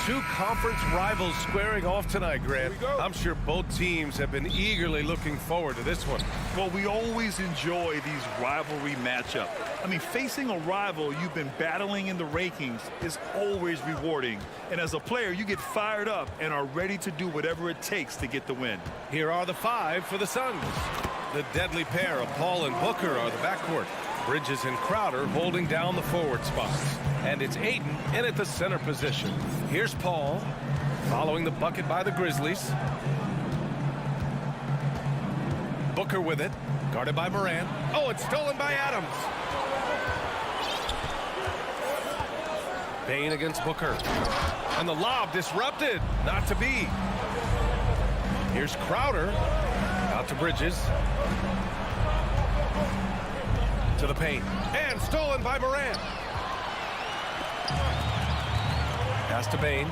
Two conference rivals squaring off tonight, Grant. I'm sure both teams have been eagerly looking forward to this one. Well, we always enjoy these rivalry matchups. I mean, facing a rival you've been battling in the rankings is always rewarding. And as a player, you get fired up and are ready to do whatever it takes to get the win. Here are the five for the Suns. The deadly pair of Paul and Booker are the backcourt. Bridges and Crowder holding down the forward spots. And it's Ayton in at the center position. Here's Paul, following the bucket by the Grizzlies. Booker with it, guarded by Morant. Oh, it's stolen by Adams. Bane against Booker. And the lob disrupted, not to be. Here's Crowder, out to Bridges. To the paint, and stolen by Morant. Pass to Bane.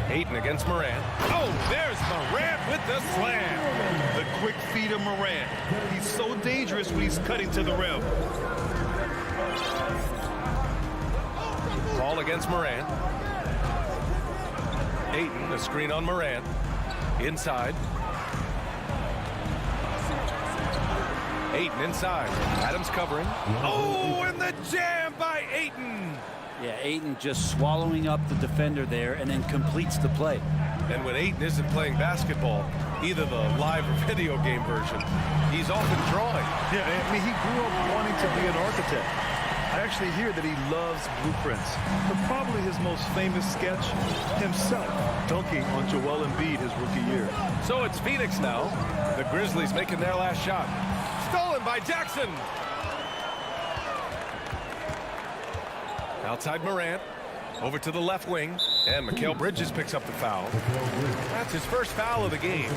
Ayton against Morant. Oh, there's Morant with the slam. The quick feed of Morant. He's so dangerous when he's cutting to the rim. Ball against Morant. Ayton, a screen on Morant. Inside. Ayton inside. Adams covering. Oh, and the jam by Ayton. Yeah, Ayton just swallowing up the defender there and then completes the play. And when Ayton isn't playing basketball, either the live or video game version, he's often drawing. Yeah, I mean, he grew up wanting to be an architect. I actually hear that he loves blueprints. But probably his most famous sketch, himself dunking on Joel Embiid his rookie year. So it's Phoenix now. The Grizzlies making their last shot. Stolen by Jackson. Outside Morant. Over to the left wing. And Mikal Bridges picks up the foul. That's his first foul of the game.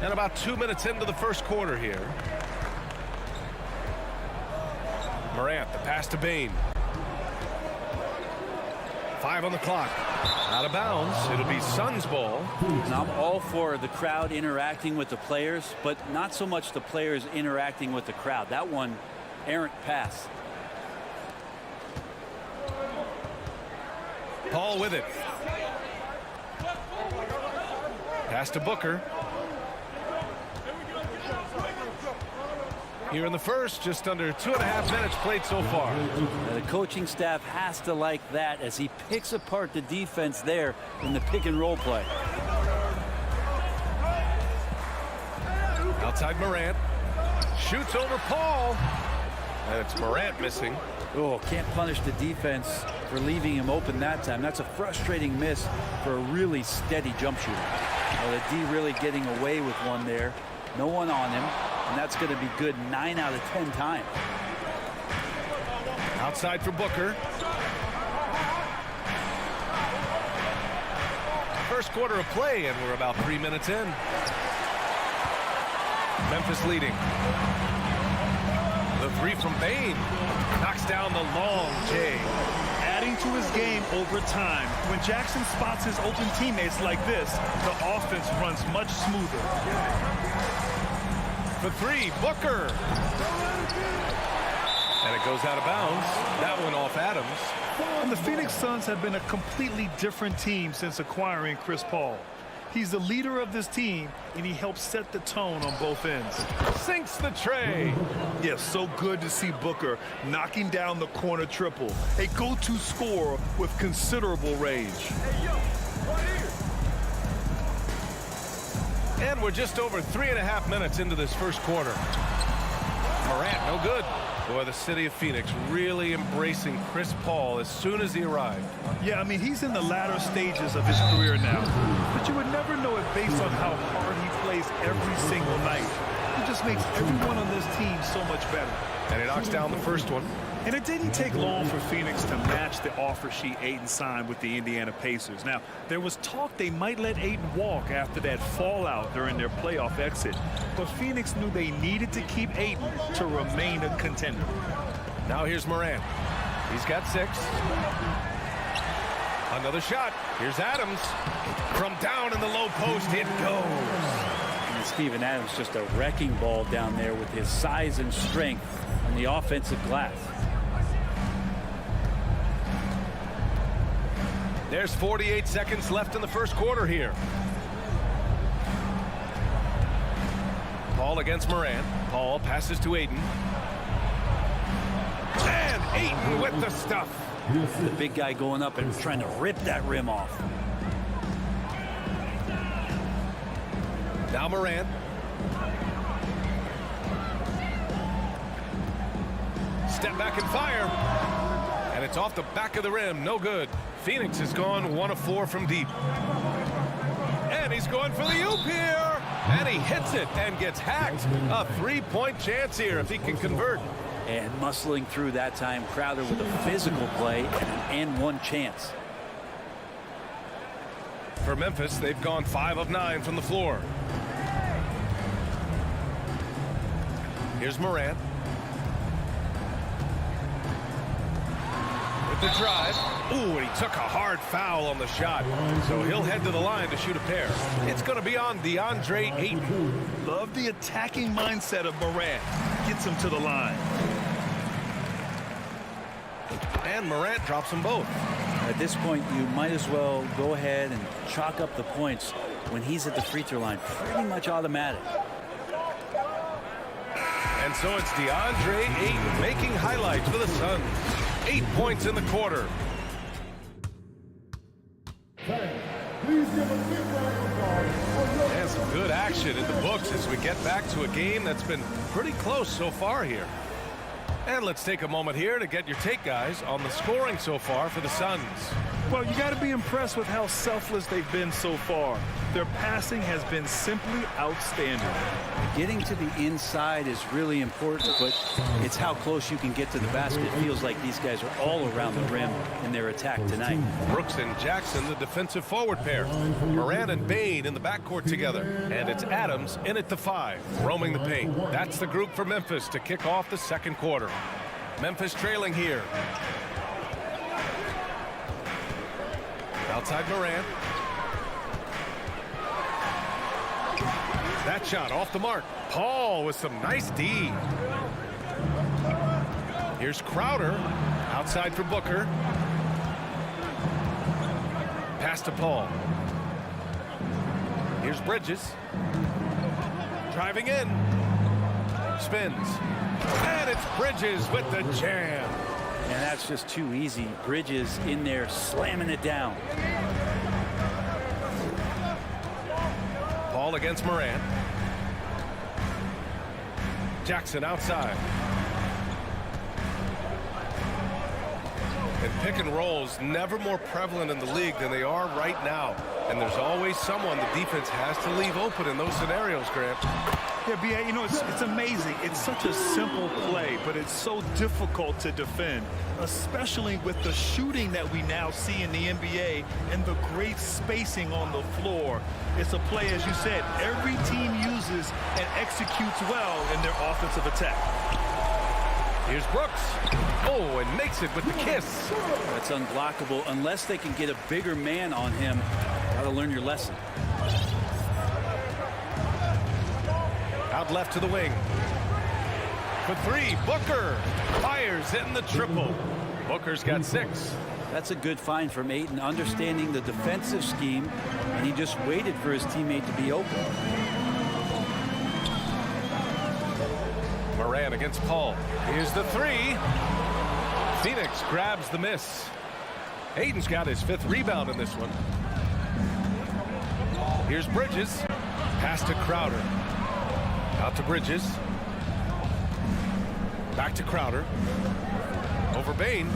And about 2 minutes into the first quarter here. Morant, the pass to Bane. 5 on the clock. Out of bounds. It'll be Suns ball. And I'm all for the crowd interacting with the players, but not so much the players interacting with the crowd. That one, errant pass. Paul with it. Pass to Booker. Here in the first, just under 2.5 minutes played so far. Now, the coaching staff has to like that as he picks apart the defense there in the pick and roll play. Outside Morant. Shoots over Paul. And it's Morant missing. Oh, can't punish the defense for leaving him open that time. That's a frustrating miss for a really steady jump shooter. Well, the D really getting away with one there. No one on him. And that's going to be good 9 out of 10 times. Outside for Booker. First quarter of play, and we're about 3 minutes in. Memphis leading. The three from Bane. Knocks down the long J. Adding to his game over time. When Jackson spots his open teammates like this, the offense runs much smoother. For three, Booker. And it goes out of bounds. That one off Adams. And the Phoenix Suns have been a completely different team since acquiring Chris Paul. He's the leader of this team, and he helps set the tone on both ends. Sinks the tray. Yes, so good to see Booker knocking down the corner triple. A go-to scorer with considerable range. Hey, yo, right here. And we're just over 3.5 minutes into this first quarter. Morant, no good. Boy, the city of Phoenix really embracing Chris Paul as soon as he arrived. Yeah, I mean, he's in the latter stages of his career now. But you would never know it based on how hard he plays every single night. He just makes everyone on this team so much better. And he knocks down the first one. And it didn't take long for Phoenix to match the offer sheet Ayton signed with the Indiana Pacers. Now, there was talk they might let Ayton walk after that fallout during their playoff exit. But Phoenix knew they needed to keep Ayton to remain a contender. Now here's Morant. He's got 6. Another shot. Here's Adams. From down in the low post, it goes. And as Steven Adams just a wrecking ball down there with his size and strength on the offensive glass. There's 48 seconds left in the first quarter here. Paul against Morant. Paul passes to Aiden. And Aiden with the stuff. The big guy going up and trying to rip that rim off. Now Morant. Step back and fire. And it's off the back of the rim. No good. Phoenix has gone 1 of 4 from deep. And he's going for the oop here. And he hits it and gets hacked. A 3-point chance here if he can convert. And muscling through that time, Crowder with a physical play and one chance. For Memphis, they've gone 5 of 9 from the floor. Here's Morant. With the drive. Ooh, and he took a hard foul on the shot. So he'll head to the line to shoot a pair. It's going to be on DeAndre Ayton. Love the attacking mindset of Morant. Gets him to the line. And Morant drops them both. At this point, you might as well go ahead and chalk up the points when he's at the free throw line. Pretty much automatic. And so it's DeAndre Ayton making highlights for the Suns. 8 points in the quarter. And some good action in the books as we get back to a game that's been pretty close so far here. And let's take a moment here to get your take, guys, on the scoring so far for the Suns. Well, you got to be impressed with how selfless they've been so far. Their passing has been simply outstanding. Getting to the inside is really important, but it's how close you can get to the basket. It feels like these guys are all around the rim in their attack tonight. Brooks and Jackson, the defensive forward pair. Moran and Bain in the backcourt together. And it's Adams in at the 5, roaming the paint. That's the group for Memphis to kick off the second quarter. Memphis trailing here. Outside Moran. That shot off the mark. Paul with some nice D. Here's Crowder. Outside for Booker. Pass to Paul. Here's Bridges. Driving in. Spins. And it's Bridges with the jam. And that's just too easy. Bridges in there slamming it down. Paul against Morant. Jackson outside. And pick and rolls never more prevalent in the league than they are right now. And there's always someone the defense has to leave open in those scenarios, Grant. Yeah, B.A., you know, it's amazing. It's such a simple play, but it's so difficult to defend, especially with the shooting that we now see in the NBA and the great spacing on the floor. It's a play, as you said, every team uses and executes well in their offensive attack. Here's Brooks. Oh, and makes it with the kiss. That's unblockable unless they can get a bigger man on him. Got to learn your lesson. Out left to the wing. For 3, Booker fires in the triple. Booker's got 6. That's a good find from Ayton, understanding the defensive scheme, and he just waited for his teammate to be open. Moran against Paul. Here's the 3. Phoenix grabs the miss. Ayton's got his 5th rebound in this one. Here's Bridges. Pass to Crowder. Out to Bridges. Back to Crowder. Over Bain.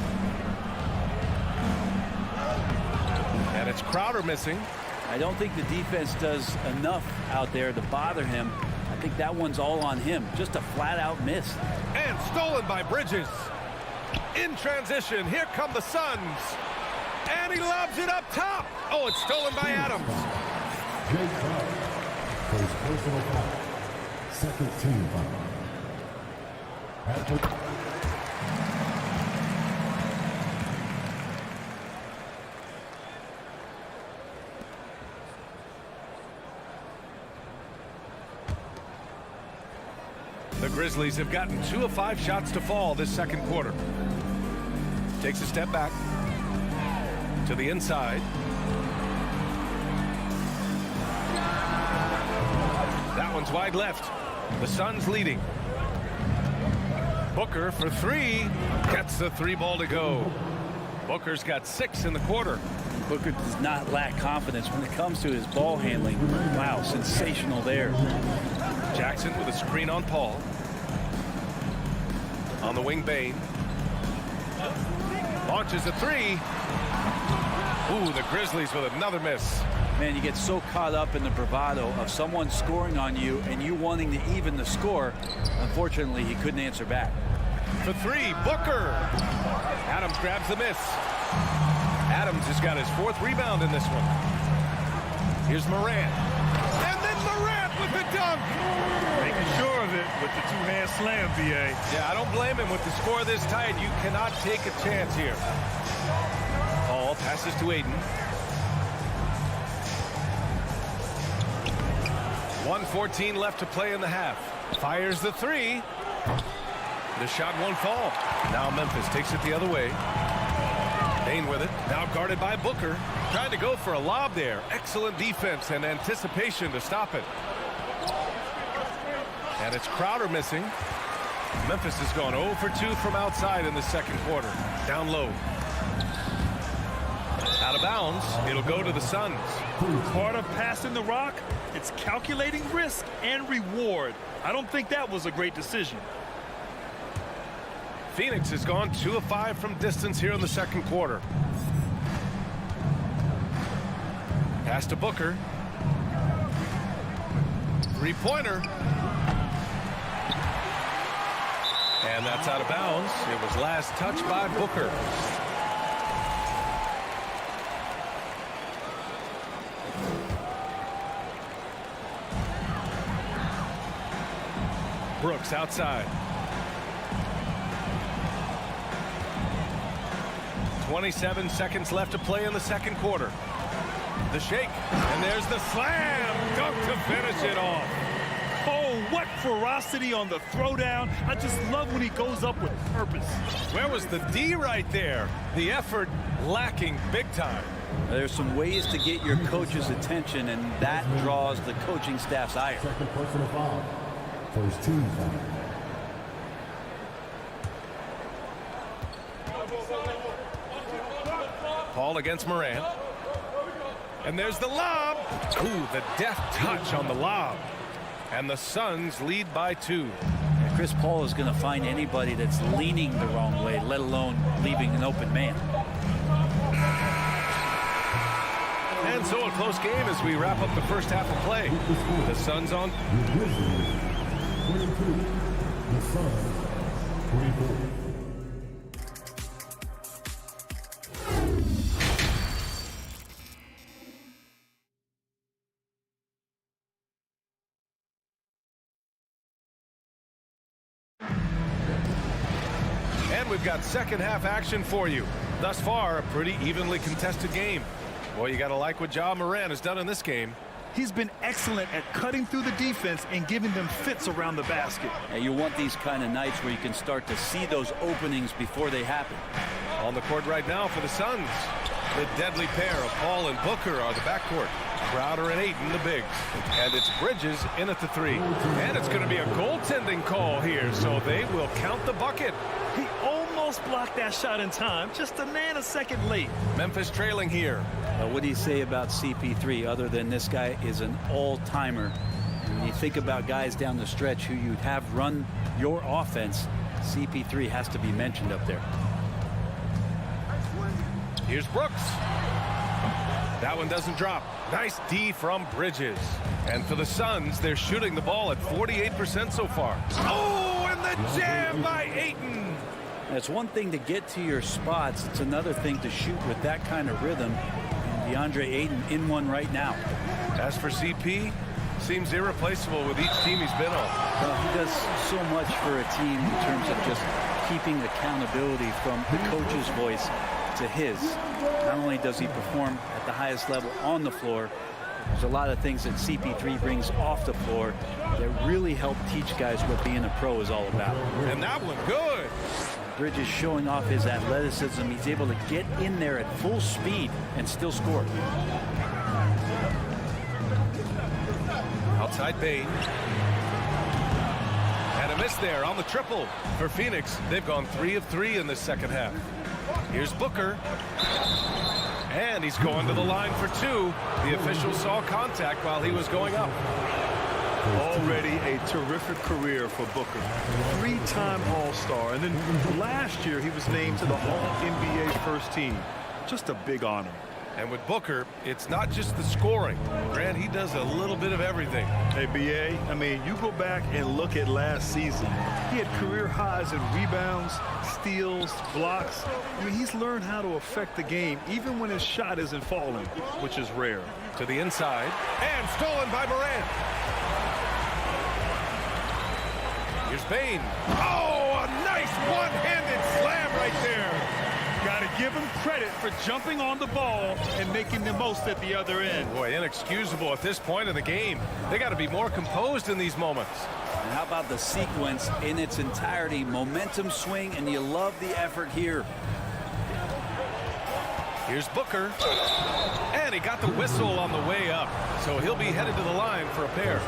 And it's Crowder missing. I don't think the defense does enough out there to bother him. I think that one's all on him. Just a flat-out miss. And stolen by Bridges. In transition, here come the Suns. And he lobs it up top. Oh, it's stolen by Adams. Personal foul. Second team foul. Grizzlies have gotten 2 of 5 shots to fall this second quarter. Takes a step back to the inside. That one's wide left. The Suns leading. Booker for 3. Gets the 3 ball to go. Booker's got 6 in the quarter. Booker does not lack confidence when it comes to his ball handling. Wow, sensational there. Jackson with a screen on Paul. On the wing, Bain. Launches a 3. Ooh, the Grizzlies with another miss. Man, you get so caught up in the bravado of someone scoring on you and you wanting to even the score. Unfortunately, he couldn't answer back. For 3, Booker. Adams grabs the miss. Adams has got his 4th rebound in this one. Here's Morant. And then Morant with the dunk. Making sure of it with the 2-hand slam, BA. Yeah, I don't blame him with the score this tight. You cannot take a chance here. Paul passes to Aiden. 1:14 left to play in the half. Fires the 3. The shot won't fall. Now Memphis takes it the other way. Bain with it. Now guarded by Booker. Trying to go for a lob there. Excellent defense and anticipation to stop it. And it's Crowder missing. Memphis has gone 0 for 2 from outside in the second quarter. Down low. Out of bounds. It'll go to the Suns. Part of passing the rock, it's calculating risk and reward. I don't think that was a great decision. Phoenix has gone 2 of 5 from distance here in the second quarter. Pass to Booker. 3-pointer. And that's out of bounds. It was last touched by Booker. Brooks outside. 27 seconds left to play in the second quarter. The shake, and there's the slam dunk to finish it off. Oh, what ferocity on the throwdown. I just love when he goes up with purpose. Where was the D right there? The effort lacking big time. There's some ways to get your coach's attention, and that draws the coaching staff's ire. Second personal foul. First team foul. Paul against Morant. And there's the lob. Ooh, the deft touch on the lob. And the Suns lead by 2. And Chris Paul is going to find anybody that's leaning the wrong way, let alone leaving an open man. And so a close game as we wrap up the first half of play. The Suns on. The Grizzlies, 22. The Suns, 24. And we've got second half action for you. Thus far, a pretty evenly contested game. Boy, you got to like what Ja Morant has done in this game. He's been excellent at cutting through the defense and giving them fits around the basket. And you want these kind of nights where you can start to see those openings before they happen. On the court right now for the Suns. The deadly pair of Paul and Booker are the backcourt. Crowder and Ayton, the bigs. And it's Bridges in at the 3. And it's going to be a goaltending call here, so they will count the bucket. He almost blocked that shot in time, just a nanosecond late. Memphis trailing here. What do you say about CP3 other than this guy is an all-timer? And when you think about guys down the stretch who you'd have run your offense, CP3 has to be mentioned up there. Here's Brooks. That one doesn't drop. Nice D from Bridges. And for the Suns, they're shooting the ball at 48% so far. Oh, and the jam by Ayton. And it's one thing to get to your spots. It's another thing to shoot with that kind of rhythm. And DeAndre Ayton in one right now. As for CP, seems irreplaceable with each team he's been on. Well, he does so much for a team in terms of just keeping accountability from the coach's voice to his. Not only does he perform at the highest level on the floor, There's a lot of things that CP3 brings off the floor that really help teach guys what being a pro is all about. And that one good. Bridges showing off his athleticism. He's able to get in there at full speed and still score. Outside Bain. And a miss there on the triple for Phoenix. They've gone 3 of 3 in the second half. Here's Booker. And he's going to the line for 2. The official saw contact while he was going up. Already a terrific career for Booker. 3-time All-Star. And then last year he was named to the All-NBA first team. Just a big honor. And with Booker, it's not just the scoring. Grant, he does a little bit of everything. Hey, BA, I mean, you go back and look at last season. He had career highs in rebounds, steals, blocks. I mean, he's learned how to affect the game even when his shot isn't falling, which is rare. To the inside, and stolen by Morant. Here's Bain. Oh, a nice one-handed slam right there. Got to give him credit for jumping on the ball and making the most at the other end. Boy, inexcusable at this point in the game. They got to be more composed in these moments. And how about the sequence in its entirety? Momentum swing, and you love the effort here. Here's Booker. And he got the whistle on the way up. So he'll be headed to the line for a pair.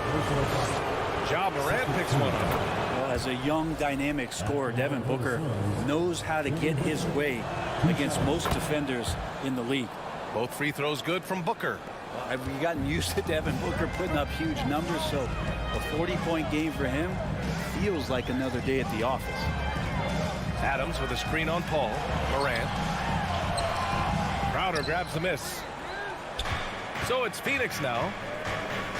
Ja Morant picks one up. As a young, dynamic scorer, Devin Booker knows how to get his way against most defenders in the league. Both free throws good from Booker. Have we gotten used to Devin Booker putting up huge numbers? So a 40-point game for him feels like another day at the office. Adams with a screen on Paul. Morant. Crowder grabs the miss. So it's Phoenix now.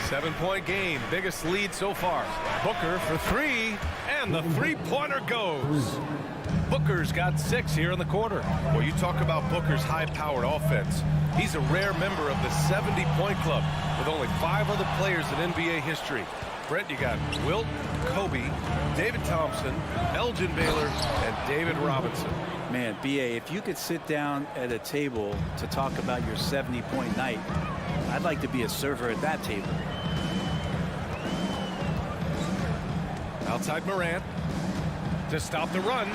7-point game, biggest lead so far. Booker for 3, and the three-pointer goes. Booker's got 6 here in the quarter. Well, you talk about Booker's high-powered offense. He's a rare member of the 70-point club with only 5 other players in NBA history. Brett, you got Wilt, Kobe, David Thompson, Elgin Baylor, and David Robinson. Man, BA, if you could sit down at a table to talk about your 70-point night, I'd like to be a server at that table. Outside Morant to stop the run.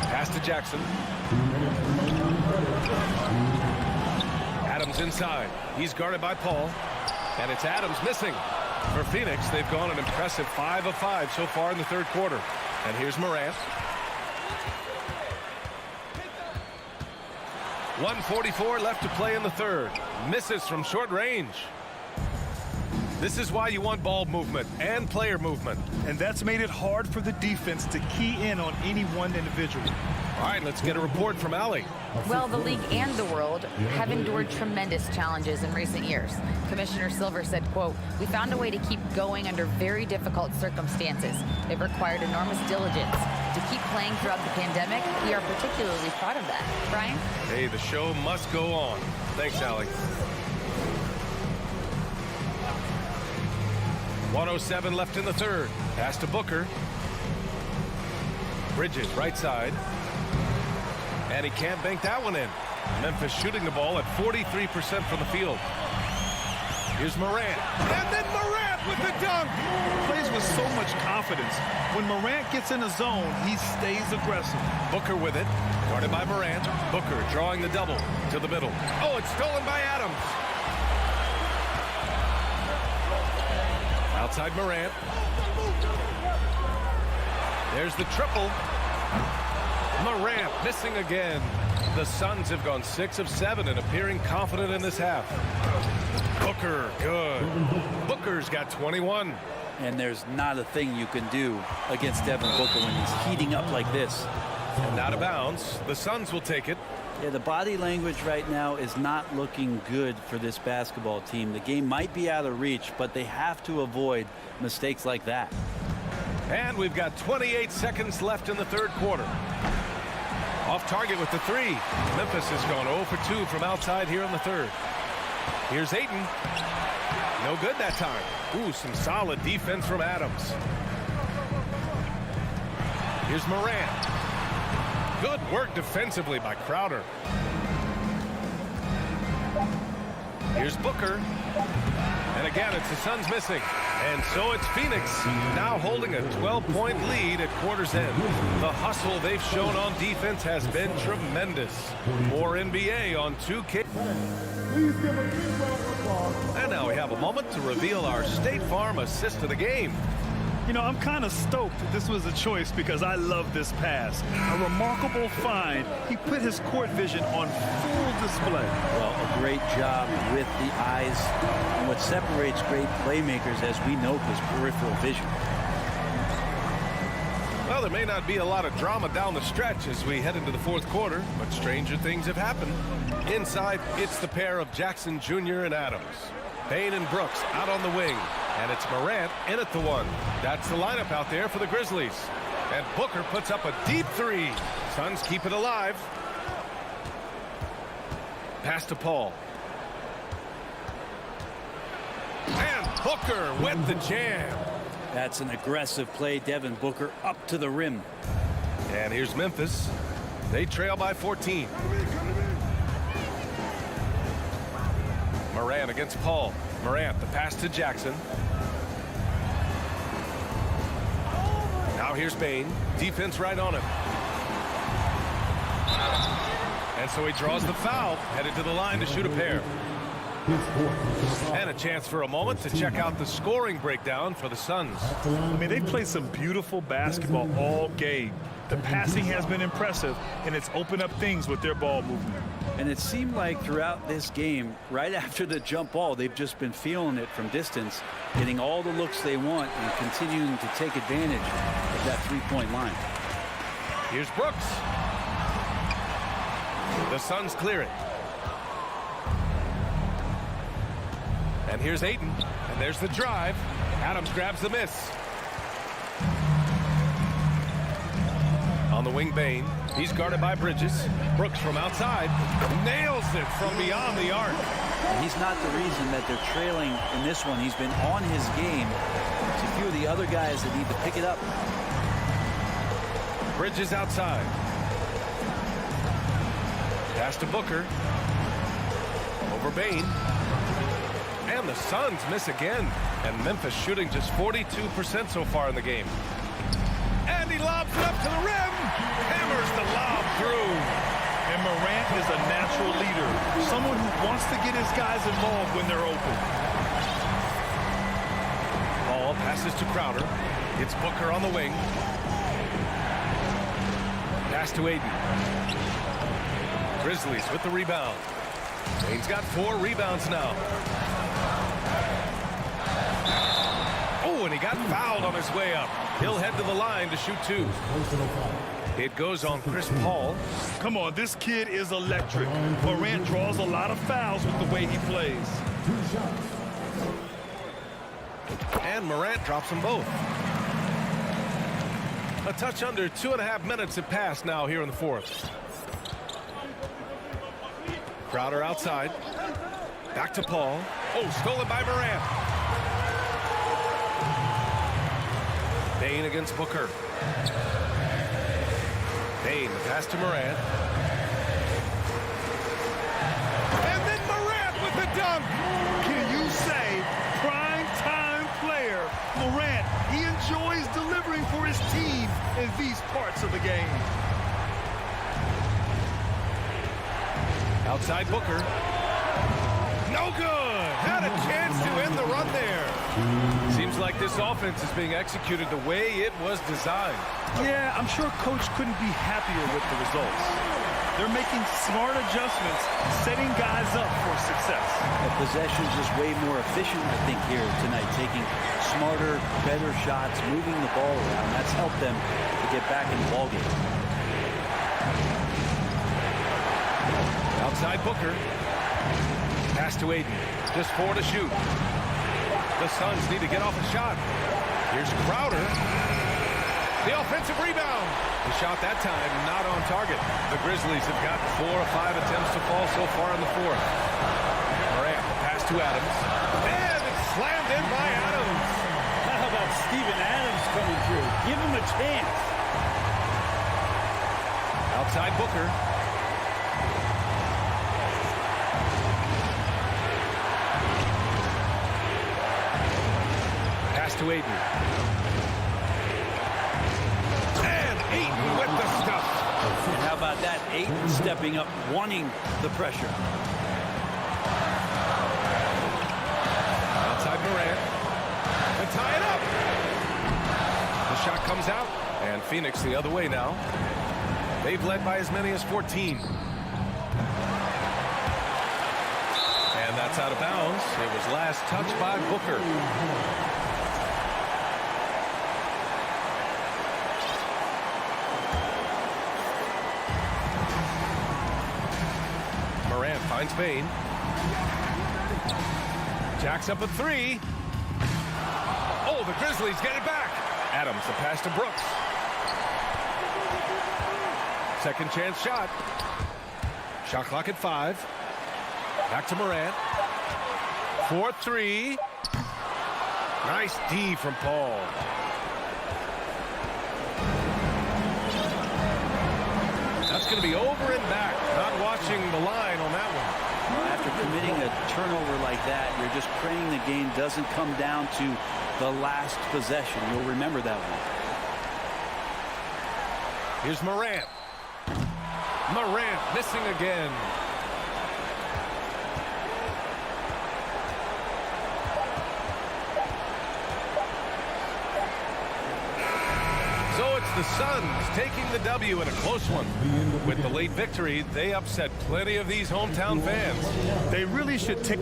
Pass to Jackson. Adams inside. He's guarded by Paul. And it's Adams missing. For Phoenix, they've gone an impressive 5 of 5 so far in the third quarter. And here's Morant. 1:44 left to play in the third. Misses from short range. This is why you want ball movement and player movement. And that's made it hard for the defense to key in on any one individual. All right, let's get a report from Allie. Well, the league and the world have endured tremendous challenges in recent years. Commissioner Silver said, quote, "We found a way to keep going under very difficult circumstances. It required enormous diligence. To keep playing throughout the pandemic, we are particularly proud of that." Brian? Hey, the show must go on. Thanks, Allie. 1:07 left in the third. Pass to Booker. Bridges, right side. And he can't bank that one in. Memphis shooting the ball at 43% from the field. Here's Morant. And then Morant with the dunk. Plays with so much confidence. When Morant gets in a zone, he stays aggressive. Booker with it. Guarded by Morant. Booker drawing the double to the middle. Oh, it's stolen by Adams. Outside Morant. There's the triple. Morant missing again. The Suns have gone 6 of 7 and appearing confident in this half. Booker, good. Booker's got 21. And there's not a thing you can do against Devin Booker when he's heating up like this. And out of bounds. The Suns will take it. Yeah, the body language right now is not looking good for this basketball team. The game might be out of reach, but they have to avoid mistakes like that. And we've got 28 seconds left in the third quarter. Off target with the 3. Memphis has gone 0 for 2 from outside here in the third. Here's Ayton. No good that time. Ooh, some solid defense from Adams. Here's Morant. Good work defensively by Crowder. Here's Booker. And again, it's the Suns missing. And so it's Phoenix now holding a 12-point lead at quarter's end. The hustle they've shown on defense has been tremendous. More NBA on 2K. And now we have a moment to reveal our State Farm assist of the game. You know, I'm kind of stoked that this was a choice because I love this pass. A remarkable find. He put his court vision on full display. Well, a great job with the eyes. And what separates great playmakers, as we know, is peripheral vision. Well, there may not be a lot of drama down the stretch as we head into the fourth quarter, but stranger things have happened. Inside, it's the pair of Jackson Jr. and Adams. Payne and Brooks out on the wing. And it's Morant in at the one. That's the lineup out there for the Grizzlies. And Booker puts up a deep three. Suns keep it alive. Pass to Paul. And Booker with the jam. That's an aggressive play. Devin Booker up to the rim. And here's Memphis. They trail by 14. Morant against Paul. Morant, the pass to Jackson. Now here's Payne. Defense right on him. And so he draws the foul, headed to the line to shoot a pair. And a chance for a moment to check out the scoring breakdown for the Suns. I mean, they've played some beautiful basketball all game. The passing has been impressive, and it's opened up things with their ball movement. And it seemed like throughout this game, right after the jump ball, they've just been feeling it from distance, getting all the looks they want and continuing to take advantage of that three-point line. Here's Brooks. The Suns clear it. And here's Ayton. And there's the drive. Adams grabs the miss. On the wing, Payne. He's guarded by Bridges. Brooks from outside nails it from beyond the arc. And he's not the reason that they're trailing in this one. He's been on his game. It's a few of the other guys that need to pick it up. Bridges outside. Pass to Booker. Over Payne. And the Suns miss again. And Memphis shooting just 42% so far in the game. And he lobs it up to the rim. Hammers the lob through. And Morant is a natural leader. Someone who wants to get his guys involved when they're open. Ball passes to Crowder. It's Booker on the wing. Pass to Ayton. Grizzlies with the rebound. Payne's got 4 rebounds now. Oh, and he got fouled on his way up. He'll head to the line to shoot 2. It goes on Chris Paul. Come on, this kid is electric. Morant draws a lot of fouls with the way he plays. And Morant drops them both. A touch under 2.5 minutes have passed now here in the fourth. Crowder outside. Back to Paul. Oh, stolen by Morant. Payne against Booker. Payne, the pass to Morant. And then Morant with the dunk. Can you say prime time player? Morant, he enjoys delivering for his team in these parts of the game. Outside Booker. No good. Had a chance to end the run there. Seems like this offense is being executed the way it was designed. Yeah, I'm sure coach couldn't be happier with the results. They're making smart adjustments, setting guys up for success. The possession's just way more efficient, I think, here tonight, taking smarter, better shots, moving the ball around. That's helped them to get back in the ballgame. Outside Booker. Pass to Ayton. Just 4 to shoot. The Suns need to get off a shot. Here's Crowder. The offensive rebound. The shot that time not on target. The Grizzlies have got 4 or 5 attempts to fall so far in the fourth. Morant, pass to Adams. And it's slammed in by Adams. How about Steven Adams coming through? Give him a chance. Outside Booker. Aiden. And Aiden with the stuff. And how about that? Aiden stepping up, wanting the pressure. Outside Morant. And tie it up. The shot comes out. And Phoenix the other way now. They've led by as many as 14. And that's out of bounds. It was last touched by Booker. Morant finds Payne. Jacks up a three. Oh, the Grizzlies get it back. Adams, the pass to Brooks. Second chance shot. Shot clock at 5. Back to Morant. 4-3. Nice D from Paul. That's going to be over and back. Not watching the line on that one. Well, after committing a turnover like that, you're just praying the game doesn't come down to the last possession. You'll remember that one. Here's Morant. Morant missing again. So it's the Suns taking the W in a close one. With the late victory, they upset plenty of these hometown fans. They really should take...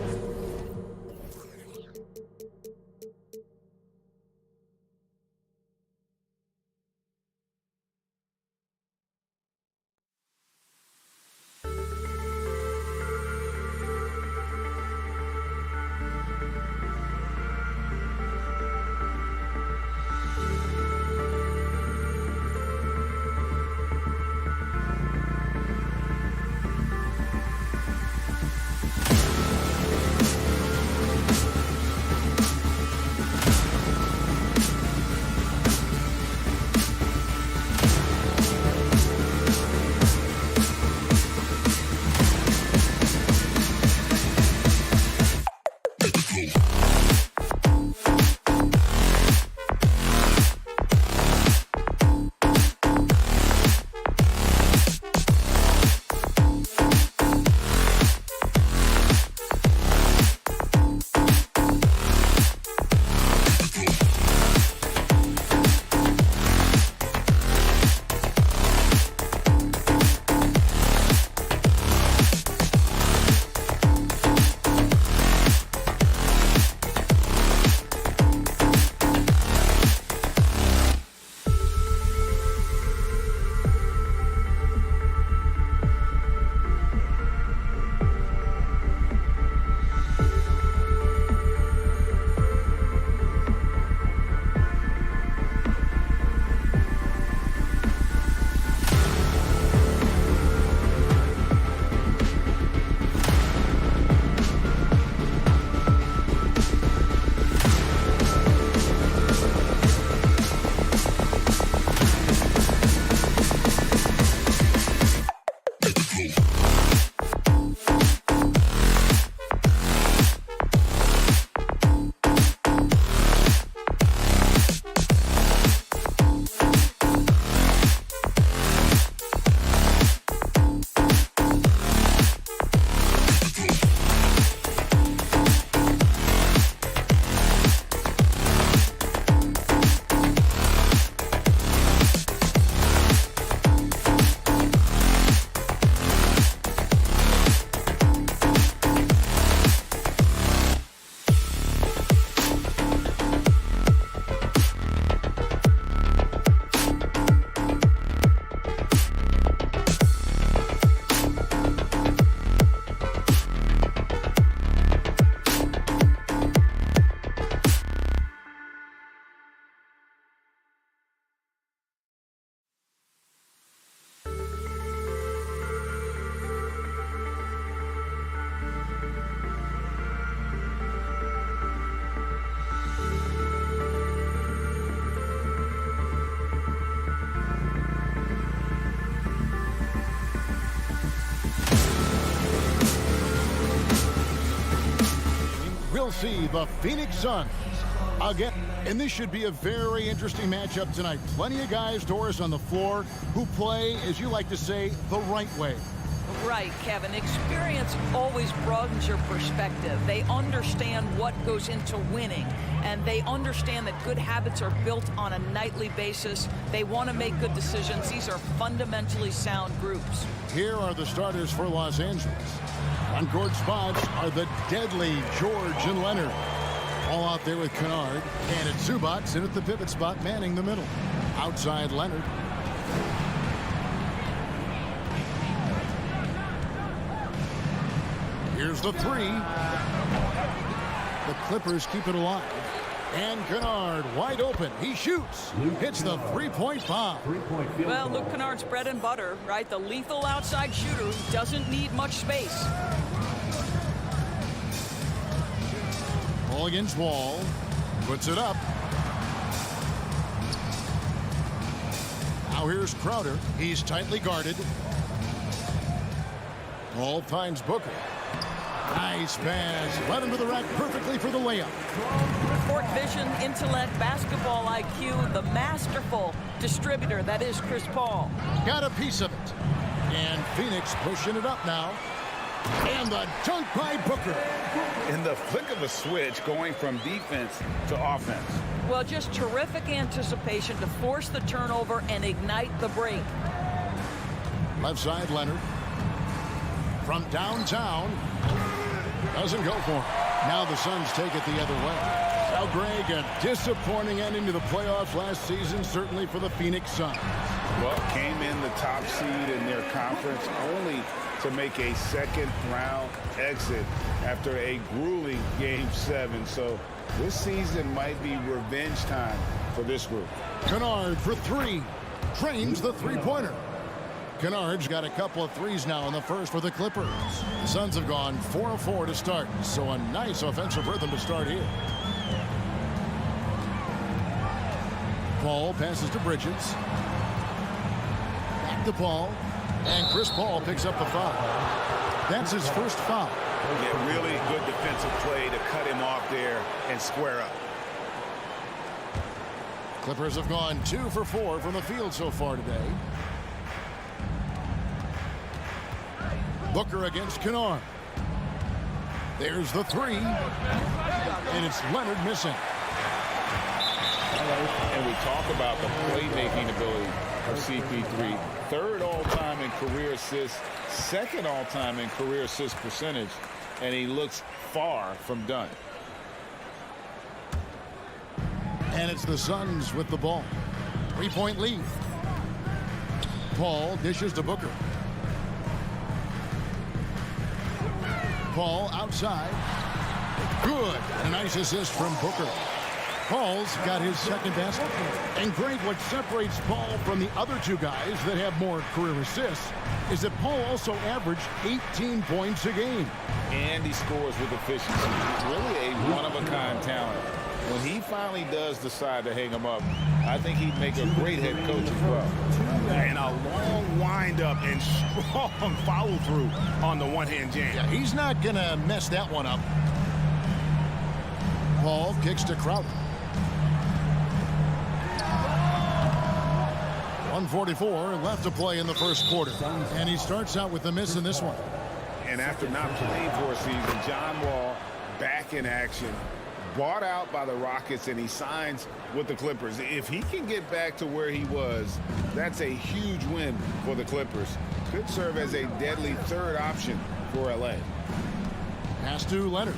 We'll see the Phoenix Suns again And this should be a very interesting matchup tonight. Plenty of guys, Doris, on the floor who play, as you like to say, the right way. Right, Kevin. Experience always broadens your perspective. They understand what goes into winning, and they understand that good habits are built on a nightly basis. They want to make good decisions. These are fundamentally sound groups. Here are the starters for Los Angeles. On-court spots are the deadly George and Leonard. All out there with Kennard, and it's Zubats in at the pivot spot, manning the middle. Outside Leonard. Here's the three. The Clippers keep it alive. And Kennard wide open. He shoots. Hits the three-point bomb. Well, Luke Kennard's bread and butter, right? The lethal outside shooter who doesn't need much space. Ball against Wall. Puts it up. Now here's Crowder. He's tightly guarded. Ball finds Booker. Nice pass. Led him to the rack perfectly for the layup. Court vision, intellect, basketball IQ, the masterful distributor that is Chris Paul. Got a piece of it. And Phoenix pushing it up now. And the dunk by Booker. In the flick of a switch, going from defense to offense. Well, just terrific anticipation to force the turnover and ignite the break. Left side, Leonard. From downtown. Doesn't go for him. Now the Suns take it the other way. Now, Greg, a disappointing ending to the playoffs last season, certainly for the Phoenix Suns. Well, came in the top seed in their conference only to make a second-round exit after a grueling Game 7. So this season might be revenge time for this group. Kennard for three. Trains the three-pointer. Kennard's got a couple of threes now in the first for the Clippers. The Suns have gone 4 of 4 to start, so a nice offensive rhythm to start here. Paul passes to Bridges. Back to Paul. And Chris Paul picks up the foul. That's his first foul. Yeah, really good defensive play to cut him off there and square up. Clippers have gone 2 for 4 from the field so far today. Booker against Kennard. There's the three. And it's Leonard missing. And we talk about the playmaking ability of CP3. Third all-time in career assists, second all-time in career assist percentage, and he looks far from done. And it's the Suns with the ball. 3-point lead. Paul dishes to Booker. Paul outside. Good. A nice assist from Booker. Paul's got his second basket. And Greg, what separates Paul from the other two guys that have more career assists is that Paul also averaged 18 points a game. And he scores with efficiency. He's really a one-of-a-kind talent. When he finally does decide to hang him up, I think he'd make a great head coach as well. And a long wind-up and strong follow-through on the one-hand jam. Yeah, he's not going to mess that one up. Paul kicks to Crowder. 1:44 left to play in the first quarter. And he starts out with a miss in this one. And after not playing for a season, John Wall back in action. Bought out by the Rockets, and he signs with the Clippers. If he can get back to where he was, that's a huge win for the Clippers. Could serve as a deadly third option for LA. Pass to Leonard.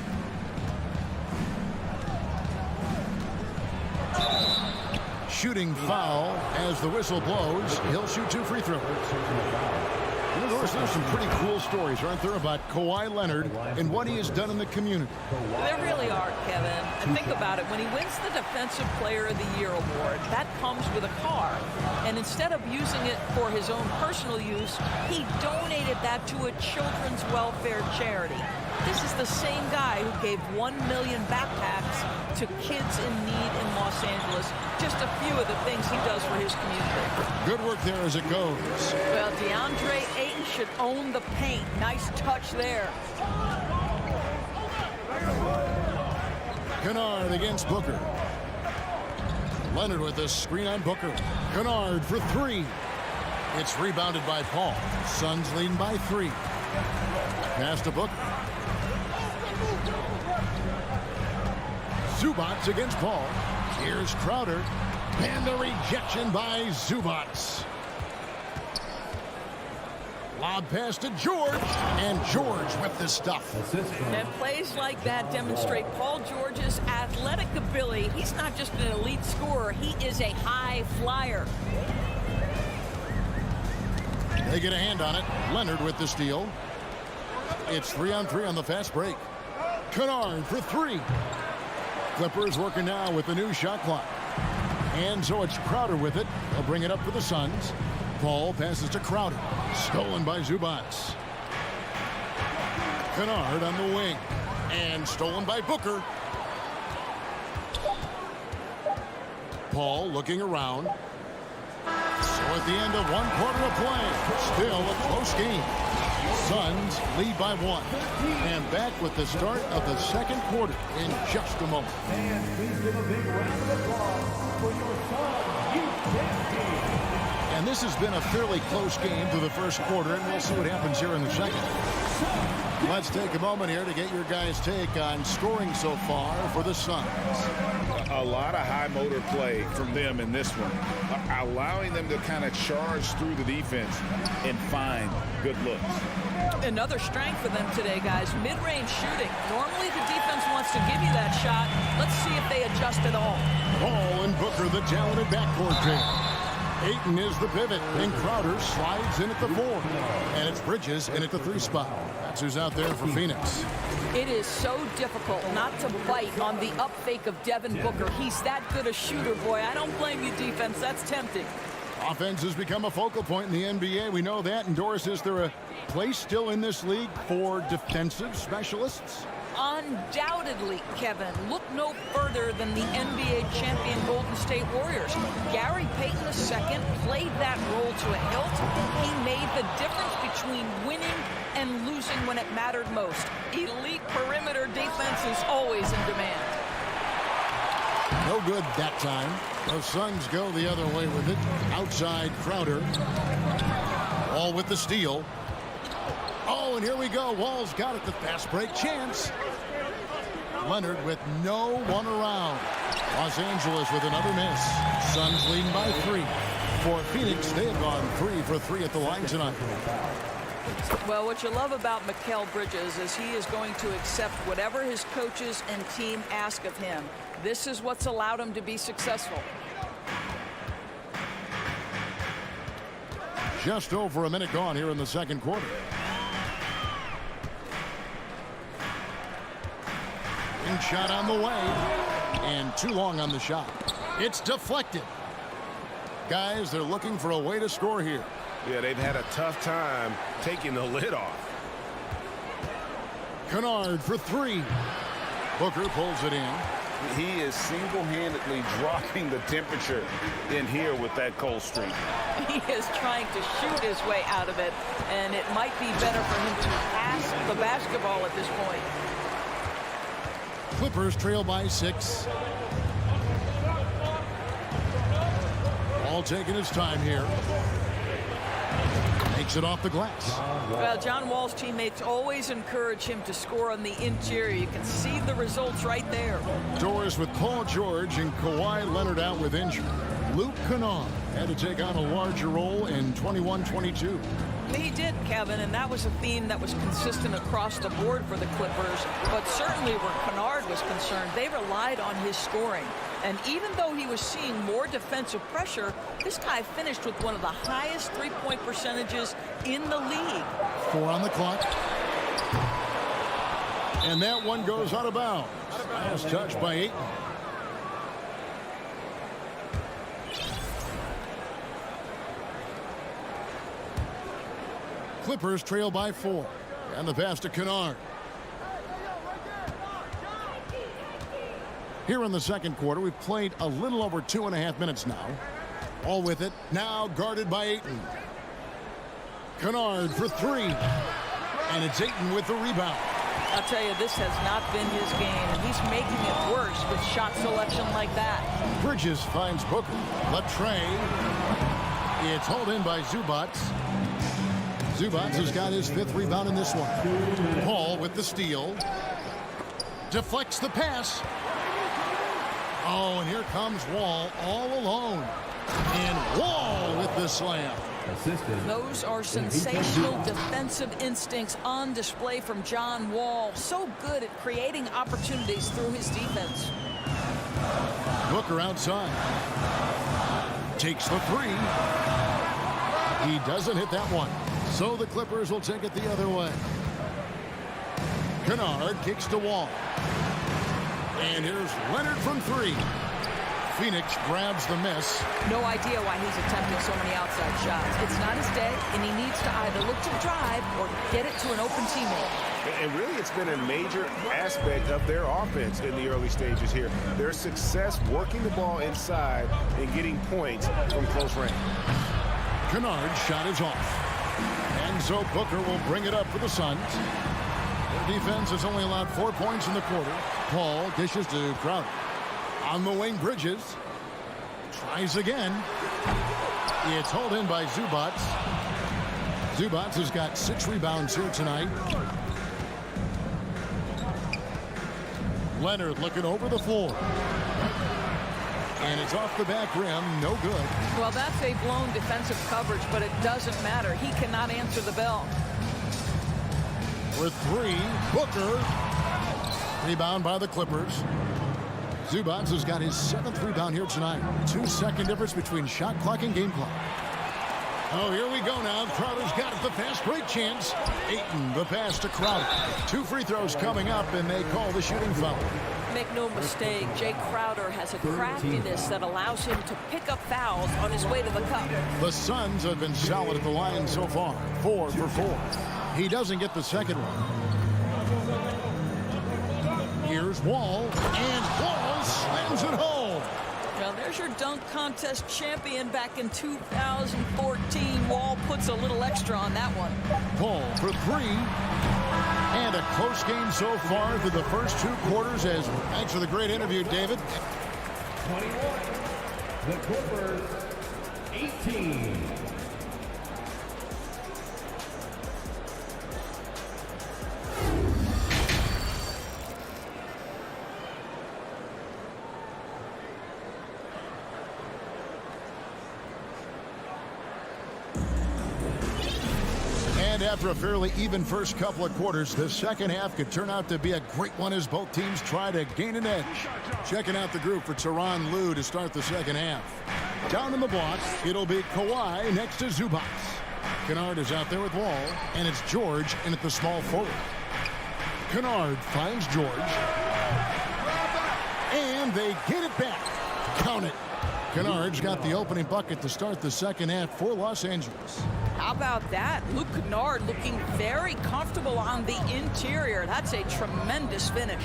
Shooting foul as the whistle blows. He'll shoot 2 free throws. You know, there's some pretty cool stories, aren't there, about Kawhi Leonard and what he has done in the community. There really are, Kevin. And think about it. When he wins the Defensive Player of the Year award, that comes with a car. And instead of using it for his own personal use, he donated that to a children's welfare charity. This is the same guy who gave 1 million backpacks to kids in need in Los Angeles. Just a few of the things he does for his community. Good work there as it goes. Well, DeAndre Ayton should own the paint. Nice touch there. Kennard against Booker. Leonard with a screen on Booker. Kennard for three. It's rebounded by Paul. Suns leading by 3. Pass to Booker. Zubats against Paul. Here's Crowder. And the rejection by Zubats. Lob pass to George. And George with the stuff. And plays like that demonstrate Paul George's athletic ability. He's not just an elite scorer. He is a high flyer. They get a hand on it. Leonard with the steal. It's 3-on-3 on the fast break. Kennard for 3. Clippers working now with the new shot clock. And so it's Crowder with it. They'll bring it up for the Suns. Paul passes to Crowder. Stolen by Zubats. Kennard on the wing. And stolen by Booker. Paul looking around. So at the end of 1 quarter of play, still a close game. Suns lead by 1. And back with the start of the second quarter in just a moment. And please give a big round of applause for your Suns Youth Champion. And this has been a fairly close game through the first quarter, and we'll see what happens here in the second. Let's take a moment here to get your guys' take on scoring so far for the Suns. A lot of high motor play from them in this one, allowing them to kind of charge through the defense and find good looks. Another strength for them today, guys, mid-range shooting. Normally the defense wants to give you that shot. Let's see if they adjust at all. Paul and Booker, the talented backcourt pair. Ayton is the pivot, and Crowder slides in at the 4. And it's Bridges in at the 3 spot. That's who's out there for Phoenix. It is so difficult not to bite on the up fake of Devin Booker. He's that good a shooter, boy. I don't blame you, defense. That's tempting. Offense has become a focal point in the NBA. We know that. And Doris, is there a place still in this league for defensive specialists? Undoubtedly, Kevin. Look no further than the NBA champion Golden State Warriors. Gary Payton II played that role to a hilt. He made the difference between winning and losing when it mattered most. Elite perimeter defense is always in demand. No good that time. The Suns go the other way with it. Outside Crowder. All with the steal. Oh, and here we go. Wall's got it. The fast break chance. Leonard with no one around. Los Angeles with another miss. Suns leading by 3. For Phoenix, they have gone 3 for 3 at the line tonight. Well, what you love about Mikal Bridges is he is going to accept whatever his coaches and team ask of him. This is what's allowed him to be successful. Just over a minute gone here in the second quarter. Shot on the way, and too long on the shot. It's deflected. Guys, they're looking for a way to score here. Yeah, they've had a tough time taking the lid off. Kennard for 3. Booker pulls it in. He is single-handedly dropping the temperature in here with that cold streak. He is trying to shoot his way out of it, and it might be better for him to pass the basketball at this point. Clippers trail by 6. All taking his time here. Makes it off the glass. Well, John Wall's teammates always encourage him to score on the interior. You can see the results right there. Doors with Paul George and Kawhi Leonard out with injury. Luke Kennard had to take on a larger role in 21-22. He did, Kevin, and that was a theme that was consistent across the board for the Clippers. But certainly where Kennard was concerned, they relied on his scoring. And even though he was seeing more defensive pressure, this guy finished with one of the highest three-point percentages in the league. 4 on the clock. And that one goes out of bounds. Last touch by Ayton. Clippers trail by 4. And the pass to Kennard. Here in the second quarter, we've played a little over 2.5 minutes now. All with it. Now guarded by Ayton. Kennard for 3. And it's Ayton with the rebound. I'll tell you, this has not been his game, and he's making it worse with shot selection like that. Bridges finds Booker. Latrey. It's hauled in by Zubats. Zubats has got his 5th rebound in this one. Paul with the steal. Deflects the pass. Oh, and here comes Wall all alone. And Wall with the slam. Those are sensational defensive instincts on display from John Wall. So good at creating opportunities through his defense. Booker outside. Takes the 3. He doesn't hit that one. So the Clippers will take it the other way. Kennard kicks to Wall. And here's Leonard from 3. Phoenix grabs the miss. No idea why he's attempting so many outside shots. It's not his day, and he needs to either look to drive or get it to an open teammate. And really, it's been a major aspect of their offense in the early stages here. Their success working the ball inside and getting points from close range. Kennard's shot is off. And so Booker will bring it up for the Suns. Their defense has only allowed 4 points in the quarter. Paul dishes to Crowder. On the wing, Bridges. Tries again. It's hauled in by Zubats. Zubats has got 6 rebounds here tonight. Leonard looking over the floor. And it's off the back rim. No good. Well, that's a blown defensive coverage, but it doesn't matter. He cannot answer the bell. For 3, Booker. Rebound by the Clippers. Zubats has got his 7th rebound here tonight. 2-second difference between shot clock and game clock. Oh, here we go now. Crowder's got it. The fast break chance. Ayton, the pass to Crowder. 2 free throws coming up, and they call the shooting foul. Make no mistake, Jay Crowder has a craftiness that allows him to pick up fouls on his way to the cup. The Suns have been solid at the line so far. 4 for 4. He doesn't get the second one. Here's Wall, and Wall slams it home. Well, there's your dunk contest champion back in 2014. Wall puts a little extra on that one. Paul for 3. And a close game so far through the first 2 quarters. Thanks for the great interview, David. 21. The Clippers, 18. And after a fairly even first couple of quarters, the second half could turn out to be a great one as both teams try to gain an edge. Checking out the group for Tyronn Lue to start the second half. Down in the block, it'll be Kawhi next to Zubats. Kennard is out there with Wall, and it's George in at the small forward. Kennard finds George. And they get it back. Count it. Kennard's got the opening bucket to start the second half for Los Angeles. How about that? Luke Kennard looking very comfortable on the interior. That's a tremendous finish.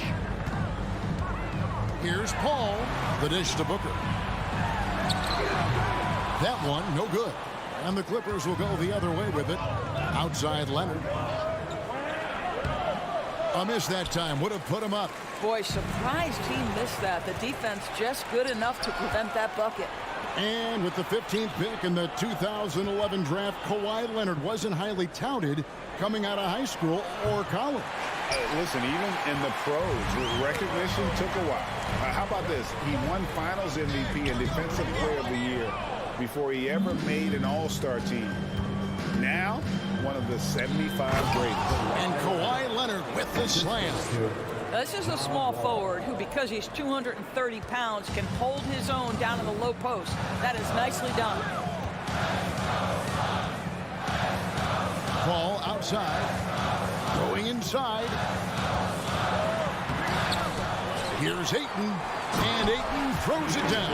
Here's Paul. The dish to Booker. That one, no good. And the Clippers will go the other way with it. Outside Leonard. A miss that time. Would have put him up. Boy, surprised he missed that. The defense just good enough to prevent that bucket. And with the 15th pick in the 2011 draft, Kawhi Leonard wasn't highly touted coming out of high school or college. Listen, even in the pros, recognition took a while. How about this? He won Finals MVP and Defensive Player of the Year before he ever made an All-Star team. Now, one of the 75 greatest. And Kawhi Leonard with the slam. This is a small forward who, because he's 230 pounds, can hold his own down in the low post. That is nicely done. Ball outside. Going inside. Here's Ayton. And Ayton throws it down.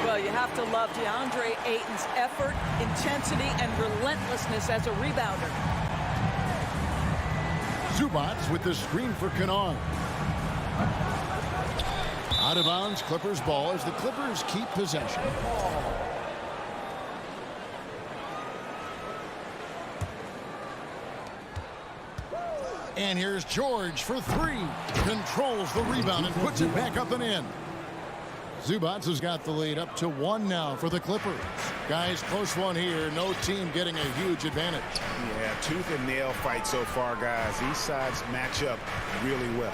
Well, you have to love DeAndre Ayton's effort, intensity, and relentlessness as a rebounder. Zubats with the screen for Kennard. Out of bounds, Clippers ball as the Clippers keep possession. And here's George for three. Controls the rebound and puts it back up and in. Zubats has got the lead up to 1 now for the Clippers. Guys, close one here. No team getting a huge advantage. Yeah, tooth and nail fight so far, guys. These sides match up really well.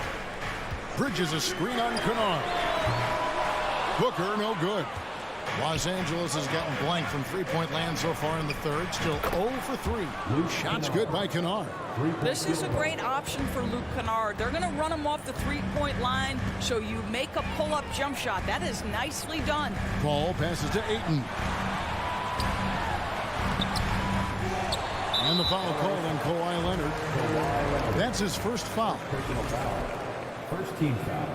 Bridges a screen on Kennard. Booker, no good. Los Angeles has gotten blank from three-point land so far in the third. Still 0 for 3. Shots good by Kennard. This is a great option for Luke Kennard. They're going to run him off the three-point line, so you make a pull-up jump shot. That is nicely done. Ball passes to Ayton. And the foul called on Kawhi Leonard. That's his first foul. First team foul.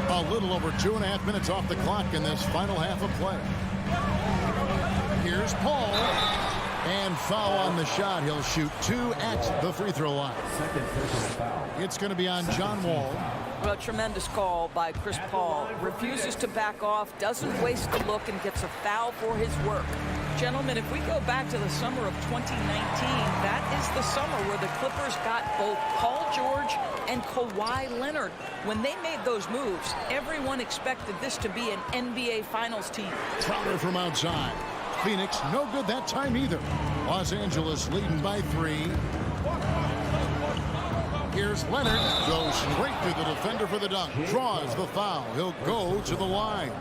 A little over 2.5 minutes off the clock in this final half of play. Here's Paul. And foul on the shot. He'll shoot 2 at the free throw line. Second personal foul. It's going to be on John Wall. Well, tremendous call by Chris Paul. Refuses to back off, doesn't waste the look, and gets a foul for his work. Gentlemen, if we go back to the summer of 2019, that is the summer where the Clippers got both Paul George and Kawhi Leonard. When they made those moves, everyone expected this to be an NBA Finals team. Crowder from outside. Phoenix, no good that time either. Los Angeles leading by 3. Here's Leonard. Goes straight through the defender for the dunk. Draws the foul. He'll go to the line.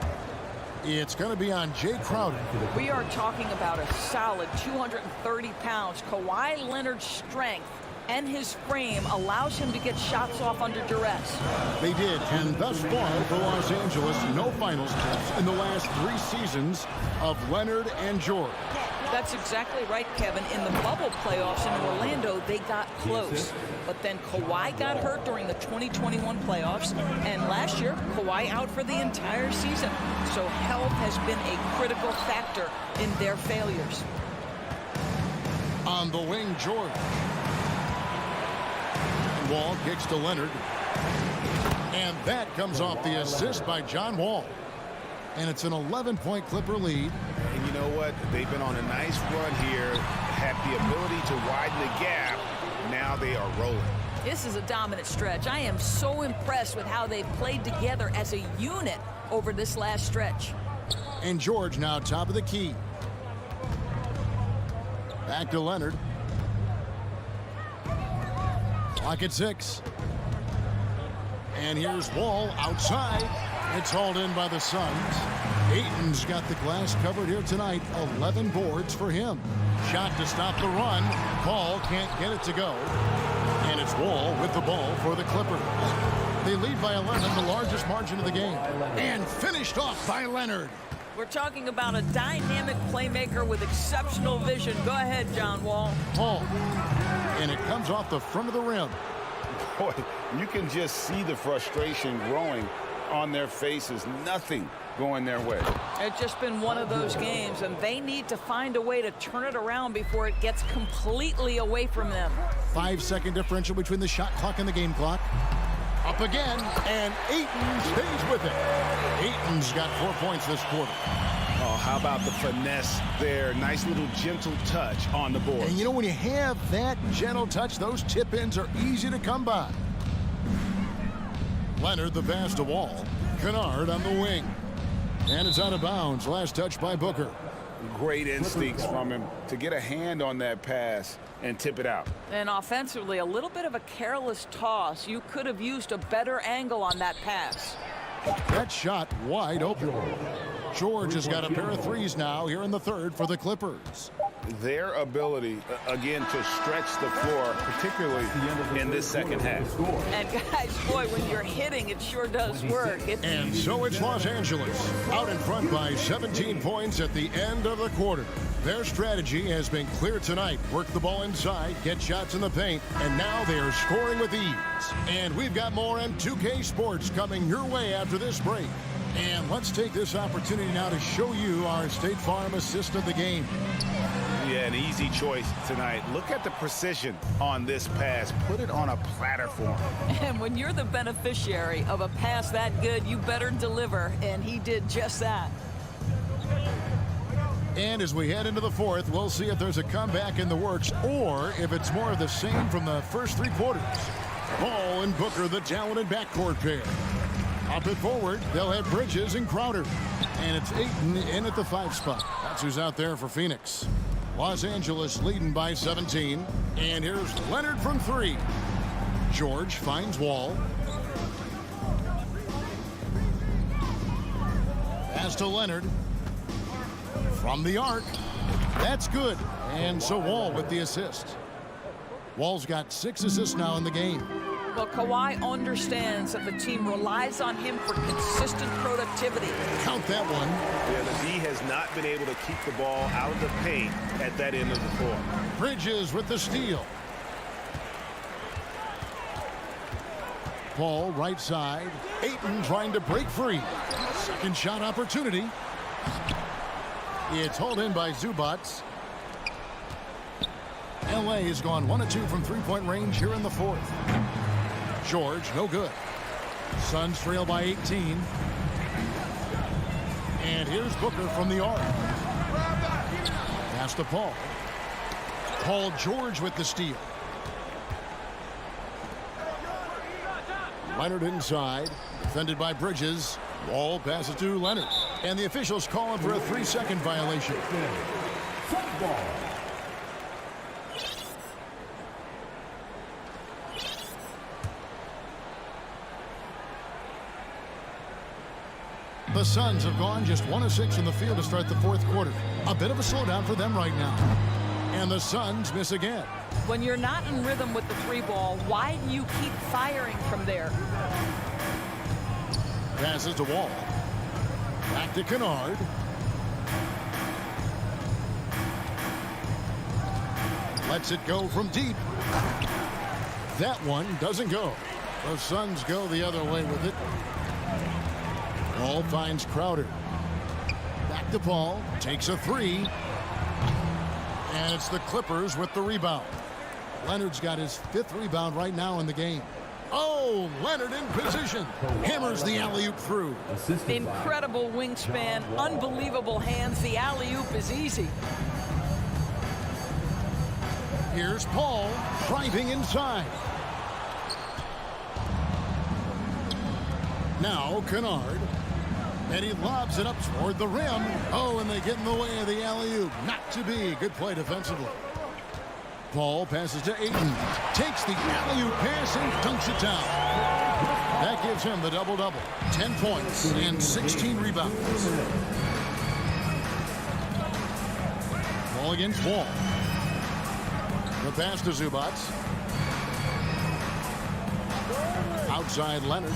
It's going to be on Jay Crowder. We are talking about a solid 230 pounds. Kawhi Leonard's strength and his frame allows him to get shots off under duress. They did, and thus far for Los Angeles, no finals trips in the last 3 seasons of Leonard and George. That's exactly right, Kevin. In the bubble playoffs in Orlando, they got close. But then Kawhi got hurt during the 2021 playoffs, and last year, Kawhi out for the entire season. So health has been a critical factor in their failures. On the wing, George. Wall kicks to Leonard. And that comes off the assist by John Wall. And it's an 11-point Clipper lead. And you know what? They've been on a nice run here, had the ability to widen the gap. Now they are rolling. This is a dominant stretch. I am so impressed with how they've played together as a unit over this last stretch. And George now top of the key. Back to Leonard. Clock at 6. And here's Wall outside. It's hauled in by the Suns. Ayton's got the glass covered here tonight. 11 boards for him. Shot to stop the run. Paul can't get it to go. And it's Wall with the ball for the Clippers. They lead by 11, the largest margin of the game. And finished off by Leonard. We're talking about a dynamic playmaker with exceptional vision. Go ahead, John Wall. Paul. And it comes off the front of the rim. Boy, you can just see the frustration growing on their faces. Nothing going their way. It's just been one of those games, and they need to find a way to turn it around before it gets completely away from them. 5-second differential between the shot clock and the game clock. Up again, and Ayton stays with it. Ayton's got 4 points this quarter. Oh, how about the finesse there? Nice little gentle touch on the board. And you know, when you have that gentle touch, those tip-ins are easy to come by. Leonard, the pass to Wall. Kennard on the wing. And it's out of bounds. Last touch by Booker. Great instincts from him to get a hand on that pass and tip it out. And offensively, a little bit of a careless toss. You could have used a better angle on that pass. That shot wide open. George has got a pair of threes now here in the third for the Clippers. Their ability, again, to stretch the floor, particularly in this second half. And guys, boy, when you're hitting, it sure does work. And so it's Los Angeles, out in front by 17 points at the end of the quarter. Their strategy has been clear tonight. Work the ball inside, get shots in the paint, and now they are scoring with ease. And we've got more M2K Sports coming your way after this break. And let's take this opportunity now to show you our State Farm assist of the game. Yeah, an easy choice tonight. Look at the precision on this pass. Put it on a platter for him. And when you're the beneficiary of a pass that good, you better deliver. And he did just that. And as we head into the fourth, we'll see if there's a comeback in the works or if it's more of the same from the first 3 quarters. Ball and Booker, the talented backcourt pair. Up and forward, they'll have Bridges and Crowder. And it's Ayton in at the 5 spot. That's who's out there for Phoenix. Los Angeles leading by 17. And here's Leonard from 3. George finds Wall. Pass to Leonard. From the arc. That's good. And so Wall with the assist. Wall's got 6 assists now in the game. Well, Kawhi understands that the team relies on him for consistent productivity. Count that one. Yeah, the D has not been able to keep the ball out of the paint at that end of the floor. Bridges with the steal. Paul right side. Ayton trying to break free. Second shot opportunity. It's hauled in by Zubats. LA has gone 1 of 2 from 3-point range here in the fourth. George, no good. Suns trail by 18. And here's Booker from the arc. Pass to Paul. Paul George with the steal. Leonard inside. Defended by Bridges. Wall passes to Leonard. And the officials calling for a 3-second violation. The Suns have gone just 1 of 6 in the field to start the fourth quarter. A bit of a slowdown for them right now. And the Suns miss again. When you're not in rhythm with the 3-ball, why do you keep firing from there? Passes to Wall. Back to Kennard. Lets it go from deep. That one doesn't go. The Suns go the other way with it. Paul finds Crowder. Back to Paul. Takes a 3. And it's the Clippers with the rebound. Leonard's got his 5th rebound right now in the game. Oh, Leonard in position. Hammers the alley-oop through. Incredible wingspan, unbelievable hands. The alley-oop is easy. Here's Paul driving inside. Now Kennard. And he lobs it up toward the rim. Oh, and they get in the way of the alley-oop. Not to be. Good play defensively. Paul passes to Ayton. Takes the alley-oop pass and dunks it down. That gives him the double-double. 10 points and 16 rebounds. Ball against Wall. The pass to Zubats. Outside Leonard.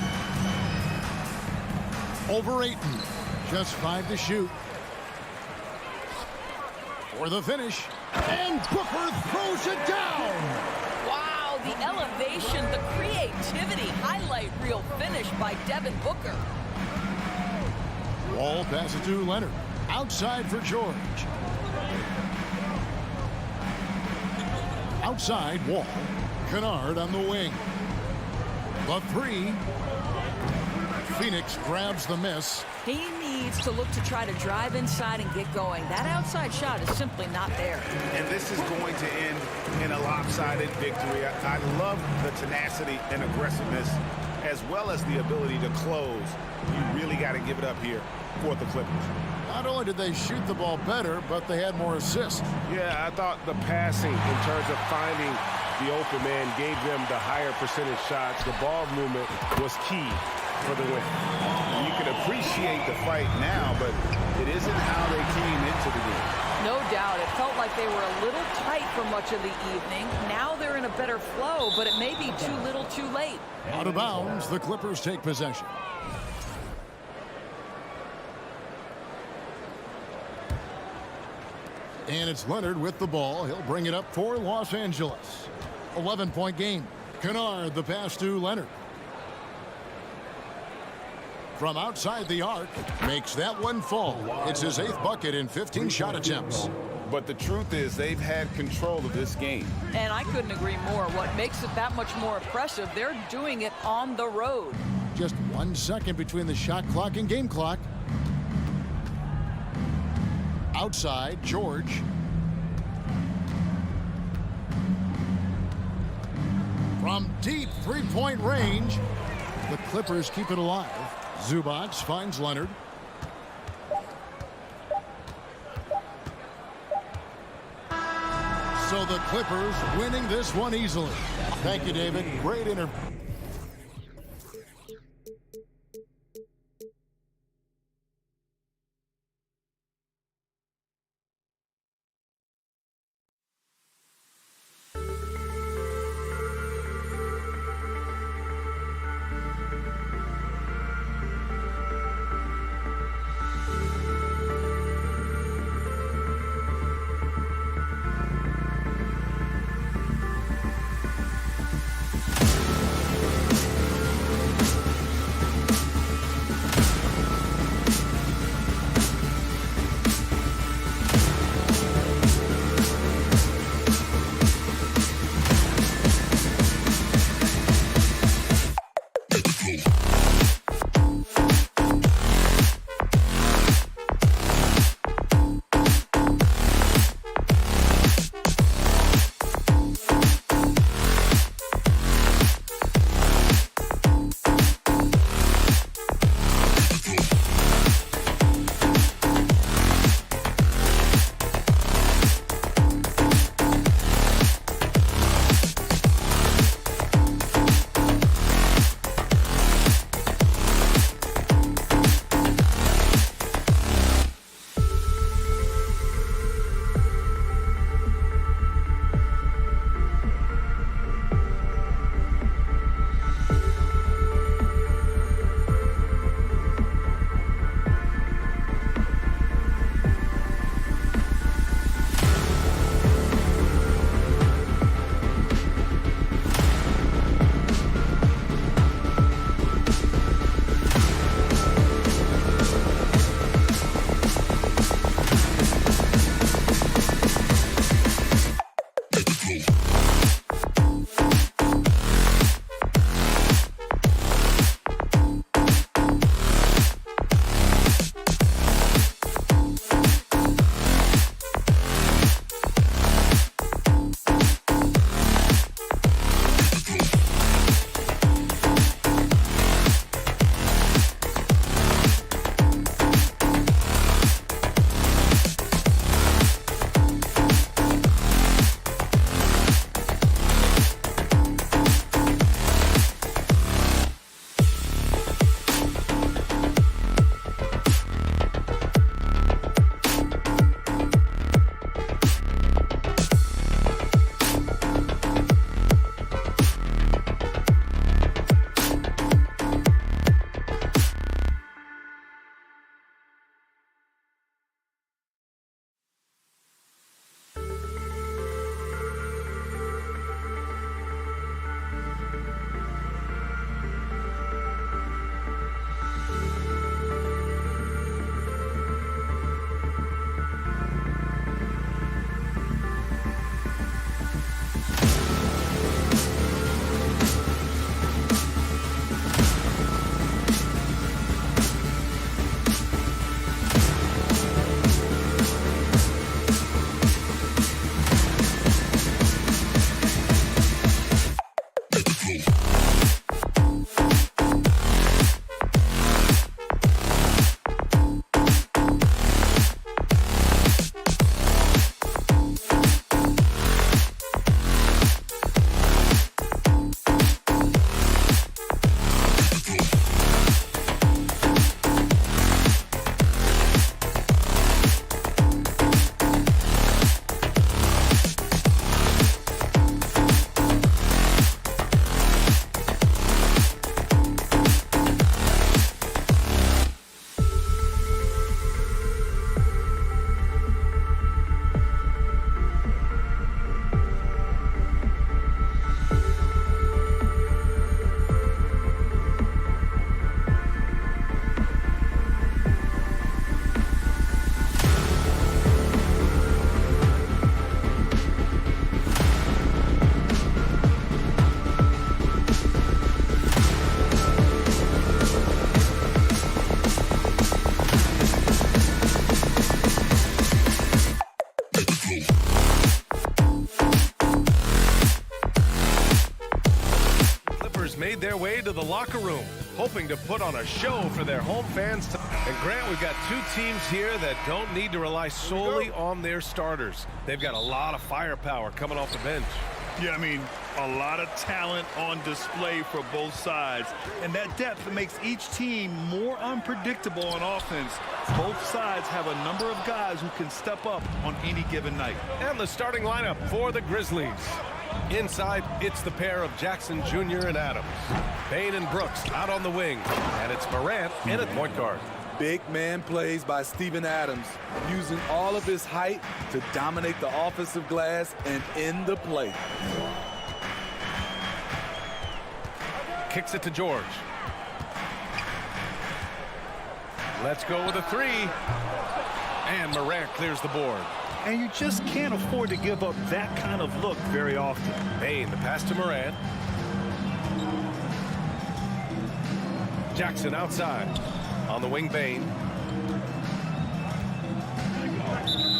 Over Ayton. Just 5 to shoot. For the finish. And Booker throws it down. Wow, the elevation, the creativity, highlight reel finish by Devin Booker. Wall passes to Leonard. Outside for George. Outside Wall. Kennard on the wing. The 3. Phoenix grabs the miss. He needs to look to try to drive inside and get going. That outside shot is simply not there. And this is going to end in a lopsided victory. I love the tenacity and aggressiveness as well as the ability to close. You really got to give it up here for the Clippers. Not only did they shoot the ball better, but they had more assists. Yeah, I thought the passing in terms of finding the open man gave them the higher percentage shots. The ball movement was key for the win. You can appreciate the fight now, but it isn't how they came into the game. No doubt. It felt like they were a little tight for much of the evening. Now they're in a better flow, but it may be too little too late. Out of bounds, the Clippers take possession. And it's Leonard with the ball. He'll bring it up for Los Angeles. 11-point game. Kennard, the pass to Leonard. From outside the arc, makes that one fall. It's his 8th bucket in 15 shot attempts. But the truth is they've had control of this game. And I couldn't agree more. What makes it that much more impressive, they're doing it on the road. Just 1 second between the shot clock and game clock. Outside, George. From deep three-point range, the Clippers keep it alive. Zubac finds Leonard. So the Clippers winning this one easily. Thank you, David. Great interview. their way to the locker room, hoping to put on a show for their home fans. And Grant, we've got two teams here that don't need to rely solely on their starters. They've got a lot of firepower coming off the bench. Yeah, I mean, a lot of talent on display for both sides. And that depth makes each team more unpredictable on offense. Both sides have a number of guys who can step up on any given night. And the starting lineup for the Grizzlies. Inside, it's the pair of Jackson Jr. and Adams. Bain and Brooks out on the wing. And it's Morant in at point guard. Big man plays by Steven Adams, using all of his height to dominate the offensive glass and end the play. Kicks it to George. Let's go with a three. And Morant clears the board. And you just can't afford to give up that kind of look very often. Bain, the pass to Morant. Jackson outside. On the wing, Bain.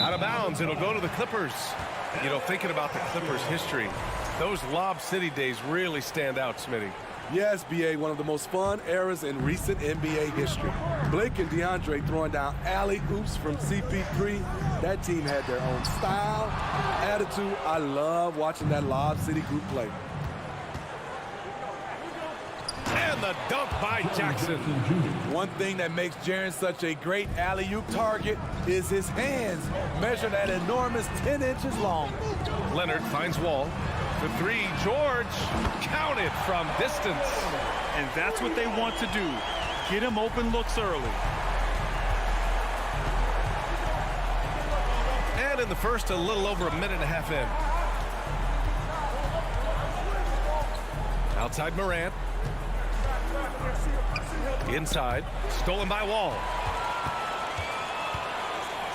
Out of bounds, it'll go to the Clippers. You know, thinking about the Clippers' history, those Lob City days really stand out, Smitty. Yes, B.A., one of the most fun eras in recent NBA history. Blake and DeAndre throwing down alley-oops from CP3. That team had their own style, attitude. I love watching that Lob City group play. And the dunk by Jackson. One thing that makes Jaren such a great alley-oop target is his hands, measured at enormous 10 inches long. Leonard finds Wall. For three, George counted from distance. And that's what they want to do. Get him open looks early. And in the first, a little over a minute and a half in. Outside Morant. Inside, stolen by Wall.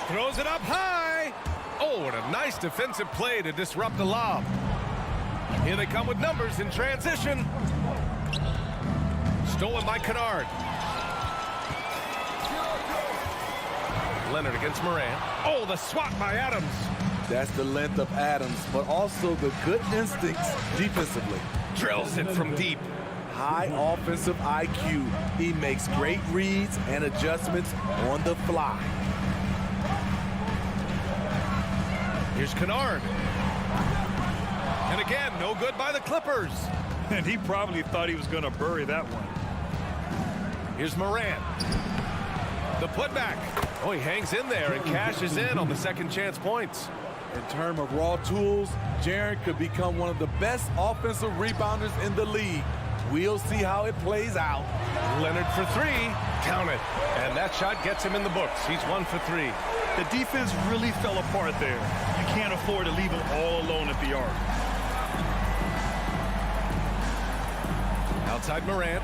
Throws it up high. Oh, and a nice defensive play to disrupt the lob. Here they come with numbers in transition. Stolen by Kennard. Leonard against Morant. Oh, the swat by Adams. That's the length of Adams, but also the good instincts defensively. Drills it from deep. High offensive IQ. He makes great reads and adjustments on the fly. Here's Kennard. And again, no good by the Clippers. And he probably thought he was going to bury that one. Here's Morant. The putback. Oh, he hangs in there and cashes in on the second chance points. In terms of raw tools, Jaren could become one of the best offensive rebounders in the league. We'll see how it plays out. Leonard for three. Count it. And that shot gets him in the books. He's 1 for 3. The defense really fell apart there. You can't afford to leave him all alone at the arc. Outside Morant.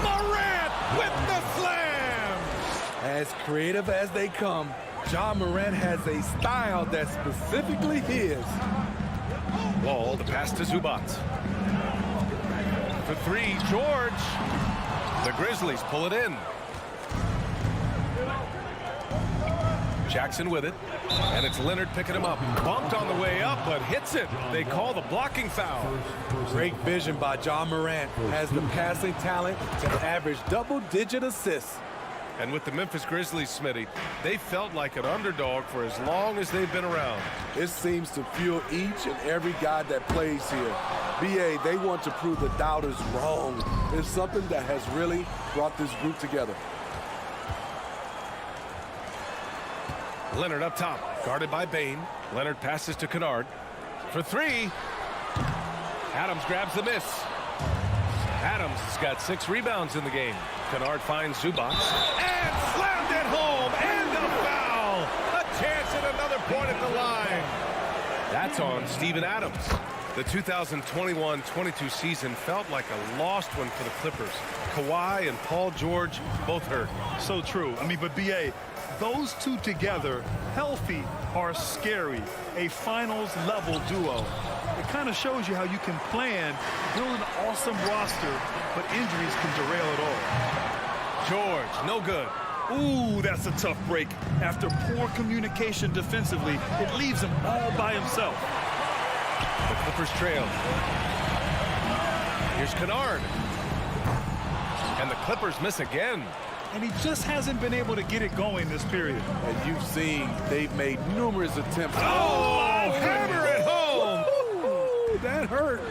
Morant with the slam! As creative as they come, John Morant has a style that's specifically his. Wall, the pass to Zubac. For three, George. The Grizzlies pull it in. Jackson with it. And it's Leonard picking him up. Bumped on the way up, but hits it. They call the blocking foul. Great vision by John Morant. Has the passing talent to average double-digit assists. And with the Memphis Grizzlies, Smitty, they felt like an underdog for as long as they've been around. It seems to fuel each and every guy that plays here. BA, they want to prove the doubters wrong. It's something that has really brought this group together. Leonard up top, guarded by Bain. Leonard passes to Kennard. For three, Adams grabs the miss. Adams has got 6 rebounds in the game. Kennard finds Zubac. And slammed it home. And a foul. A chance at another point at the line. That's on Steven Adams. The 2021-22 season felt like a lost one for the Clippers. Kawhi and Paul George both hurt. So true. I mean, but BA, those two together, healthy, are scary. A finals-level duo. It kind of shows you how you can plan, build an awesome roster, but injuries can derail it all. George, no good. Ooh, that's a tough break. After poor communication defensively, it leaves him all by himself. The Clippers trail. Here's Kennard. And the Clippers miss again. And he just hasn't been able to get it going this period. As you've seen, they've made numerous attempts. Oh, hammer it home! Ooh, that hurt.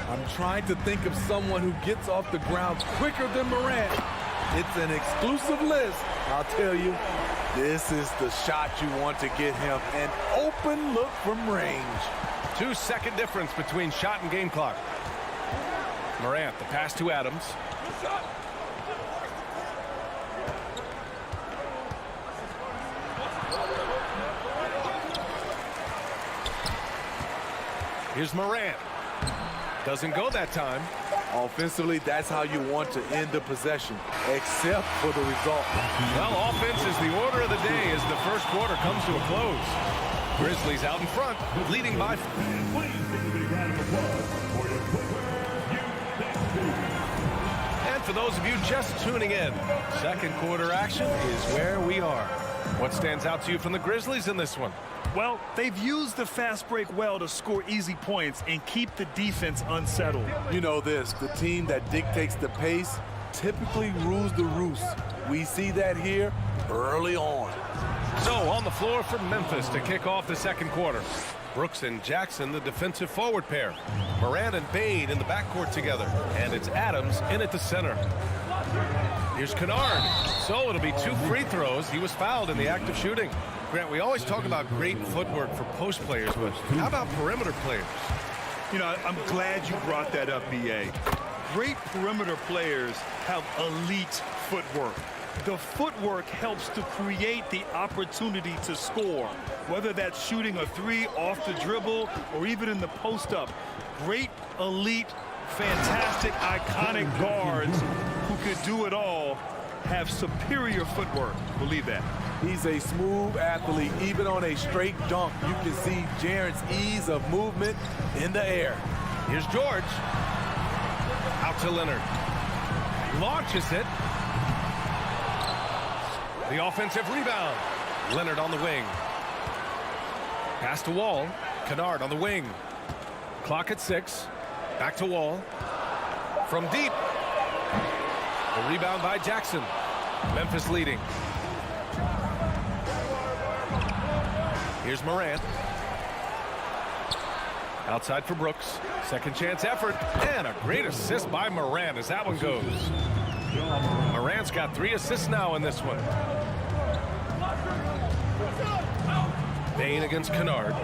I'm trying to think of someone who gets off the ground quicker than Morant. It's an exclusive list. I'll tell you, this is the shot you want to get him. An open look from range. 2-second difference between shot and game clock. Morant, the pass to Adams. Here's Morant. Doesn't go that time. Offensively, that's how you want to end the possession, except for the result. Well, offense is the order of the day as the first quarter comes to a close. Grizzlies out in front, leading by. And for those of you just tuning in, second quarter action is where we are. What stands out to you from the Grizzlies in this one? Well, they've used the fast break well to score easy points and keep the defense unsettled. You know this, the team that dictates the pace typically rules the roost. We see that here early on. So on the floor for Memphis to kick off the second quarter. Brooks and Jackson, the defensive forward pair. Morant and Bane in the backcourt together. And it's Adams in at the center. Here's Kennard. So it'll be 2 free throws. He was fouled in the act of shooting. Grant, we always talk about great footwork for post players, but how about perimeter players? You know, I'm glad you brought that up, B.A. Great perimeter players have elite footwork. The footwork helps to create the opportunity to score, whether that's shooting a 3 off the dribble or even in the post-up. Great, elite, fantastic, iconic guards who could do it all have superior footwork. Believe that. He's a smooth athlete. Even on a straight dunk, you can see Jaren's ease of movement in the air. Here's George. Out to Leonard. Launches it. The offensive rebound. Leonard on the wing. Pass to Wall. Kennard on the wing. Clock at 6. Back to Wall. From deep. The rebound by Jackson. Memphis leading. Here's Morant. Outside for Brooks. Second chance effort. And a great assist by Morant as that one goes. Morant's got 3 assists now in this one. Bane against Kennard.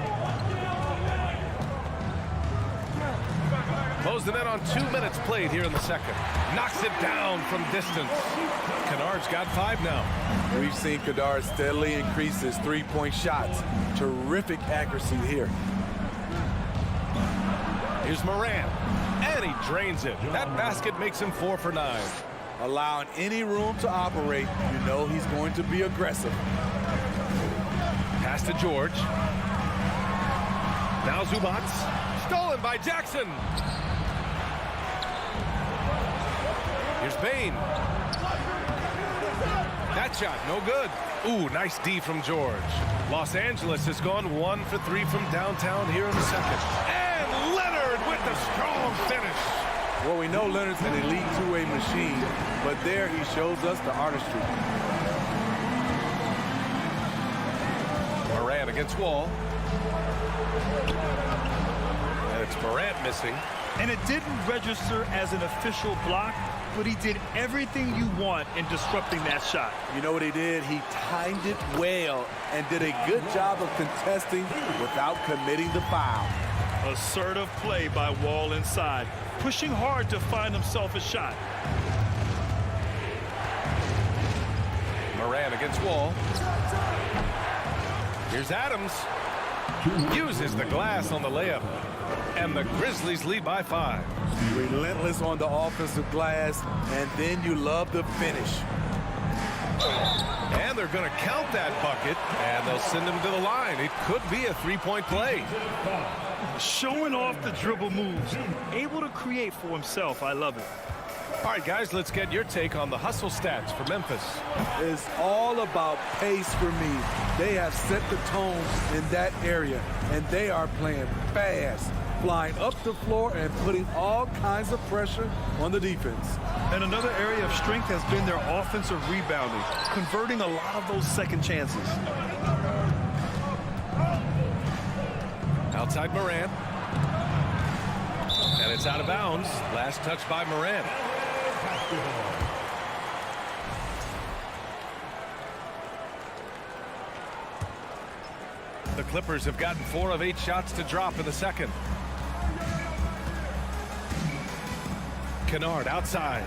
Close the net on 2 minutes played here in the second. Knocks it down from distance. Kennard's got 5 now. We've seen Kennard steadily increase his three-point shots. Terrific accuracy here. Here's Morant. And he drains it. That basket makes him 4 for 9. Allowing any room to operate, you know he's going to be aggressive. Pass to George. Now Zubats. Stolen by Jackson. Here's Bane. That shot, no good. Ooh, nice D from George. Los Angeles has gone 1 for 3 from downtown here in the second. And Leonard with the strong finish. Well, we know Leonard's an elite two-way machine, but there he shows us the artistry. Morant against Wall. And it's Morant missing. And it didn't register as an official block, but he did everything you want in disrupting that shot. You know what he did? He timed it well and did a good job of contesting without committing the foul. Assertive play by Wall inside, pushing hard to find himself a shot. Morant against Wall. Here's Adams. Uses the glass on the layup. And the Grizzlies lead by 5. Relentless on the offensive glass, and then you love the finish. And they're going to count that bucket, and they'll send him to the line. It could be a 3-point play. Showing off the dribble moves, able to create for himself. I love it. All right, guys, let's get your take on the hustle stats for Memphis. It's all about pace for me. They have set the tone in that area, and they are playing fast, flying up the floor and putting all kinds of pressure on the defense. And another area of strength has been their offensive rebounding, converting a lot of those second chances. Outside Morant. And it's out of bounds. Last touch by Morant. The Clippers have gotten 4 of 8 shots to drop in the second. Kennard outside.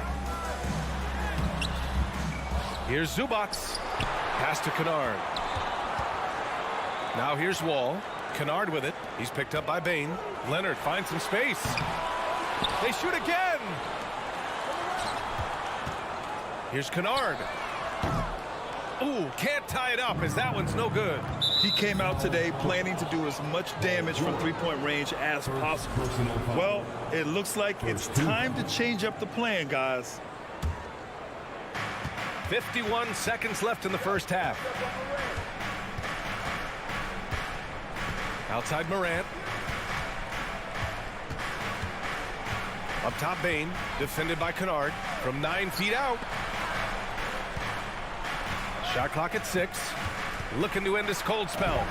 Here's Zubac. Pass to Kennard. Now here's Wall. Kennard with it. He's picked up by Bane. Leonard finds some space. They shoot again. Here's Kennard. Ooh, can't tie it up as that one's no good. He came out today planning to do as much damage from three-point range as possible. Well, it looks like it's time to change up the plan, guys. 51 seconds left in the first half. Outside Morant. Up top Bane, defended by Kennard from 9 feet out. Shot clock at 6. Looking to end this cold spell.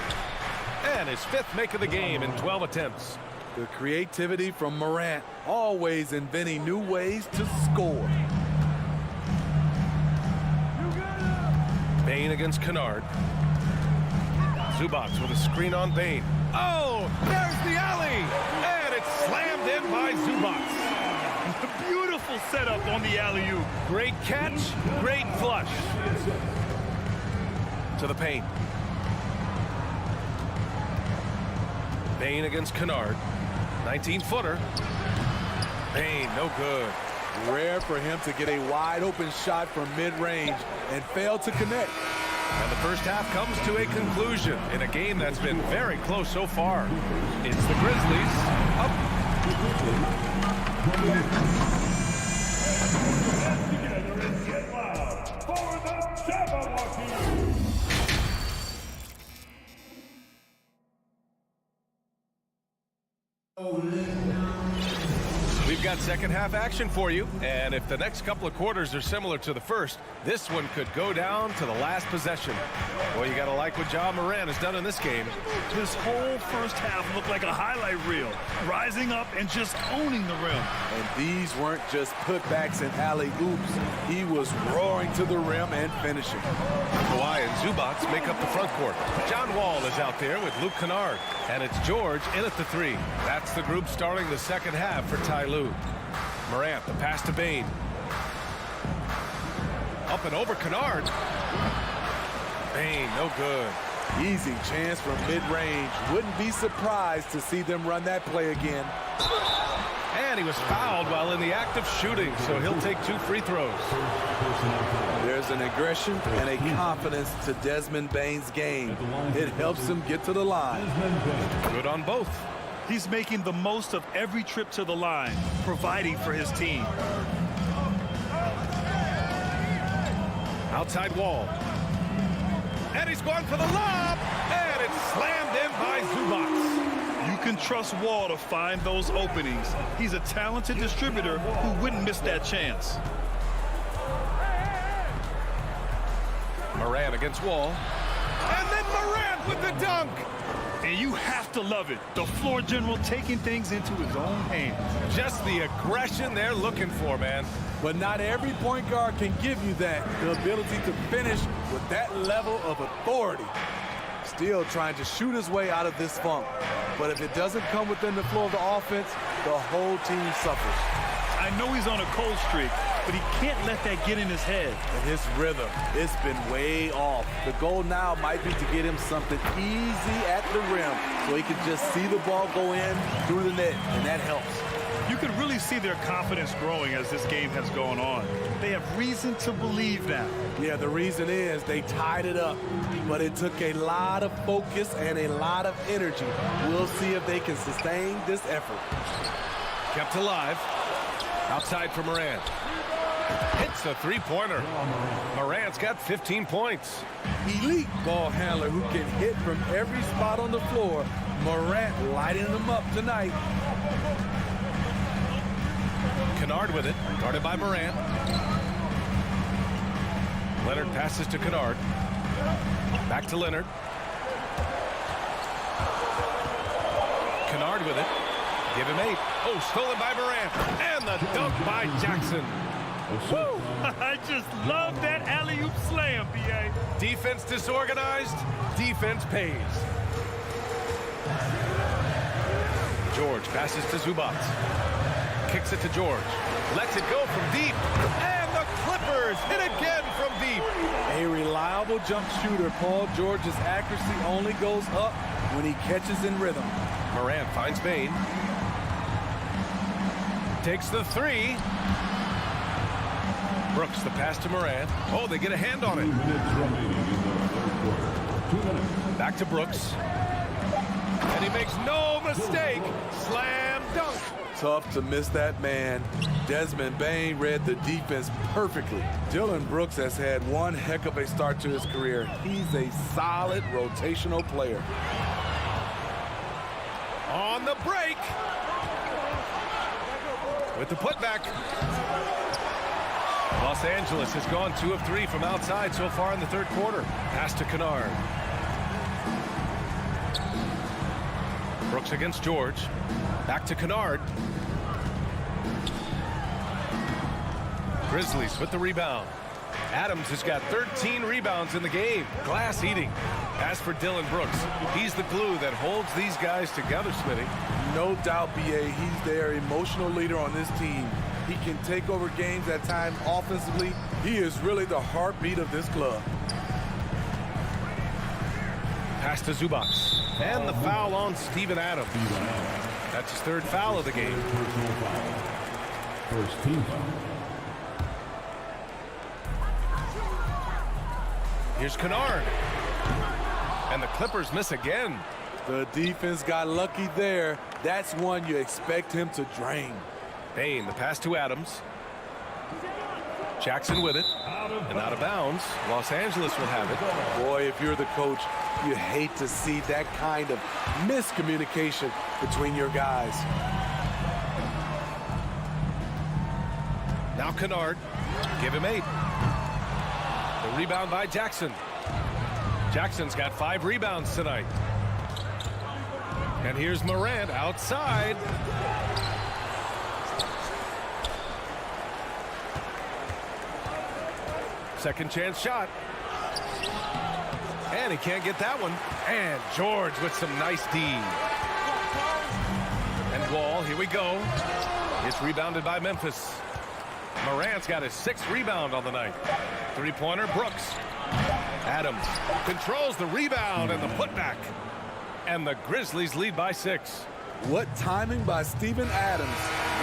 And his 5th make of the game in 12 attempts. The creativity from Morant, always inventing new ways to score. Bane against Kennard. Zubac with a screen on Bane. Oh, there's the alley! And it's slammed in by Zubac. Beautiful setup on the alley-oop. Great catch, great flush. To the paint. Bane against Kennard. 19-footer. Bane, no good. Rare for him to get a wide open shot from mid-range and fail to connect. And the first half comes to a conclusion in a game that's been very close so far. It's the Grizzlies up. We've got second half action for you, and if the next couple of quarters are similar to the first, this one could go down to the last possession. Boy, you gotta like what Ja Morant has done in this game. This whole first half looked like a highlight reel, rising up and just owning the rim. And these weren't just putbacks and alley-oops. He was roaring to the rim and finishing. Kawhi and Zubac make up the front court. John Wall is out there with Luke Kennard, and it's George in at the 3. That's the group starting the second half for Ty Lue. Morant, the pass to Bane. Up and over Kennard. Bane, no good. Easy chance from mid-range. Wouldn't be surprised to see them run that play again. And he was fouled while in the act of shooting, so he'll take 2 free throws. There's an aggression and a confidence to Desmond Bane's game. It helps him get to the line. Good on both. He's making the most of every trip to the line, providing for his team. Outside Wall. And he's going for the lob, and it's slammed in by Zubac. You can trust Wall to find those openings. He's a talented distributor who wouldn't miss that chance. Morant against Wall. And then Morant with the dunk. And you have to love it. The floor general taking things into his own hands. Just the aggression they're looking for, man. But not every point guard can give you that. The ability to finish with that level of authority. Still trying to shoot his way out of this funk. But if it doesn't come within the flow of the offense, the whole team suffers. I know he's on a cold streak, but he can't let that get in his head. And his rhythm, it's been way off. The goal now might be to get him something easy at the rim so he can just see the ball go in through the net, and that helps. You can really see their confidence growing as this game has gone on. They have reason to believe that. Yeah, the reason is they tied it up, but it took a lot of focus and a lot of energy. We'll see if they can sustain this effort. Kept alive. Outside for Morant. Hits a three-pointer. Morant's got 15 points. Elite ball handler who can hit from every spot on the floor. Morant lighting them up tonight. Kennard with it, guarded by Morant. Leonard passes to Kennard. Back to Leonard. Kennard with it. Give him 8. Oh, stolen by Morant. And the dunk by Jackson. Woo! I just love that alley-oop slam, B.A. Defense disorganized. Defense pays. George passes to Zubac. Kicks it to George. Lets it go from deep. And the Clippers hit again from deep. A reliable jump shooter. Paul George's accuracy only goes up when he catches in rhythm. Morant finds Bane. Takes the 3. Brooks, the pass to Morant. Oh, they get a hand on it. Back to Brooks. And he makes no mistake. Slam dunk. Tough to miss that man. Desmond Bane read the defense perfectly. Dylan Brooks has had one heck of a start to his career. He's a solid rotational player. On the break. With the putback. Los Angeles has gone 2 of 3 from outside so far in the third quarter. Pass to Kennard. Brooks against George. Back to Kennard. Grizzlies with the rebound. Adams has got 13 rebounds in the game. Glass eating. As for Dylan Brooks, he's the glue that holds these guys together, Smitty. No doubt, B.A., he's their emotional leader on this team. He can take over games at times offensively. He is really the heartbeat of this club. Pass to Zubac. And the foul on Steven Adams. That's his 3rd foul of the game. First team foul. Here's Kennard. And the Clippers miss again. The defense got lucky there. That's one you expect him to drain. Bane, the pass to Adams. Jackson with it. And out of bounds. Los Angeles will have it. Boy, if you're the coach, you hate to see that kind of miscommunication between your guys. Now Kennard. Give him 8. The rebound by Jackson. Jackson's got 5 rebounds tonight. And here's Morant outside. Second chance shot. And he can't get that one. And George with some nice D. And Wall, here we go. It's rebounded by Memphis. Morant's got his 6th rebound on the night. 3-pointer, Brooks. Adams controls the rebound and the putback. And the Grizzlies lead by 6. What timing by Steven Adams.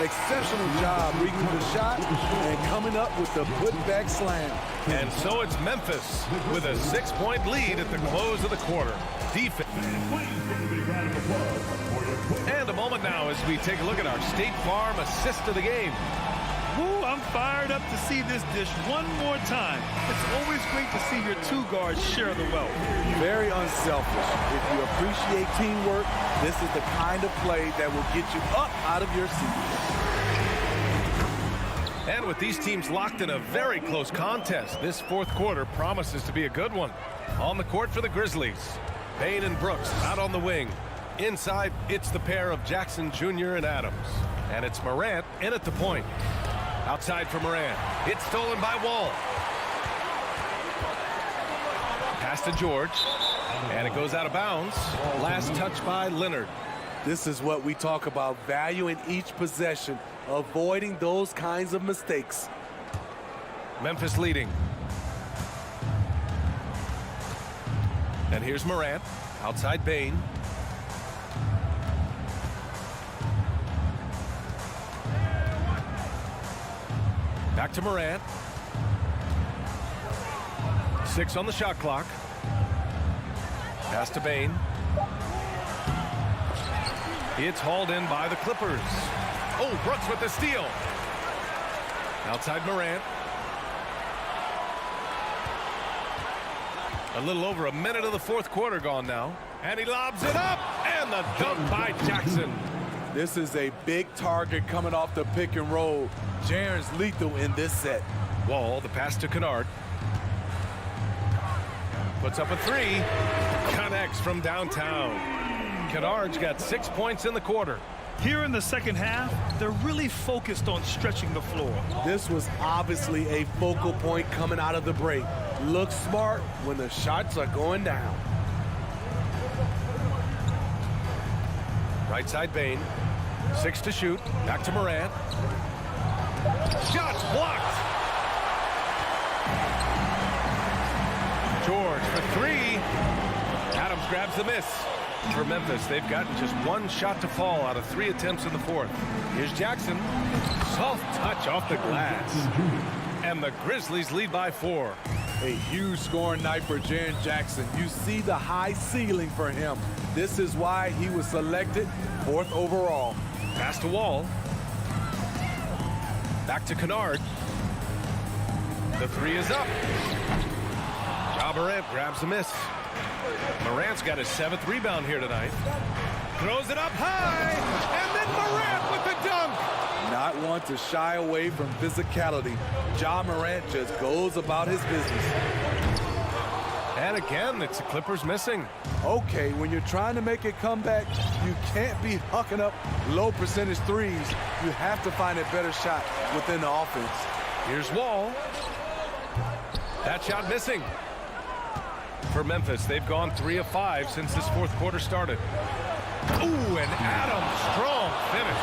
Exceptional job reading the shot and coming up with the putback slam. And so it's Memphis with a 6-point lead at the close of the quarter. Defense. And a moment now as we take a look at our State Farm assist of the game. Ooh, I'm fired up to see this dish one more time. It's always great to see your 2 guards share the wealth. Very unselfish. If you appreciate teamwork, this is the kind of play that will get you up out of your seat. And with these teams locked in a very close contest, this 4th quarter promises to be a good one. On the court for the Grizzlies, Bane and Brooks out on the wing. Inside, it's the pair of Jackson Jr. and Adams. And it's Morant in at the point. Outside for Morant. It's stolen by Wall. Pass to George. And it goes out of bounds. Last touch by Leonard. This is what we talk about, valuing each possession, avoiding those kinds of mistakes. Memphis leading. And here's Morant. Outside Bane. Back to Morant. 6 on the shot clock. Pass to Bane. It's hauled in by the Clippers. Oh, Brooks with the steal. Outside Morant. A little over a minute of the fourth quarter gone now. And he lobs it up. And the dunk by Jackson. This is a big target coming off the pick and roll. Jaren's lethal in this set. Wall, the pass to Kennard. Puts up a three. Connects from downtown. Kennard's got 6 points in the quarter. Here in the second half, they're really focused on stretching the floor. This was obviously a focal point coming out of the break. Look smart when the shots are going down. Right side Bain. 6 to shoot. Back to Morant. Shots blocked. George for three. Adams grabs the miss. For Memphis, they've gotten just one shot to fall out of 3 attempts in the fourth. Here's Jackson. Soft touch off the glass. And the Grizzlies lead by 4. A huge scoring night for Jaren Jackson. You see the high ceiling for him. This is why he was selected 4th overall. Pass to Wall. Back to Kennard. The three is up. Ja Morant grabs the miss. Morant's got his 7th rebound here tonight. Throws it up high. And then Morant with the dunk. Not one to shy away from physicality. Ja Morant just goes about his business. And again, it's the Clippers missing. Okay, when you're trying to make a comeback, you can't be hucking up low percentage threes. You have to find a better shot within the offense. Here's Wall. That shot missing. For Memphis, they've gone 3 of 5 since this fourth quarter started. Ooh, and Adams, strong finish.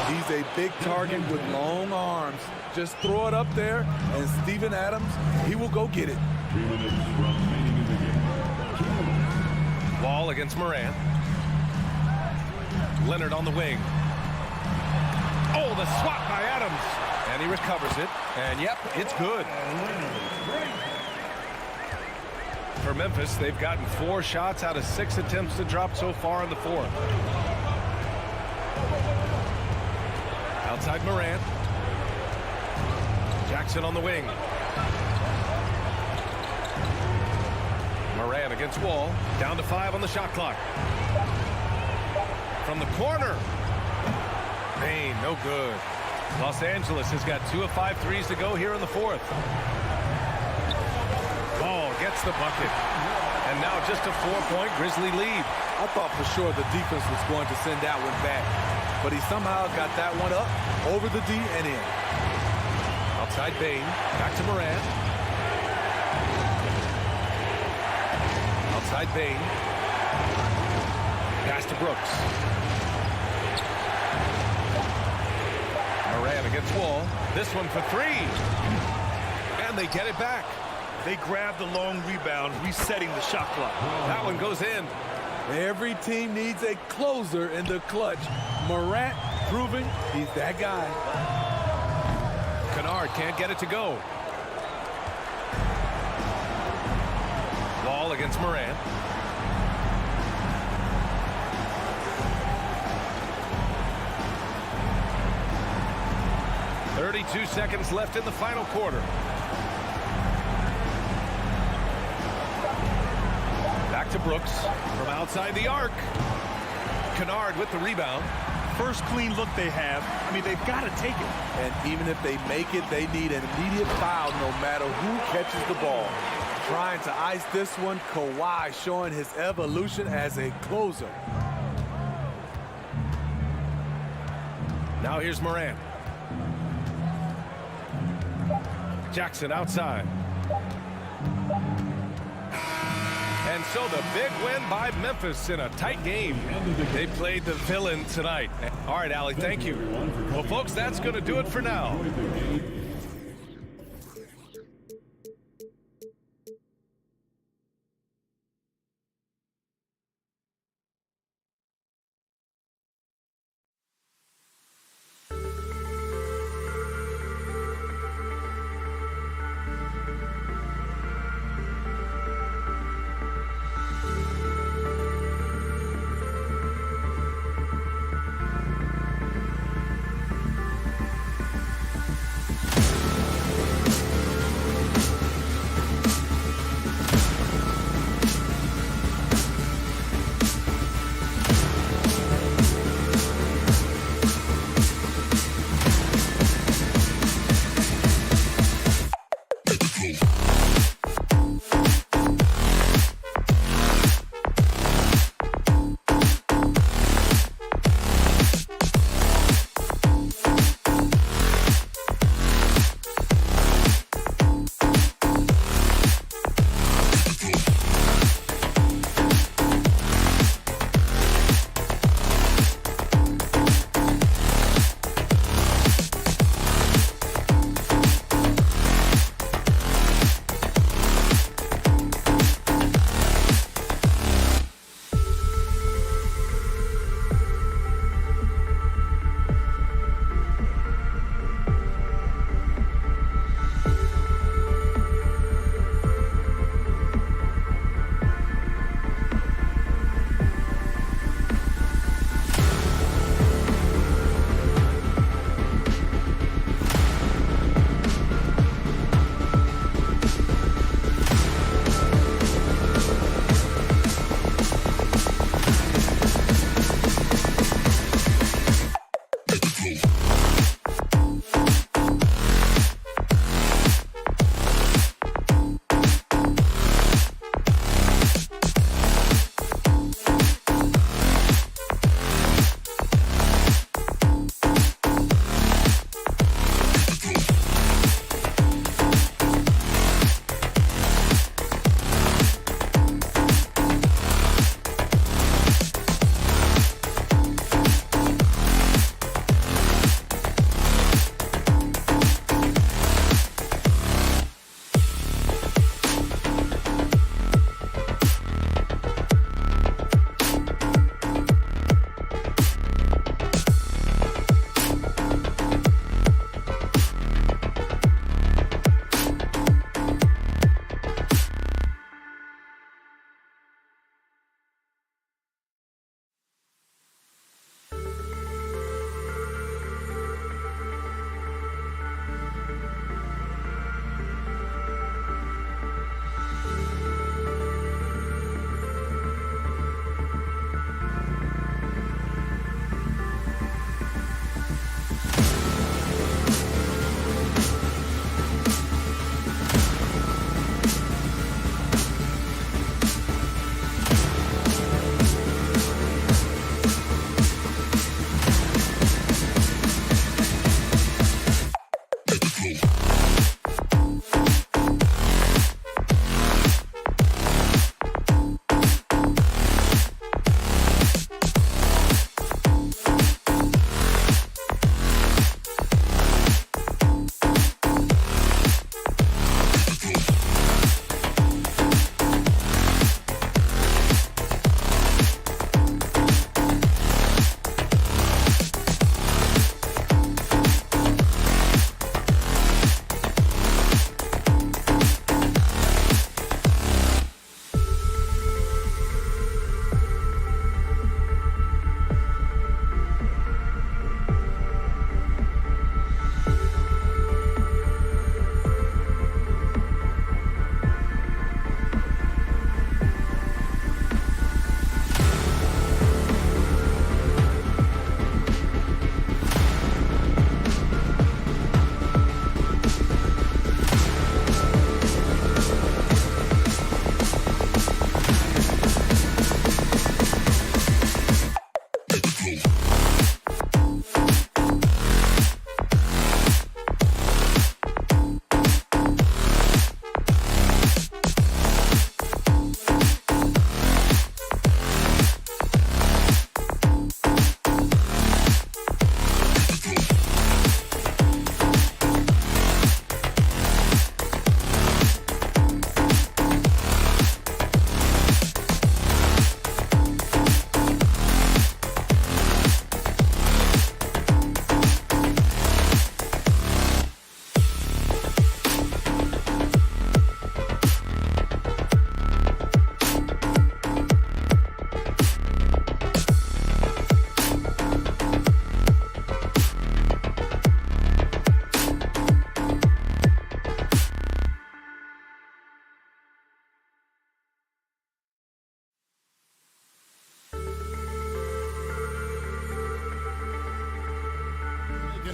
He's a big target with long arms. Just throw it up there, and Steven Adams, he will go get it. Wall against Morant. Leonard on the wing. Oh, the swat by Adams. And he recovers it. And yep, it's good. For Memphis, they've gotten 4 shots out of 6 attempts to drop so far in the fourth. Outside Morant. Jackson on the wing. Morant against Wall. Down to 5 on the shot clock. From the corner. Bain, no good. Los Angeles has got 2 of 5 threes to go here in the fourth. Ball gets the bucket. And now just a 4-point Grizzly lead. I thought for sure the defense was going to send that one back, but he somehow got that one up, over the D and in. Outside Bain, back to Morant. Outside Bain. Pass to Brooks. Morant against Wall. This one for 3. And they get it back. They grab the long rebound, resetting the shot clock. That one goes in. Every team needs a closer in the clutch. Morant proving he's that guy. Kennard can't get it to go. Wall against Morant. .32 seconds left in the final quarter. Back to Brooks from outside the arc. Kennard with the rebound. First clean look they have. I mean, they've got to take it. And even if they make it, they need an immediate foul no matter who catches the ball. Trying to ice this one, Kawhi showing his evolution as a closer. Now here's Morant. Jackson outside. And so the big win by Memphis in a tight game. They played the villain tonight. All right, Allie, thank you. Well, folks, that's going to do it for now.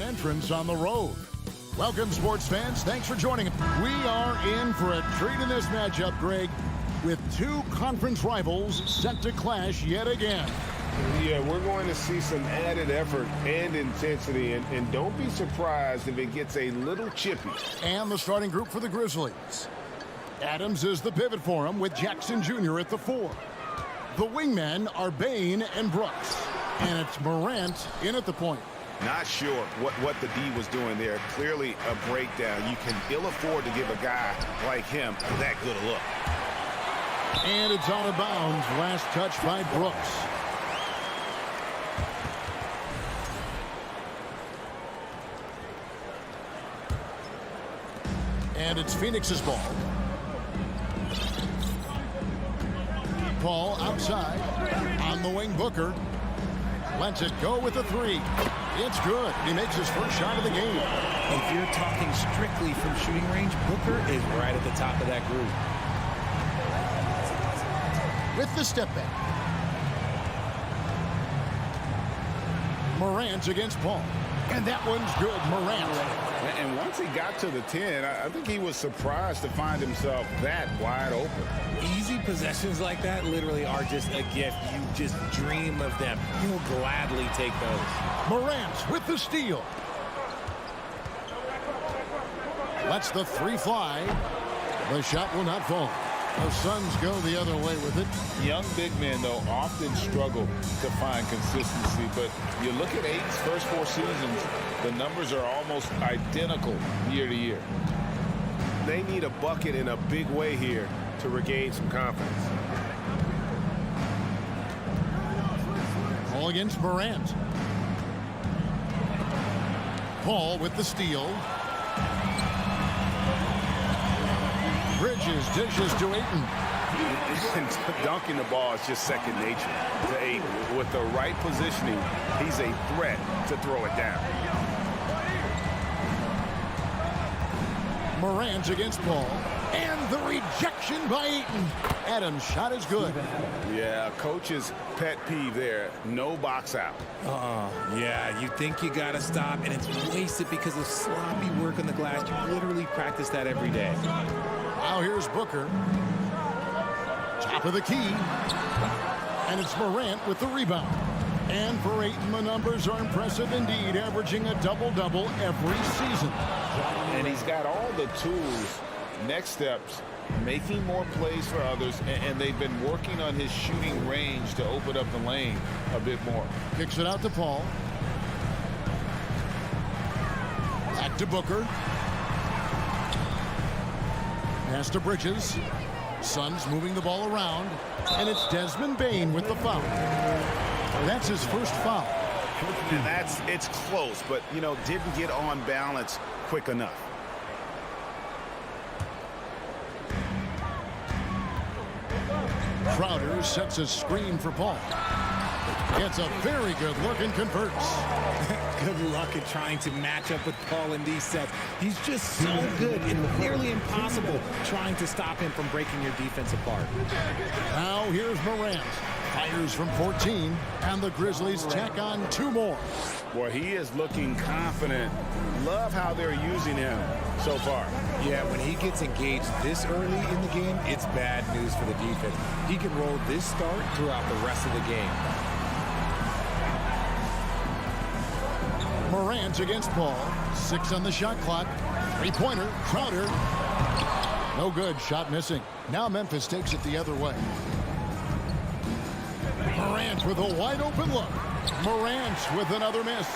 entrance on the road. Welcome, sports fans. Thanks for joining us. We are in for a treat in this matchup, Greg, with two conference rivals set to clash yet again. Yeah, we're going to see some added effort and intensity, and don't be surprised if it gets a little chippy. And the starting group for the Grizzlies. Adams is the pivot for him with Jackson Jr. at the 4. The wingmen are Bain and Brooks. And it's Morant in at the point. Not sure what the D was doing there. Clearly a breakdown. You can ill afford to give a guy like him that good a look. And it's out of bounds. Last touch by Brooks. And it's Phoenix's ball. Paul outside. On the wing, Booker. Lets it go with a 3. It's good. He makes his first shot of the game. If you're talking strictly from shooting range, Booker is right at the top of that group. With the step back. Morant against Paul. And that one's good. Morant. And once he got to the 10, I think he was surprised to find himself that wide open. Easy possessions like that literally are just a gift. You just dream of them. You'll gladly take those. Morant with the steal. Lets the 3 fly. The shot will not fall. The Suns go the other way with it. Young big men, though, often struggle to find consistency. But you look at Aiton's first 4 seasons, the numbers are almost identical year to year. They need a bucket in a big way here to regain some confidence. Paul against Morant. Paul with the steal. Bridges dishes to Ayton. Dunking the ball is just second nature to Ayton. With the right positioning, he's a threat to throw it down. Morant against Paul. And the rejection by Ayton. Adams' shot is good. Yeah, coach's pet peeve there. No box out. Yeah, you think you got to stop, and it's wasted because of sloppy work on the glass. You literally practice that every day. Now here's Booker. Top of the key. And it's Morant with the rebound. And for Ayton, the numbers are impressive indeed, averaging a double-double every season. And he's got all the tools. Next steps, making more plays for others, and they've been working on his shooting range to open up the lane a bit more. Kicks it out to Paul. Back to Booker. Pass to Bridges. Suns moving the ball around. And it's Desmond Bain with the foul. That's his first foul. And it's close, but, didn't get on balance quick enough. Crowder sets a screen for Paul. Gets a very good look and converts. Good luck at trying to match up with Paul in these sets. He's just so good and nearly impossible trying to stop him from breaking your defense apart. Now here's Morant. Fires from 14, and the Grizzlies tack on 2 more. Boy, he is looking confident. Love how they're using him so far. Yeah, when he gets engaged this early in the game, it's bad news for the defense. He can roll this start throughout the rest of the game. Morant against Paul. 6 on the shot clock. 3-pointer. Crowder. No good. Shot missing. Now Memphis takes it the other way. Morant with a wide open look. Morant with another miss.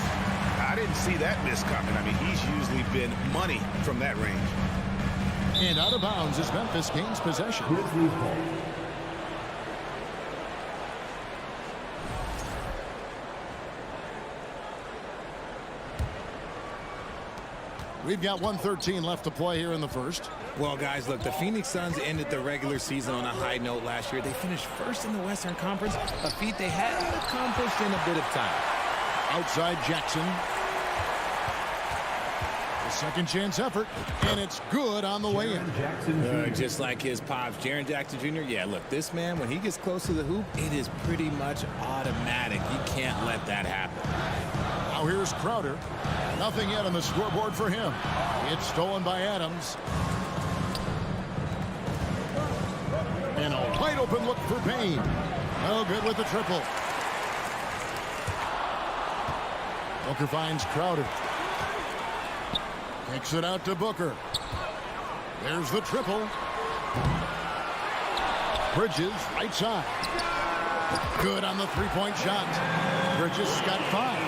I didn't see that miss coming. I mean, he's usually been money from that range. And out of bounds as Memphis gains possession. We've got 1:13 left to play here in the first. Well, guys, look, the Phoenix Suns ended the regular season on a high note last year. They finished first in the Western Conference, a feat they hadn't accomplished in a bit of time. Outside Jackson. A second chance effort, and it's good on the way in. Just like his pops, Jaren Jackson Jr. Yeah, look, this man, when he gets close to the hoop, it is pretty much automatic. You can't let that happen. Now here's Crowder. Nothing yet on the scoreboard for him. It's stolen by Adams. And a wide open look for Payne. No good with the triple. Booker finds Crowder. Takes it out to Booker. There's the triple. Bridges, right side. Good on the three-point shot. Bridges got 5.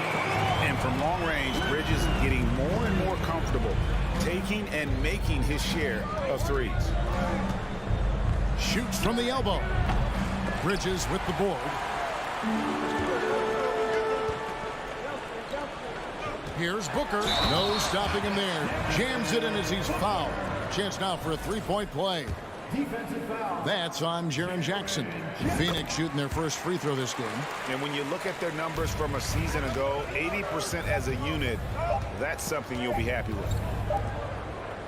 And from long range, Bridges getting more and more comfortable taking and making his share of threes. Shoots from the elbow. Bridges with the board. Here's Booker. No stopping him there. Jams it in as he's fouled. Chance now for a three-point play. That's on Jaren Jackson. Phoenix shooting their first free throw this game. And when you look at their numbers from a season ago, 80% as a unit, that's something you'll be happy with.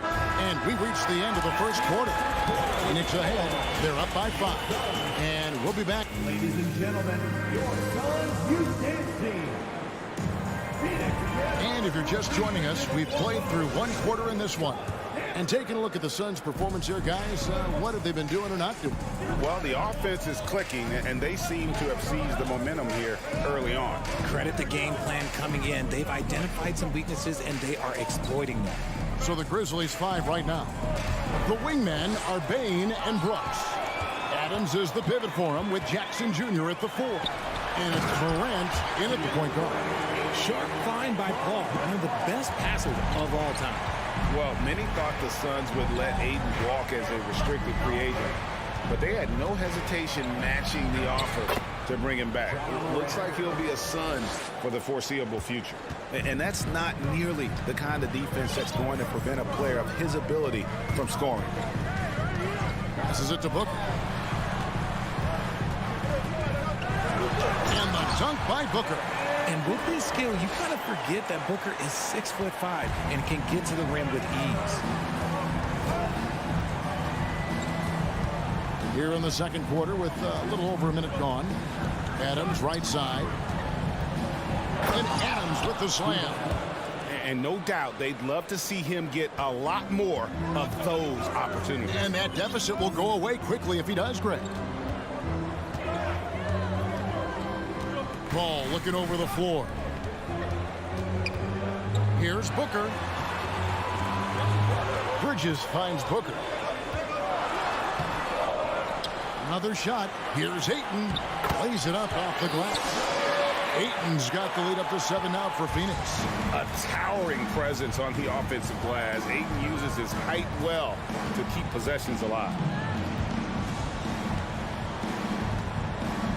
And we reached the end of the first quarter. Phoenix ahead. They're up by 5. And we'll be back. Ladies and gentlemen, your Suns Youth Dance Team. And if you're just joining us, we've played through one quarter in this one. And taking a look at the Suns' performance here, guys, what have they been doing or not doing? Well, the offense is clicking, and they seem to have seized the momentum here early on. Credit the game plan coming in. They've identified some weaknesses, and they are exploiting them. So the Grizzlies 5 right now. The wingmen are Bane and Brooks. Adams is the pivot for him with Jackson Jr. at the 4. And it's Morant in at the point guard. Sharp find by Paul, one of the best passers of all time. Well, many thought the Suns would let Aiden walk as a restricted free agent, but they had no hesitation matching the offer to bring him back. It looks like he'll be a Sun for the foreseeable future. And that's not nearly the kind of defense that's going to prevent a player of his ability from scoring. Passes it to Booker. And the dunk by Booker. And with his skill, you kind of forget that Booker is 6'5" and can get to the rim with ease. Here in the second quarter with a little over a minute gone. Adams right side. And Adams with the slam. And no doubt they'd love to see him get a lot more of those opportunities. And that deficit will go away quickly if he does, Greg. Ball looking over the floor. Here's Booker. Bridges finds Booker. Another shot. Here's Ayton. Lays it up off the glass. Ayton's got the lead up to 7 now for Phoenix. A towering presence on the offensive glass. Ayton uses his height well to keep possessions alive.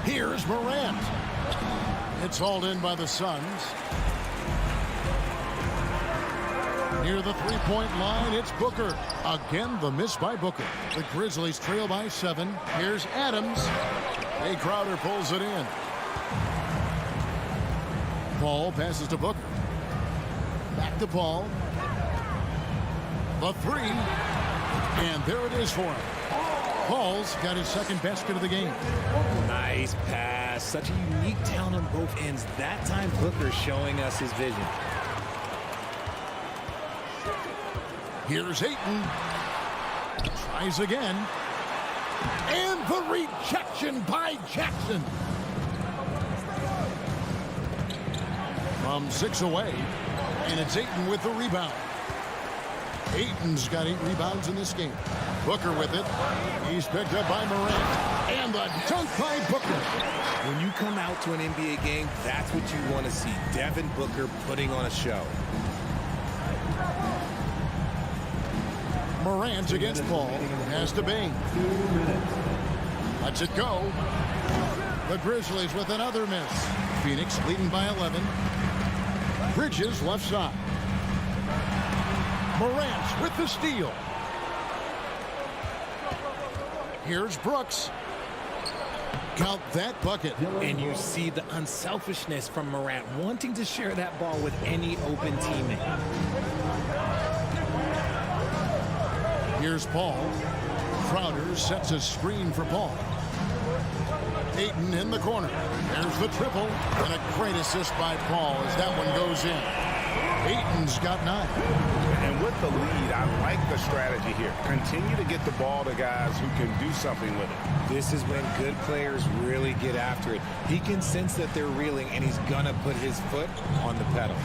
Here's Morant. It's hauled in by the Suns. Near the three-point line, it's Booker. Again, the miss by Booker. The Grizzlies trail by 7. Here's Adams. Jay Crowder pulls it in. Paul passes to Booker. Back to Paul. The 3. And there it is for him. Paul's got his second basket of the game. Nice pass. Such a unique talent on both ends. That time, Booker showing us his vision. Here's Ayton. Tries again. And the rejection by Jackson. From 6 away. And it's Ayton with the rebound. Ayton's got 8 rebounds in this game. Booker with it. He's picked up by Morant. And the dunk by Booker. When you come out to an NBA game, that's what you want to see. Devin Booker putting on a show. Morant against Paul. Has to Bane. Lets it go. The Grizzlies with another miss. Phoenix leading by 11. Bridges left side. Morant with the steal. Here's Brooks. Count that bucket. And you see the unselfishness from Morant, wanting to share that ball with any open teammate. Here's Paul. Crowder sets a screen for Paul. Ayton in the corner. There's the triple. And a great assist by Paul as that one goes in. Ayton's got 9. And with the lead, I like the strategy here. Continue to get the ball to guys who can do something with it. This is when good players really get after it. He can sense that they're reeling, and he's going to put his foot on the pedal.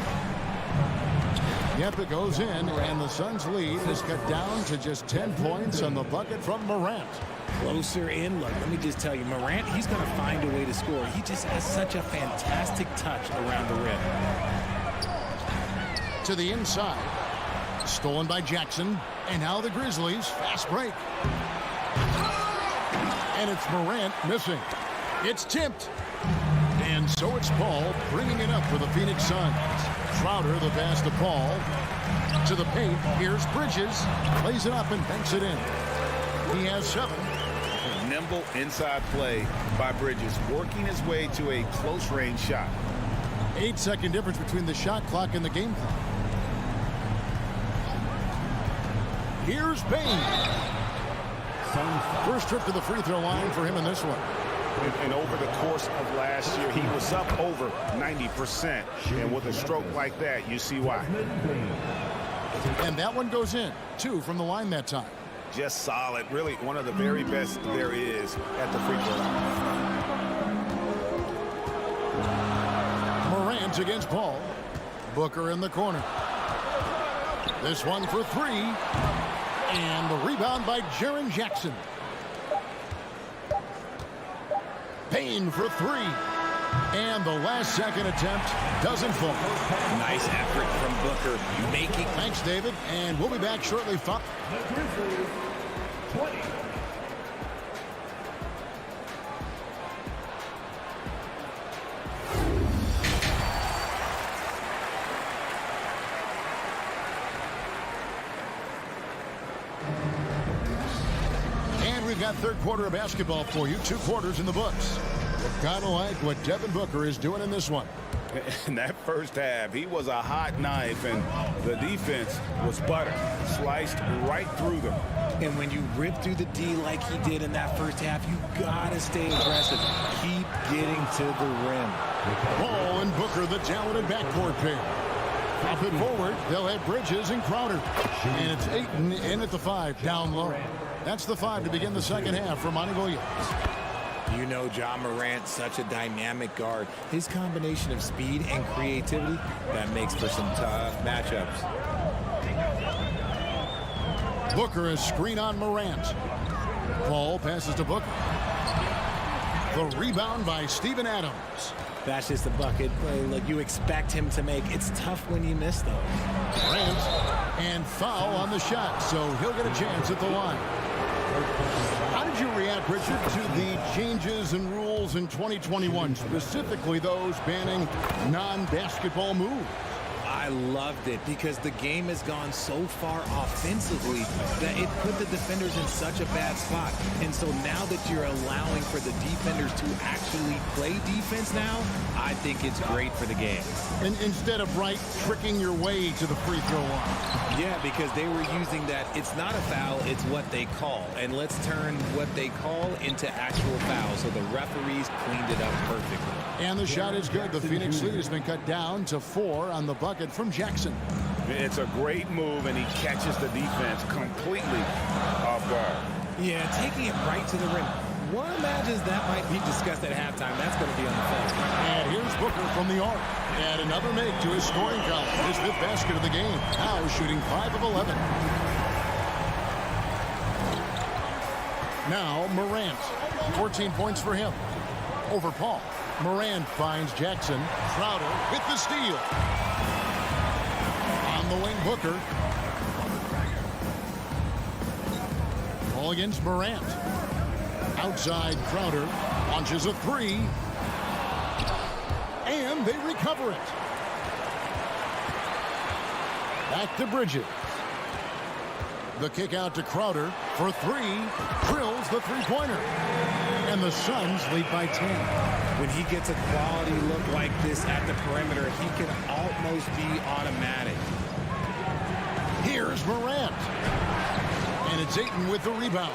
Yep, it goes in, and the Suns' lead is cut down to just 10 points on the bucket from Morant. Closer in look. Let me just tell you, Morant, he's going to find a way to score. He just has such a fantastic touch around the rim. To the inside. Stolen by Jackson. And now the Grizzlies. Fast break. And it's Morant missing. It's tipped. And so it's Paul bringing it up for the Phoenix Suns. Crowder, the pass to Paul. To the paint. Here's Bridges. Lays it up and banks it in. He has 7. Nimble inside play by Bridges, working his way to a close-range shot. 8-second difference between the shot clock and the game clock. Here's Payne. First trip to the free throw line for him in this one. And over the course of last year, he was up over 90%. And with a stroke like that, you see why. And that one goes in. 2 from the line that time. Just solid. Really one of the very best there is at the free throw line. Morant against Paul. Booker in the corner. This one for 3. And the rebound by Jaren Jackson. Payne for 3. And the last second attempt doesn't fall. Nice effort from Booker. Making. Thanks, David. And we'll be back shortly. The Grizzlies, 20. And we've got third quarter of basketball for you. 2 quarters in the books. Kind of like what Devin Booker is doing in this one. In that first half, he was a hot knife, and the defense was butter. Sliced right through them. And when you rip through the D like he did in that first half, you got to stay aggressive. Keep getting to the rim. Paul and Booker, the talented backcourt pair. Pop it forward. They'll have Bridges and Crowder. And it's Ayton in at the 5, down low. That's the 5 to begin the second half for Monty Williams. You know John Morant, such a dynamic guard. His combination of speed and creativity, that makes for some tough matchups. Booker is screen on Morant. Paul passes to Booker. The rebound by Steven Adams. That's just a bucket like you expect him to make. It's tough when you miss those. Morant and foul on the shot, so he'll get a chance at the line. How did you react, Richard, to the changes and rules in 2021, specifically those banning non-basketball moves? I loved it because the game has gone so far offensively that it put the defenders in such a bad spot. And so now that you're allowing for the defenders to actually play defense now, I think it's great for the game. And instead of tricking your way to the free throw line. Yeah, because they were using that it's not a foul, it's what they call. And let's turn what they call into actual fouls. So the referees cleaned it up perfectly. And the shot is good. The Phoenix lead has been cut down to 4 on the bucket from Jackson. It's a great move, and he catches the defense completely off guard. Yeah, taking it right to the rim. One imagines that might be discussed at halftime. That's going to be on the film. And here's Booker from the arc. And another make to his scoring column. His 5th basket of the game. Now shooting 5 of 11. Now Morant. 14 points for him. Over Paul. Morant finds Jackson. Crowder with the steal. On the wing, Booker. Ball against Morant. Outside, Crowder launches a 3. And they recover it. Back to Bridges. The kick out to Crowder for 3. Drills the 3-pointer. And the Suns lead by 10. When he gets a quality look like this at the perimeter, he can almost be automatic. Here's Morant. And it's Ayton with the rebound.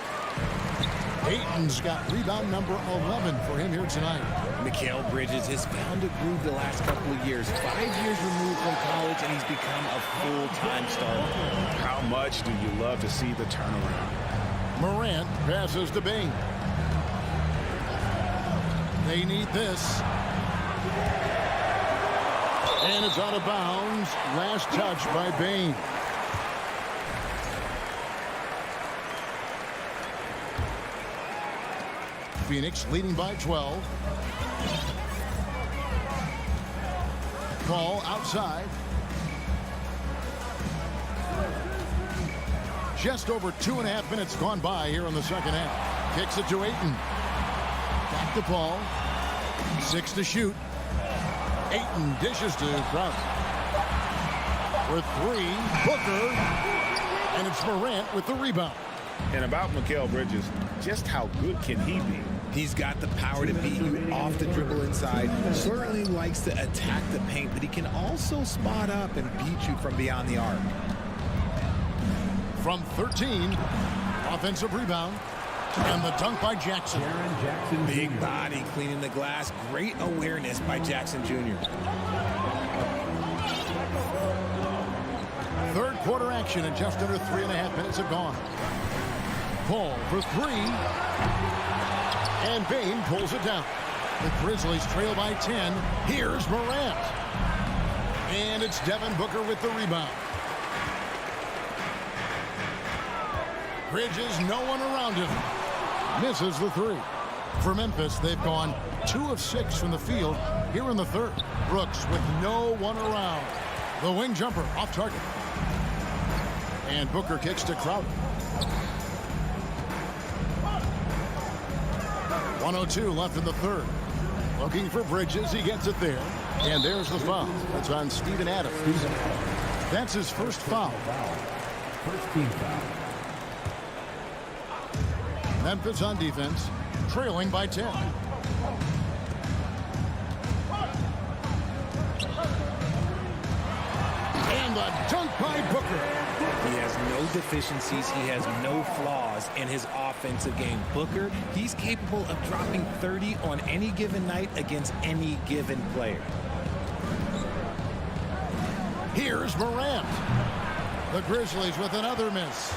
Ayton's got rebound number 11 for him here tonight. Mikal Bridges has found a groove the last couple of years. 5 years removed from college, and he's become a full-time starter. How much do you love to see the turnaround? Morant passes to Bain. They need this. And it's out of bounds. Last touch by Bain. Phoenix leading by 12. Ball outside. Just over 2.5 minutes gone by here in the second half. Kicks it to Ayton. Back to Paul. 6 to shoot. Ayton dishes to Crowder. For 3, Booker. And it's Morant with the rebound. And about Mikal Bridges, just how good can he be? He's got the power to beat you off the dribble inside. Certainly likes to attack the paint, but he can also spot up and beat you from beyond the arc. From 13, offensive rebound. And the dunk by Jackson. Big body cleaning the glass. Great awareness by Jackson Jr. Third quarter action and just under 3.5 minutes have gone. Paul for 3. And Bain pulls it down. The Grizzlies trail by 10. Here's Morant. And it's Devin Booker with the rebound. Bridges, no one around him. Misses the 3. For Memphis, they've gone 2 of 6 from the field here in the third. Brooks with no one around. The wing jumper off target. And Booker kicks to Crowder. 1:02 left in the third. Looking for Bridges. He gets it there. And there's the foul. That's on Steven Adams. That's his first foul. First team foul. Memphis on defense, trailing by 10. And the dunk by Booker. He has no deficiencies. He has no flaws in his offensive game. Booker, he's capable of dropping 30 on any given night against any given player. Here's Morant. The Grizzlies with another miss.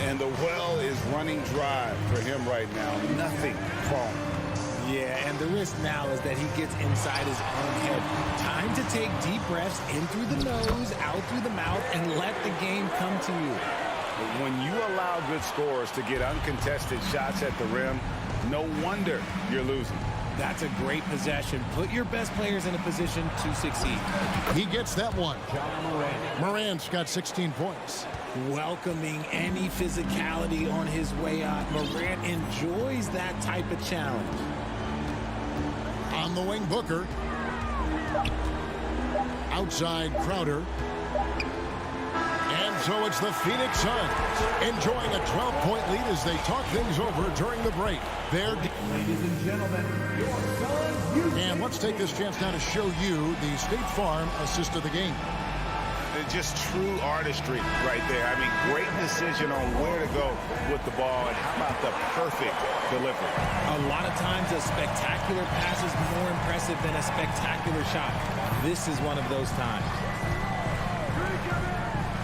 And the well is running dry for him right now. Nothing falling. Yeah, and the risk now is that he gets inside his own head. Time to take deep breaths in through the nose, out through the mouth, and let the game come to you. When you allow good scorers to get uncontested shots at the rim, no wonder you're losing. That's a great possession. Put your best players in a position to succeed. He gets that one. Morant's got 16 points. Welcoming any physicality on his way out. Morant enjoys that type of challenge. On the wing, Booker. Outside, Crowder. And so it's the Phoenix Suns enjoying a 12-point lead as they talk things over during the break. Ladies and gentlemen, your Suns. And let's take this chance now to show you the State Farm assist of the game. Just true artistry right there. I mean, great decision on where to go with the ball, and how about the perfect delivery? A lot of times a spectacular pass is more impressive than a spectacular shot. This is one of those times.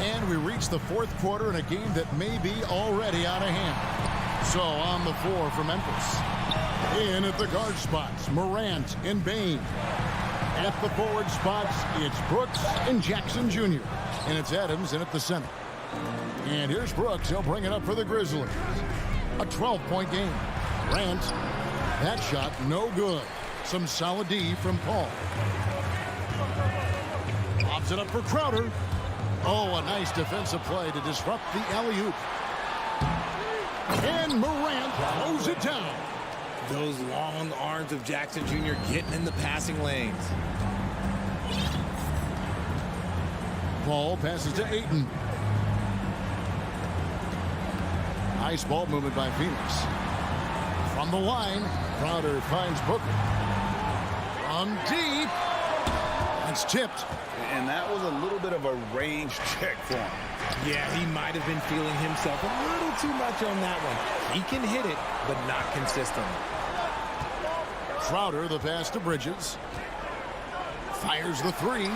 And we reach the fourth quarter in a game that may be already out of hand. So on the floor for Memphis. In at the guard spots, Morant and Bain. At the forward spots, it's Brooks and Jackson Jr. And it's Adams in at the center. And here's Brooks. He'll bring it up for the Grizzlies. A 12-point game. Grant, that shot no good. Some solid D from Paul. Lobs it up for Crowder. Oh, a nice defensive play to disrupt the alley-oop. And Morant throws it down. Those long arms of Jackson Jr. getting in the passing lanes. Paul passes to Ayton. Nice ball movement by Phoenix. From the line, Crowder finds Booker. From deep. That's tipped. And that was a little bit of a range check for him. Yeah, he might have been feeling himself a little too much on that one. He can hit it, but not consistently. Crowder, the pass to Bridges. Fires the three.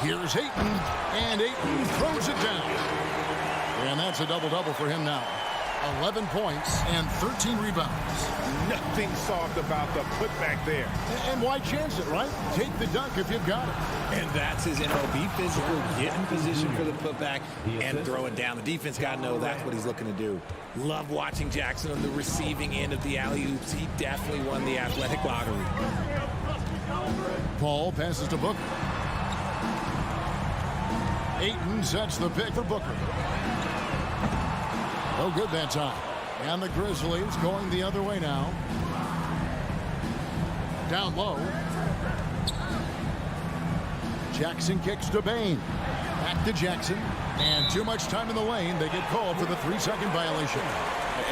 Here's Ayton, and Ayton throws it down. And that's a double-double for him now. 11 points and 13 rebounds. Nothing soft about the putback there. And why chance it, right? Take the dunk if you've got it. And that's his MO. Be physical, get in position for the putback, and throw it down. The defense got to know that's what he's looking to do. Love watching Jackson on the receiving end of the alley-oops. He definitely won the athletic lottery. Paul passes to Booker. Ayton sets the pick for Booker. No good that time. And the Grizzlies going the other way now. Down low. Jackson kicks to Bain. Back to Jackson. And too much time in the lane. They get called for the 3-second violation.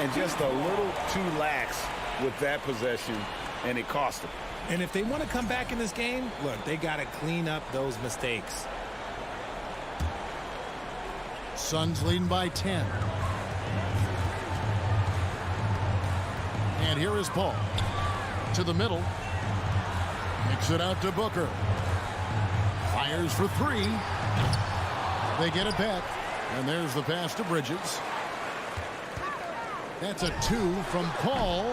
And just a little too lax with that possession, and it cost them. And if they want to come back in this game, look, they got to clean up those mistakes. Suns leading by 10. And here is Paul. To the middle. Kicks it out to Booker. Fires for three. They get it back. And there's the pass to Bridges. That's a 2 from Paul.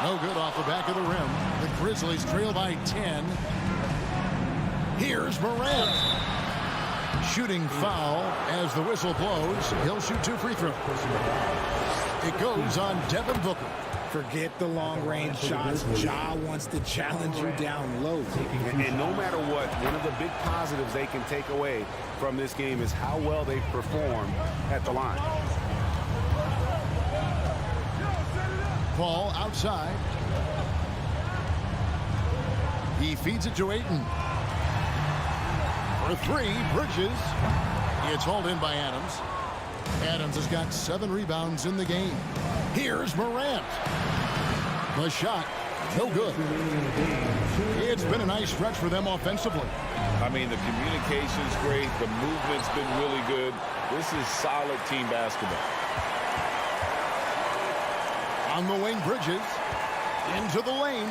No good off the back of the rim. The Grizzlies trail by 10. Here's Morant. Shooting foul as the whistle blows. He'll shoot 2 free throws. It goes on Devin Booker. Forget the long-range shots. Ja wants to challenge you down low. And no matter what, one of the big positives they can take away from this game is how well they perform at the line. Paul outside. He feeds it to Ayton. For three, Bridges. It's hauled in by Adams. Adams has got 7 rebounds in the game. Here's Morant. The shot, no good. It's been a nice stretch for them offensively. I mean, the communication's great. The movement's been really good. This is solid team basketball. On the wing, Bridges. Into the lane.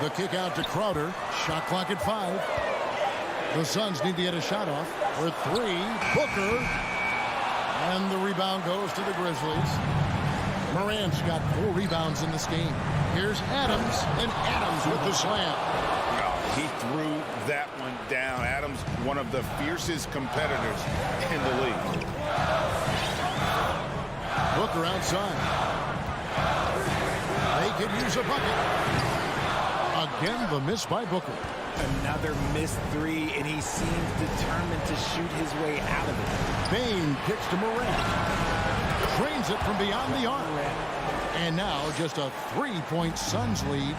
The kick out to Crowder. Shot clock at 5. The Suns need to get a shot off. For 3, Booker. And the rebound goes to the Grizzlies. Morant's got 4 rebounds in this game. Here's Adams, and Adams with the slam. He threw that one down. Adams, one of the fiercest competitors in the league. Booker outside. They could use a bucket. Again, the miss by Booker. Another missed 3, and he seems determined to shoot his way out of it. Bain kicks to Morant. Trains it from beyond the arc. And now just a 3-point Suns lead.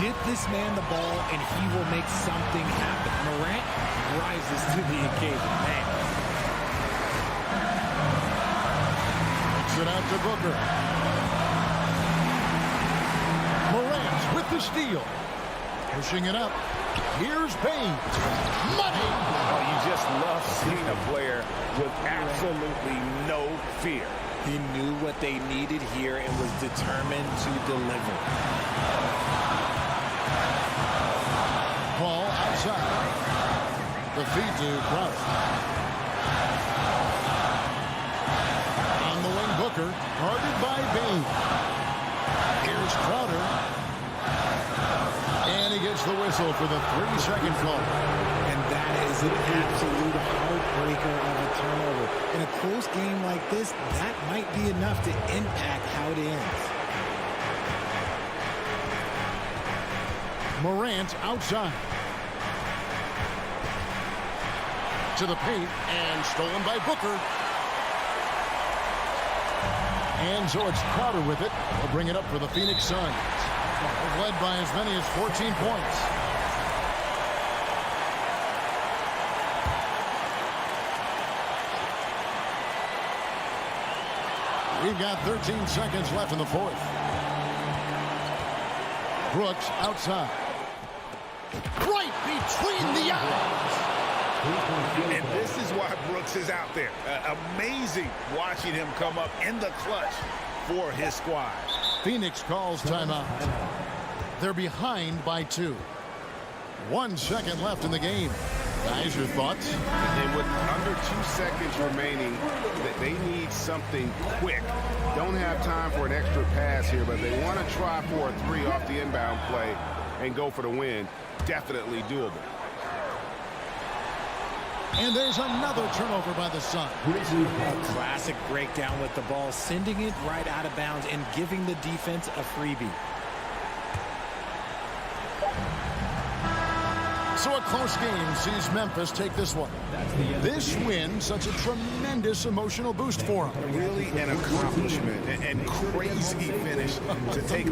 Get this man the ball, and he will make something happen. Morant rises to the occasion. Man. Kicks it out to Booker. Morant with the steal. Pushing it up. Here's Bain. Money. Oh, you just love seeing a player with absolutely no fear. He knew what they needed here and was determined to deliver. Paul outside. The feed to Crowder. On the wing, Booker. Guarded by Bain. Here's Crowder. And he gets the whistle for the 3-second call. And that is an absolute heartbreaker of a turnover. In a close game like this, that might be enough to impact how it ends. Morant outside. To the paint, and stolen by Booker. And so it's Crowder with it. They'll bring it up for the Phoenix Suns. They've led by as many as 14 points. We've got 13 seconds left in the fourth. Brooks outside. Right between the eyes. And this is why Brooks is out there. Amazing watching him come up in the clutch for his squad. Phoenix calls timeout. They're behind by 2. 1 second left in the game. Guys, your thoughts? And with under 2 seconds remaining, they need something quick. Don't have time for an extra pass here, but they want to try for a 3 off the inbound play and go for the win. Definitely doable. And there's another turnover by the Suns. A classic breakdown with the ball, sending it right out of bounds and giving the defense a freebie. So a close game sees Memphis take this one. This win, such a tremendous emotional boost for them. Really an accomplishment and crazy finish to take.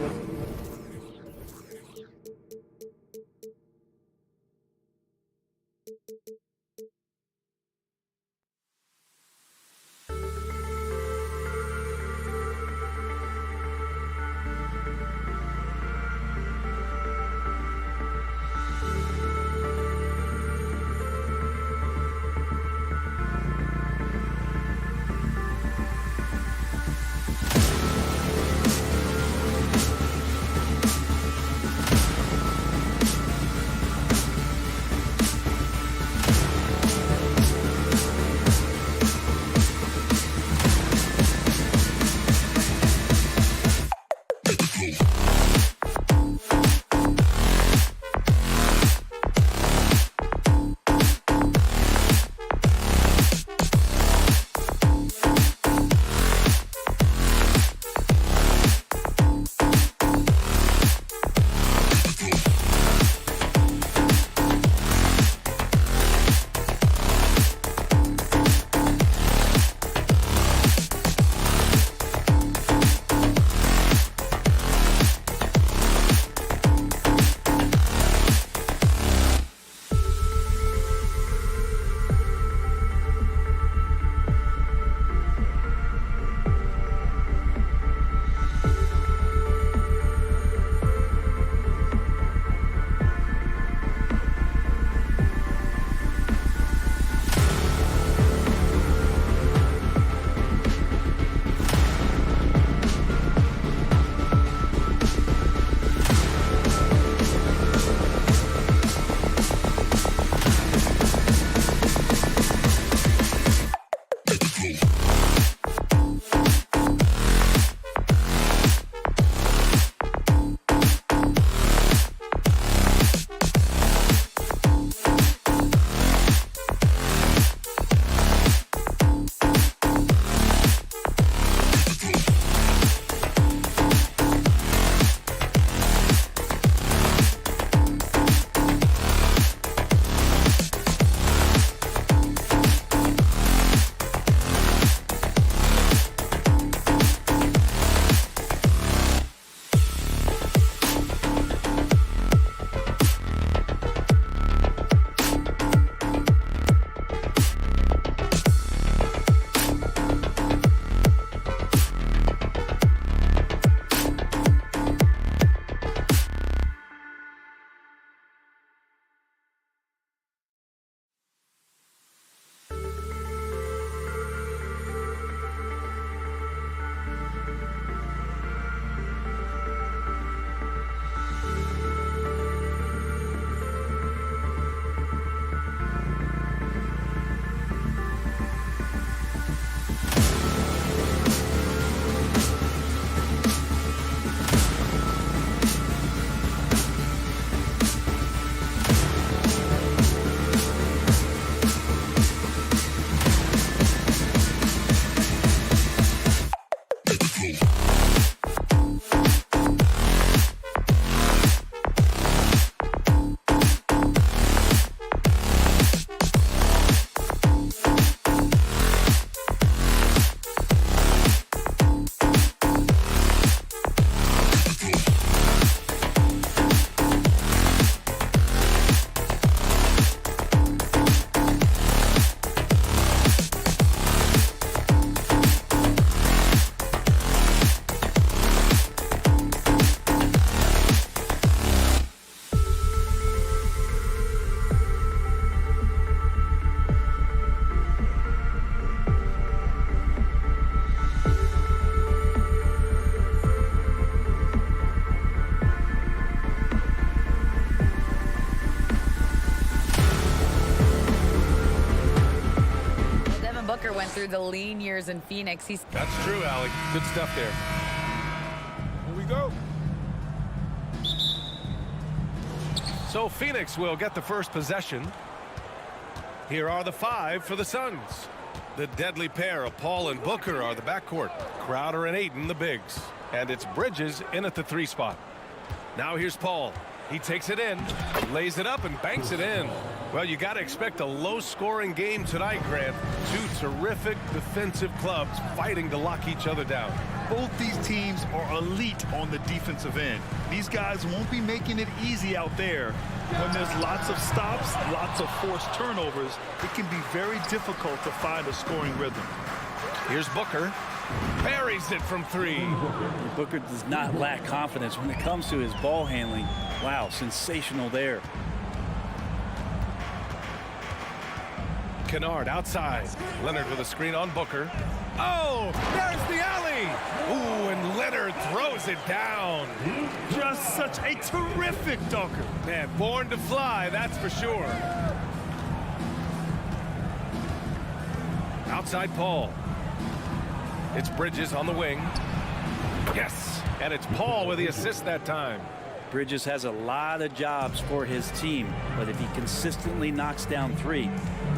through the lean years in Phoenix. That's true, Allie. Good stuff there. Here we go. So Phoenix will get the first possession. Here are the 5 for the Suns. The deadly pair of Paul and Booker are the backcourt. Crowder and Ayton the bigs. And it's Bridges in at the 3 spot. Now here's Paul. He takes it in, lays it up, and banks it in. Well, you got to expect a low-scoring game tonight, Grant. 2 terrific defensive clubs fighting to lock each other down. Both these teams are elite on the defensive end. These guys won't be making it easy out there. When there's lots of stops, lots of forced turnovers, it can be very difficult to find a scoring rhythm. Here's Booker. Buries it from 3. Booker does not lack confidence when it comes to his ball handling. Wow, sensational there. Kennard outside. Leonard with a screen on Booker. Oh, there's the alley. Ooh, and Leonard throws it down. Just such a terrific dunker. Man, born to fly, that's for sure. Outside Paul. It's Bridges on the wing. Yes, and it's Paul with the assist that time. Bridges has a lot of jobs for his team, but if he consistently knocks down 3, he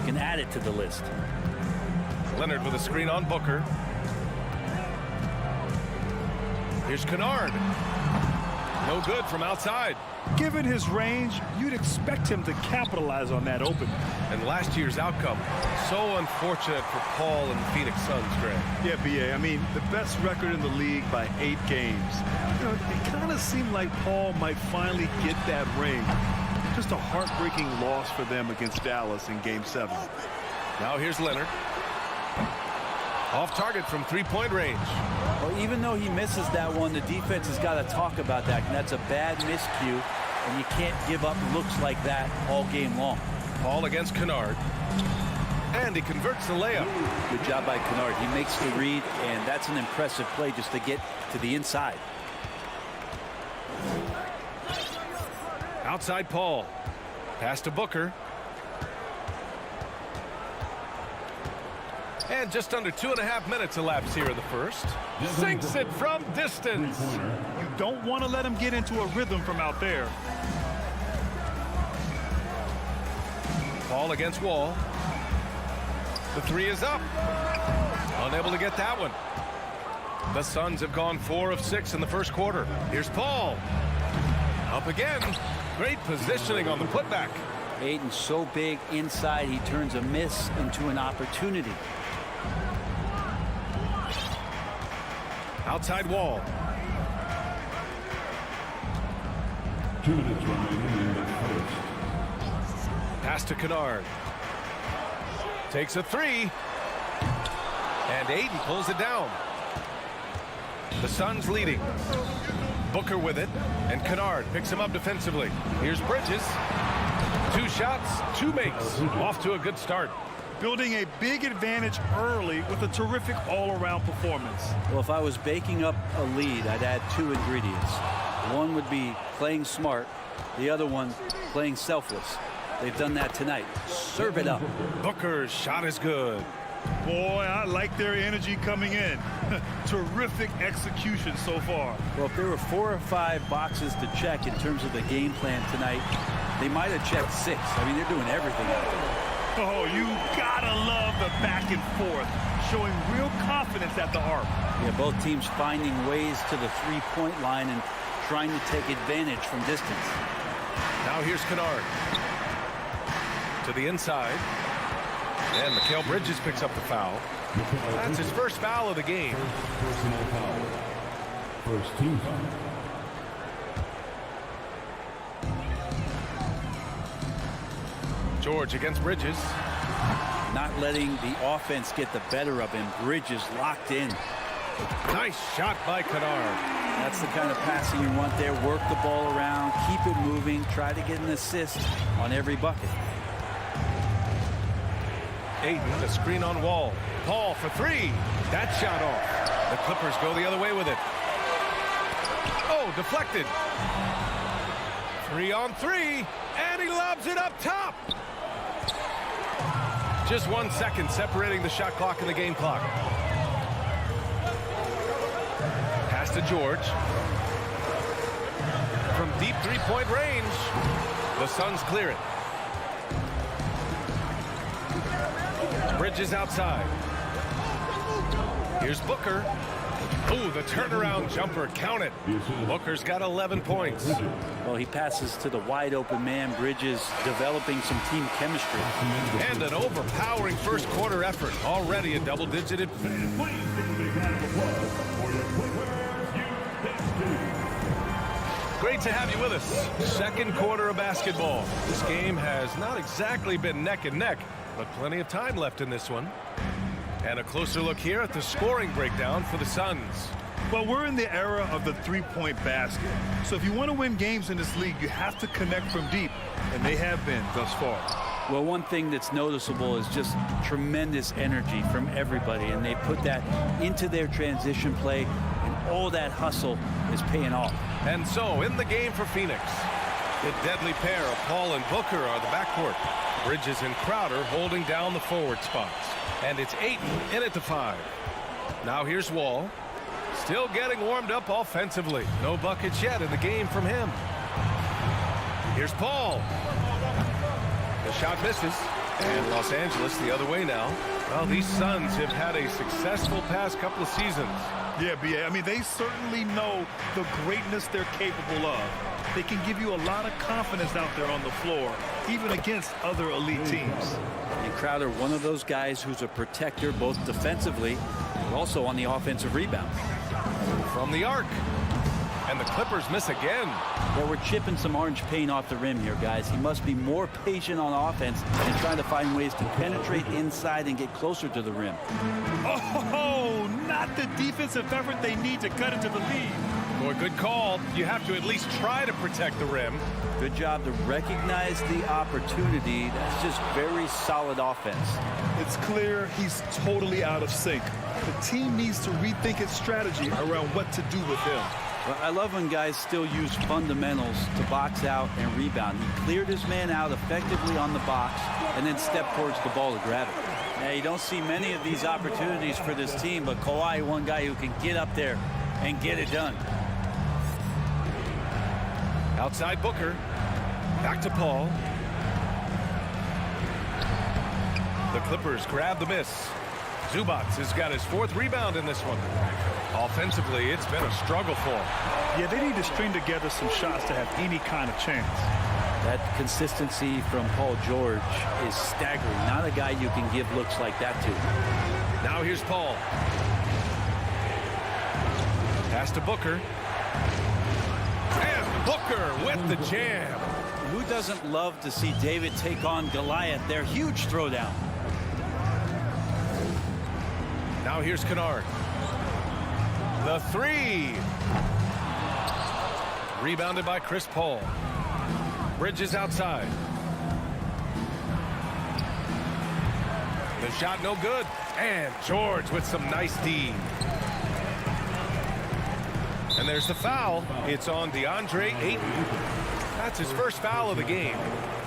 can add it to the list. Leonard with a screen on Booker. Here's Kennard. No good from outside. Given his range, you'd expect him to capitalize on that opening. And last year's outcome, so unfortunate for Paul and the Phoenix Suns, Grant. Yeah, B.A. I mean, the best record in the league by 8 games. You know, it kind of seemed like Paul might finally get that ring. Just a heartbreaking loss for them against Dallas in Game 7. Now here's Leonard. Off target from 3-point range. Well, even though he misses that one, the defense has got to talk about that. And that's a bad miscue, and you can't give up looks like that all game long. Paul against Kennard. And he converts the layup. Good job by Kennard. He makes the read, and that's an impressive play just to get to the inside. Outside Paul. Pass to Booker. And just under 2.5 minutes elapsed here in the first. Sinks it from distance. You don't want to let him get into a rhythm from out there. Paul against Wall. The 3 is up. Unable to get that one. The Suns have gone 4 of 6 in the first quarter. Here's Paul. Up again. Great positioning on the putback. Ayton's so big inside, he turns a miss into an opportunity. Outside Wall. 2 minutes remaining in the first. Pass to Kennard. Takes a 3. And Ayton pulls it down. The Suns leading. Booker with it. And Kennard picks him up defensively. Here's Bridges. 2 shots, 2 makes. Off to a good start. Building a big advantage early with a terrific all-around performance. Well, if I was baking up a lead, I'd add 2 ingredients. One would be playing smart. The other one, playing selfless. They've done that tonight. Serve it up. Booker's shot is good. Boy, I like their energy coming in. Terrific execution so far. Well, if there were 4 or 5 boxes to check in terms of the game plan tonight, they might have checked 6. I mean, they're doing everything out there. Oh, you gotta love the back and forth, showing real confidence at the arc. Yeah, both teams finding ways to the 3-point line and trying to take advantage from distance. Now here's Kennard. To the inside. And Mikal Bridges picks up the foul. That's his first foul of the game. Personal foul. First team foul. George against Bridges. Not letting the offense get the better of him. Bridges locked in. Nice shot by Kennard. That's the kind of passing you want there. Work the ball around, keep it moving, try to get an assist on every bucket. Ayton, the screen on Wall. Paul for 3. That shot off. The Clippers go the other way with it. Oh, deflected. 3 on 3, and he lobs it up top. Just 1 second separating the shot clock and the game clock. Pass to George. From deep three-point range, the Suns clear it. Bridges outside. Here's Booker. Ooh, the turnaround jumper, count it. Booker's got 11 points. Well, he passes to the wide open man. Bridges developing some team chemistry. And an overpowering first quarter effort. Already a double-digit advance. Great to have you with us. Second quarter of basketball. This game has not exactly been neck and neck, but plenty of time left in this one. And a closer look here at the scoring breakdown for the Suns. Well, we're in the era of the three-point basket. So if you want to win games in this league, you have to connect from deep, and they have been thus far. Well, one thing that's noticeable is just tremendous energy from everybody, and they put that into their transition play, and all that hustle is paying off. And so, in the game for Phoenix, the deadly pair of Paul and Booker are the backcourt. Bridges and Crowder holding down the forward spots. And it's Ayton in at the 5. Now here's Wall. Still getting warmed up offensively. No buckets yet in the game from him. Here's Paul. The shot misses. And Los Angeles the other way now. Well, these Suns have had a successful past couple of seasons. Yeah, B.A. I mean, they certainly know the greatness they're capable of. They can give you a lot of confidence out there on the floor, even against other elite teams. And Crowder, one of those guys who's a protector both defensively but also on the offensive rebound. From the arc. And the Clippers miss again. Well, we're chipping some orange paint off the rim here, guys. He must be more patient on offense and trying to find ways to penetrate inside and get closer to the rim. Oh, not the defensive effort they need to cut into the lead. Boy, good call. You have to at least try to protect the rim. Good job to recognize the opportunity. That's just very solid offense. It's clear he's totally out of sync. The team needs to rethink its strategy around what to do with him. Well, I love when guys still use fundamentals to box out and rebound. He cleared his man out effectively on the box and then stepped towards the ball to grab it. Now, you don't see many of these opportunities for this team, but Kawhi, one guy who can get up there and get it done. Outside Booker. Back to Paul. The Clippers grab the miss. Zubac has got his 4th rebound in this one. Offensively, it's been a struggle for him. Yeah, they need to string together some shots to have any kind of chance. That consistency from Paul George is staggering. Not a guy you can give looks like that to. Now here's Paul. Pass to Booker. And Booker with the jam. Who doesn't love to see David take on Goliath? Their huge throwdown. Now here's Kennard. The 3. Rebounded by Chris Paul. Bridges outside. The shot no good. And George with some nice D. And there's the foul. It's on DeAndre Ayton. That's his first foul of the game.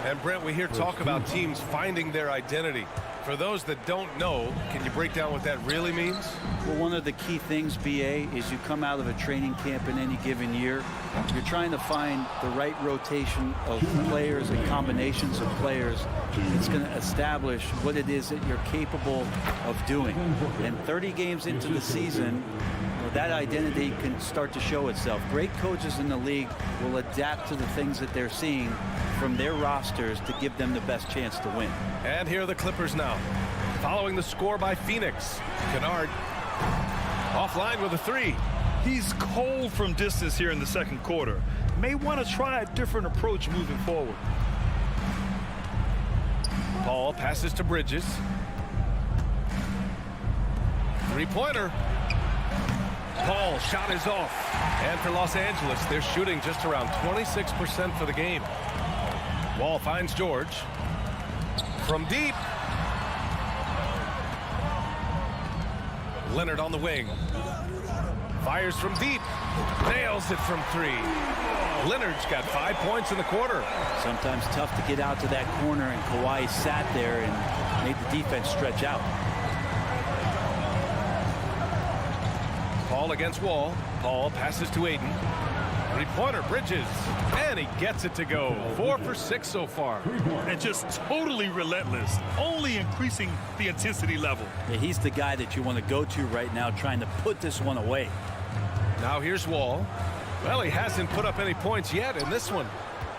And Brent, we hear talk about teams finding their identity. For those that don't know, can you break down what that really means? Well, one of the key things, BA, is you come out of a training camp in any given year. You're trying to find the right rotation of players and combinations of players. It's going to establish what it is that you're capable of doing. And 30 games into the season, that identity can start to show itself. Great coaches in the league will adapt to the things that they're seeing from their rosters to give them the best chance to win. And here are the Clippers now. Following the score by Phoenix. Kennard offline with a 3. He's cold from distance here in the second quarter. May want to try a different approach moving forward. Paul passes to Bridges. 3-pointer. Paul shot is off. And for Los Angeles, they're shooting just around 26% for the game. Wall finds George. From deep. Leonard on the wing. Fires from deep. Nails it from 3. Leonard's got 5 points in the quarter. Sometimes tough to get out to that corner, and Kawhi sat there and made the defense stretch out. Paul against Wall. Paul passes to Aiden. Three-pointer, Bridges, and he gets it to go. 4 for 6 so far. And just totally relentless, only increasing the intensity level. Yeah, he's the guy that you want to go to right now, trying to put this one away. Now here's Wall. Well, he hasn't put up any points yet in this one.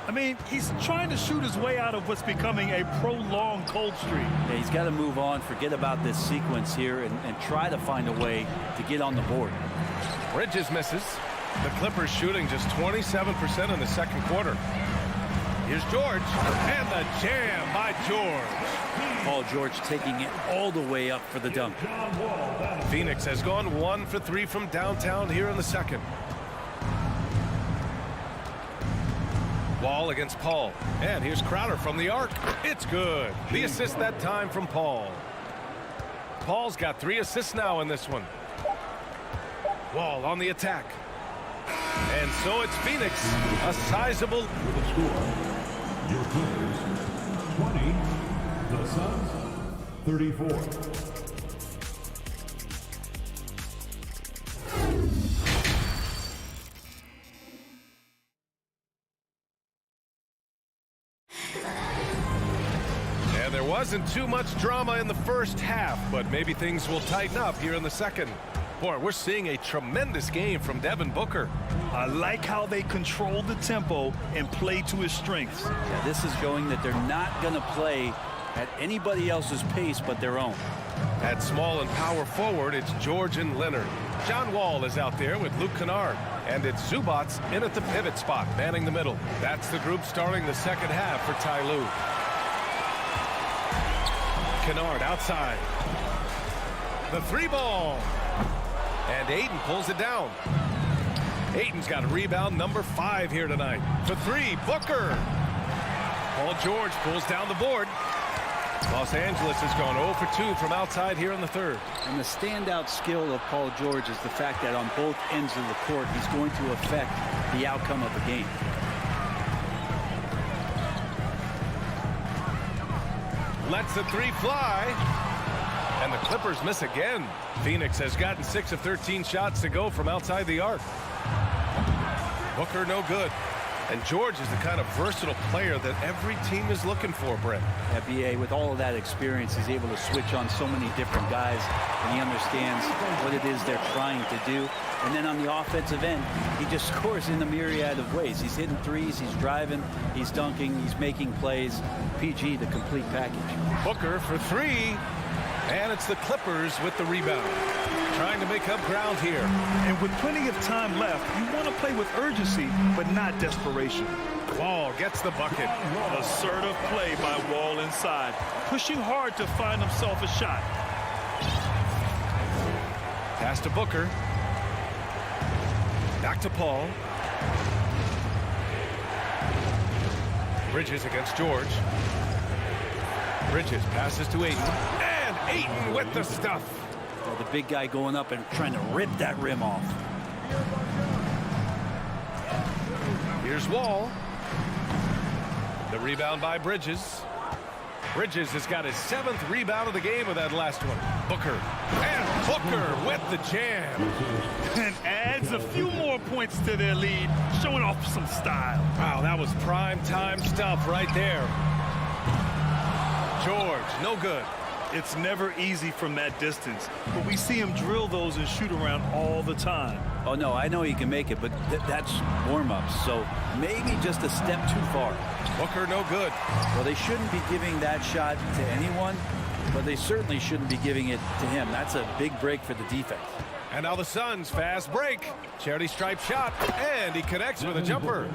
I mean, he's trying to shoot his way out of what's becoming a prolonged cold streak. Yeah, he's got to move on, forget about this sequence here, and try to find a way to get on the board. Bridges misses. The Clippers shooting just 27% in the second quarter. Here's George, and the jam by George. Paul George taking it all the way up for the dunk. Phoenix has gone 1 for 3 from downtown here in the second. Wall against Paul, and here's Crowder from the arc. It's good. The assist that time from Paul. Paul's got 3 assists now in this one. Wall on the attack. And so it's Phoenix, a sizable. With a score, your Clippers 20, the Suns 34. And there wasn't too much drama in the first half, but maybe things will tighten up here in the second. Boy, we're seeing a tremendous game from Devin Booker. I like how they control the tempo and play to his strengths. Yeah, this is showing that they're not going to play at anybody else's pace but their own. At small and power forward, it's George and Leonard. John Wall is out there with Luke Kennard. And it's Zubats in at the pivot spot, manning the middle. That's the group starting the second half for Ty Lue. Kennard outside. The 3-ball. And Aiden pulls it down. Aiden's got a rebound number 5 here tonight. For 3, Booker. Paul George pulls down the board. Los Angeles has gone 0 for 2 from outside here in the third. And the standout skill of Paul George is the fact that on both ends of the court, he's going to affect the outcome of the game. Lets the 3 fly. And the Clippers miss again. Phoenix has gotten 6 of 13 shots to go from outside the arc. Booker no good. And George is the kind of versatile player that every team is looking for, Brent. BA, with all of that experience, he's able to switch on so many different guys, and he understands what it is they're trying to do. And then on the offensive end, he just scores in a myriad of ways. He's hitting threes, he's driving, he's dunking, he's making plays. PG, the complete package. Booker for 3. And it's the Clippers with the rebound. Trying to make up ground here. And with plenty of time left, you want to play with urgency, but not desperation. Wall gets the bucket. Assertive play by Wall inside, pushing hard to find himself a shot. Pass to Booker. Back to Paul. Bridges against George. Bridges passes to Aiden. And Aiden with the stuff. Well, the big guy going up and trying to rip that rim off. Here's Wall. The rebound by Bridges. Bridges has got his 7th rebound of the game with that last one. Booker. And Booker with the jam. And adds a few more points to their lead, showing off some style. Wow, that was prime time stuff right there. George, no good. It's never easy from that distance, but we see him drill those and shoot around all the time. Oh, no, I know he can make it, but that's warm-ups, so maybe just a step too far. Booker, no good. Well, they shouldn't be giving that shot to anyone, but they certainly shouldn't be giving it to him. That's a big break for the defense. And now the Suns fast break. Charity stripe shot, and he connects with a jumper.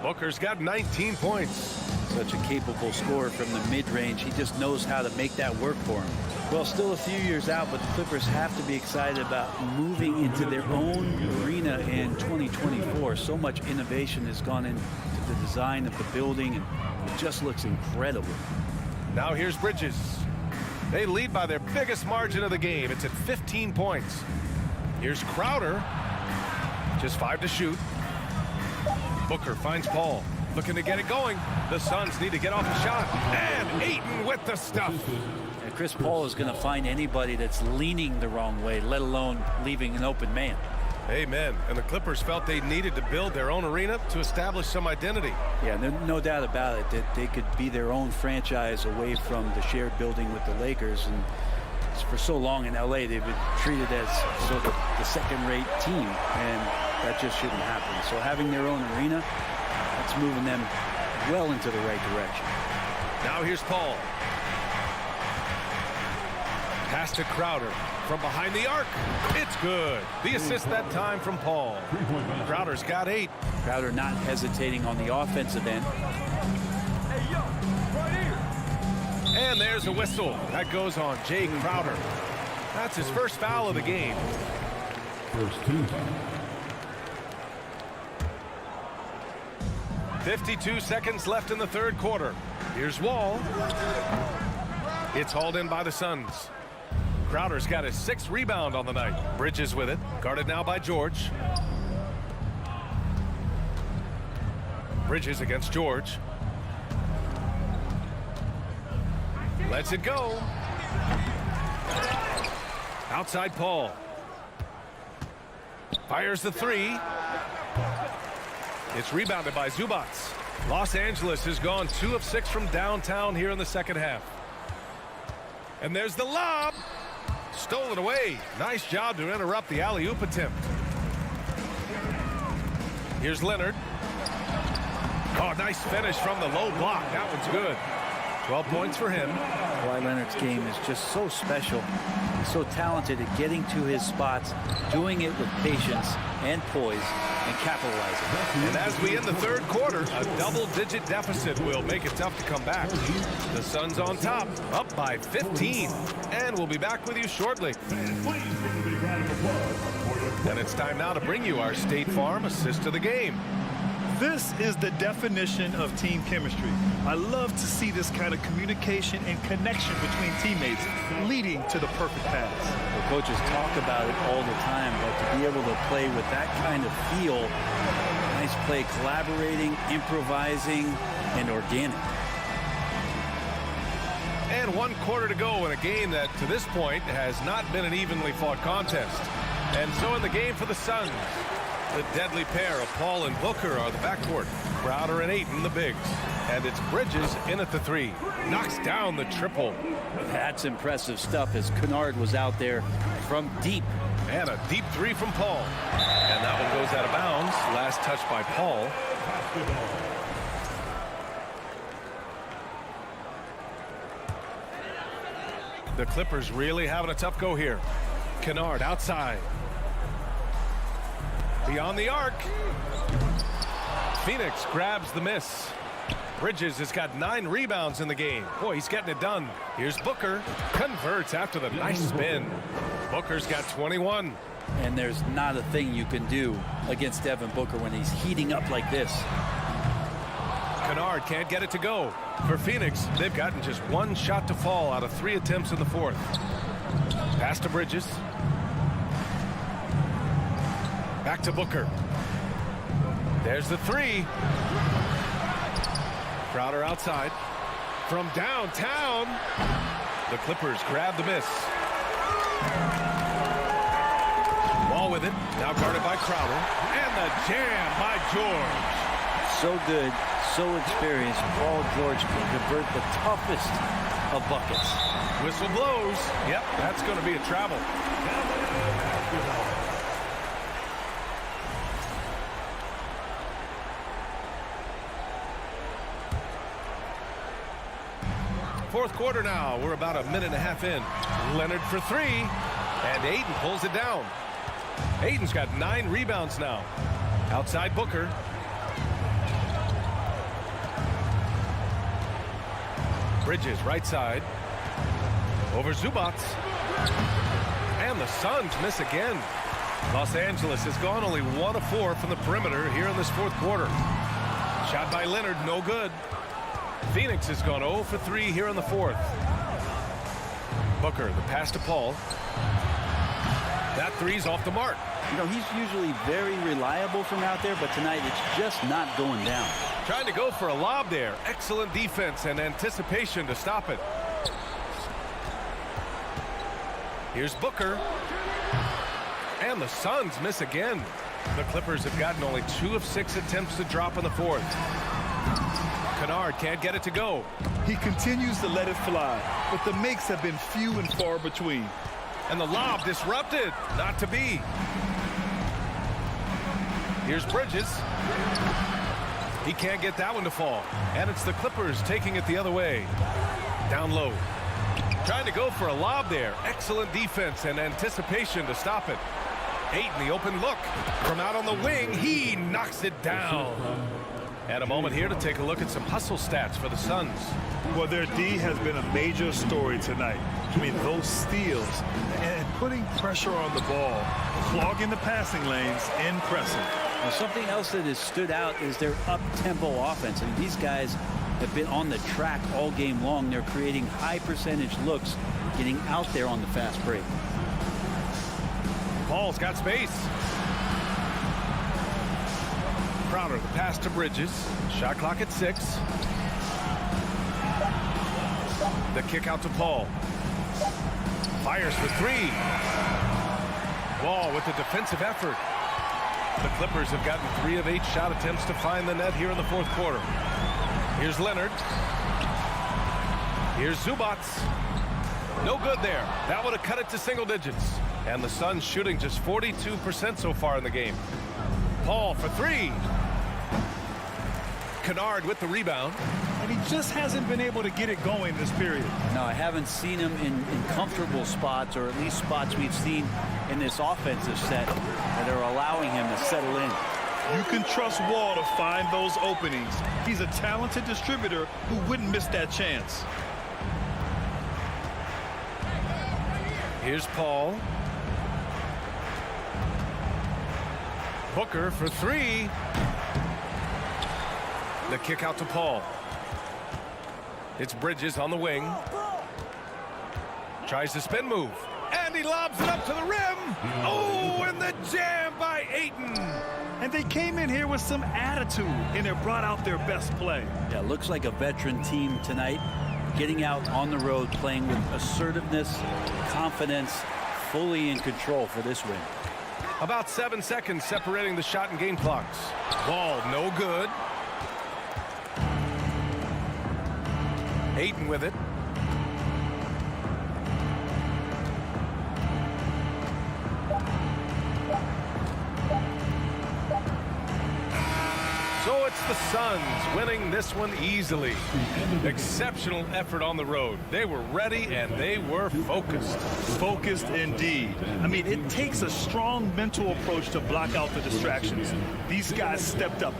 Booker's got 19 points. Such a capable scorer from the mid-range. He just knows how to make that work for him. Well, still a few years out, but the Clippers have to be excited about moving into their own arena in 2024. So much innovation has gone into the design of the building, and it just looks incredible. Now here's Bridges. They lead by their biggest margin of the game. It's at 15 points. Here's Crowder. Just 5 to shoot. Booker finds Paul. Looking to get it going. The Suns need to get off the shot. And Ayton with the stuff. And Chris Paul is going to find anybody that's leaning the wrong way, let alone leaving an open man. Amen. And the Clippers felt they needed to build their own arena to establish some identity. Yeah, no doubt about it that they could be their own franchise away from the shared building with the Lakers. And for so long in LA, they've been treated as sort of the second-rate team, and that just shouldn't happen. So having their own arena, that's moving them well into the right direction. Now here's Paul. Pass to Crowder from behind the arc. It's good. The assist that time from Paul. Crowder's got 8. Crowder not hesitating on the offensive end. Hey, yo, right here. And there's a whistle. That goes on Jay Crowder. That's his first foul of the game. First team. 52 seconds left in the third quarter. Here's Wall. It's hauled in by the Suns. Crowder's got his 6th rebound on the night. Bridges with it. Guarded now by George. Bridges against George. Lets it go. Outside Paul. Fires the 3. It's rebounded by Zubats. Los Angeles has gone 2 of 6 from downtown here in the second half. And there's the lob. Stolen away. Nice job to interrupt the alley-oop attempt. Here's Leonard. Oh, nice finish from the low block. That one's good. 12 points for him. Kawhi Leonard's game is just so special. He's so talented at getting to his spots, doing it with patience and poise, and capitalizing. And as we end the third quarter, a double-digit deficit will make it tough to come back. The Suns on top, up by 15. And we'll be back with you shortly. And it's time now to bring you our State Farm assist of the game. This is the definition of team chemistry. I love to see this kind of communication and connection between teammates leading to the perfect pass. The coaches talk about it all the time, but to be able to play with that kind of feel, nice play, collaborating, improvising, and organic. And 1 quarter to go in a game that, to this point, has not been an evenly fought contest. And so in the game for the Suns, the deadly pair of Paul and Booker are the backcourt. Crowder and Ayton, the bigs. And it's Bridges in at the 3. Knocks down the triple. That's impressive stuff as Kennard was out there from deep. And a deep 3 from Paul. And that one goes out of bounds. Last touch by Paul. The Clippers really having a tough go here. Kennard outside. Beyond the arc. Phoenix grabs the miss. Bridges has got 9 rebounds in the game. Boy, he's getting it done. Here's Booker. Converts after the nice spin. Booker's got 21. And there's not a thing you can do against Devin Booker when he's heating up like this. Kennard can't get it to go. For Phoenix, they've gotten just 1 shot to fall out of 3 attempts in the fourth. Pass to Bridges. Back to Booker. There's the 3. Crowder outside. From downtown, the Clippers grab the miss. Wall with it. Now guarded by Crowder. And the jam by George. So good, so experienced. Paul George can convert the toughest of buckets. Whistle blows. Yep, that's going to be a travel. Fourth quarter now. We're about a minute and a half in. Leonard for 3. And Ayton pulls it down. Ayton's got 9 rebounds now. Outside Booker. Bridges right side. Over Zubats. And the Suns miss again. Los Angeles has gone only 1 of 4 from the perimeter here in this fourth quarter. Shot by Leonard, no good. Phoenix has gone 0 for 3 here in the fourth. Booker, the pass to Paul. That 3's off the mark. You know, he's usually very reliable from out there, but tonight it's just not going down. Trying to go for a lob there. Excellent defense and anticipation to stop it. Here's Booker. And the Suns miss again. The Clippers have gotten only 2 of 6 attempts to drop in the fourth. Kennard can't get it to go. He continues to let it fly, but the makes have been few and far between. And the lob disrupted. Not to be. Here's Bridges. He can't get that one to fall. And it's the Clippers taking it the other way. Down low. Trying to go for a lob there. Excellent defense and anticipation to stop it. Ayton, the open look. From out on the wing, he knocks it down. And a moment here to take a look at some hustle stats for the Suns. Well, their D has been a major story tonight. I mean, those steals and putting pressure on the ball, clogging the passing lanes, impressive. Now, something else that has stood out is their up-tempo offense. I mean, these guys have been on the track all game long. They're creating high-percentage looks, getting out there on the fast break. Paul's got space. Crowder, the pass to Bridges. Shot clock at 6. The kick out to Paul. Fires for 3. Wall with the defensive effort. The Clippers have gotten 3 of 8 shot attempts to find the net here in the fourth quarter. Here's Leonard. Here's Zubac. No good there. That would have cut it to single digits. And the Suns shooting just 42% so far in the game. Paul for 3. Kennard with the rebound. And he just hasn't been able to get it going this period. No, I haven't seen him in comfortable spots, or at least spots we've seen in this offensive set that are allowing him to settle in. You can trust Wall to find those openings. He's a talented distributor who wouldn't miss that chance. Here's Paul. Booker for 3. The kick out to Paul. It's Bridges on the wing. Tries the spin move. And he lobs it up to the rim. Oh, and the jam by Ayton. And they came in here with some attitude, and it brought out their best play. Yeah, looks like a veteran team tonight, getting out on the road, playing with assertiveness, confidence, fully in control for this win. About 7 seconds separating the shot and game clocks. Ball no good. Ayton with it. So it's the Suns winning this one easily. Exceptional effort on the road. They were ready and they were focused. Focused indeed. I mean, it takes a strong mental approach to block out the distractions. These guys stepped up.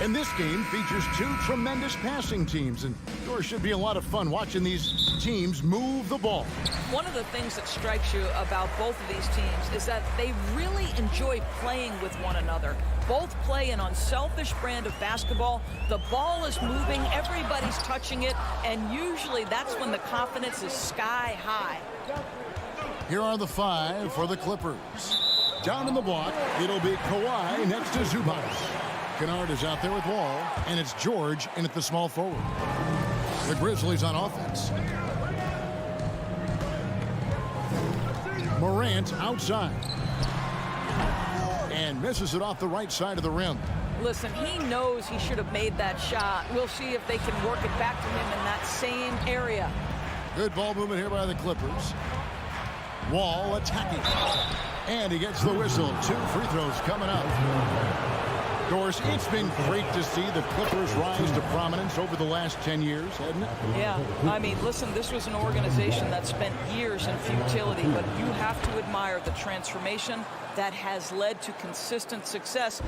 And this game features two tremendous passing teams, and sure should be a lot of fun watching these teams move the ball. One of the things that strikes you about both of these teams is that they really enjoy playing with one another. Both play an unselfish brand of basketball. The ball is moving, everybody's touching it, and usually that's when the confidence is sky high. Here are the 5 for the Clippers. Down in the block, it'll be Kawhi next to Zubac. Kennard is out there with Wall, and it's George in at the small forward. The Grizzlies on offense. Morant outside. And misses it off the right side of the rim. Listen, he knows he should have made that shot. We'll see if they can work it back to him in that same area. Good ball movement here by the Clippers. Wall attacking. And he gets the whistle. 2 free throws coming up. Of course, it's been great to see the Clippers rise to prominence over the last 10 years, hasn't it? Yeah, I mean, listen, this was an organization that spent years in futility, but you have to admire the transformation that has led to consistent success.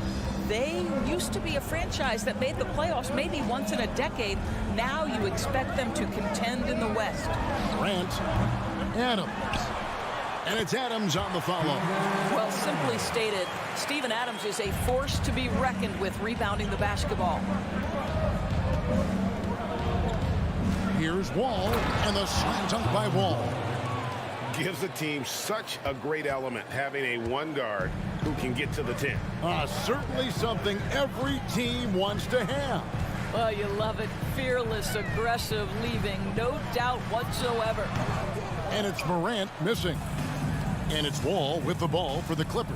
They used to be a franchise that made the playoffs maybe once in a decade. Now you expect them to contend in the West. Grant, Adams. And it's Adams on the follow. Well, simply stated, Steven Adams is a force to be reckoned with rebounding the basketball. Here's Wall, and the slam dunk by Wall. Gives the team such a great element, having a one guard who can get to the 10. Certainly something every team wants to have. Oh, you love it. Fearless, aggressive, leaving no doubt whatsoever. And it's Morant missing. And it's Wall with the ball for the Clippers.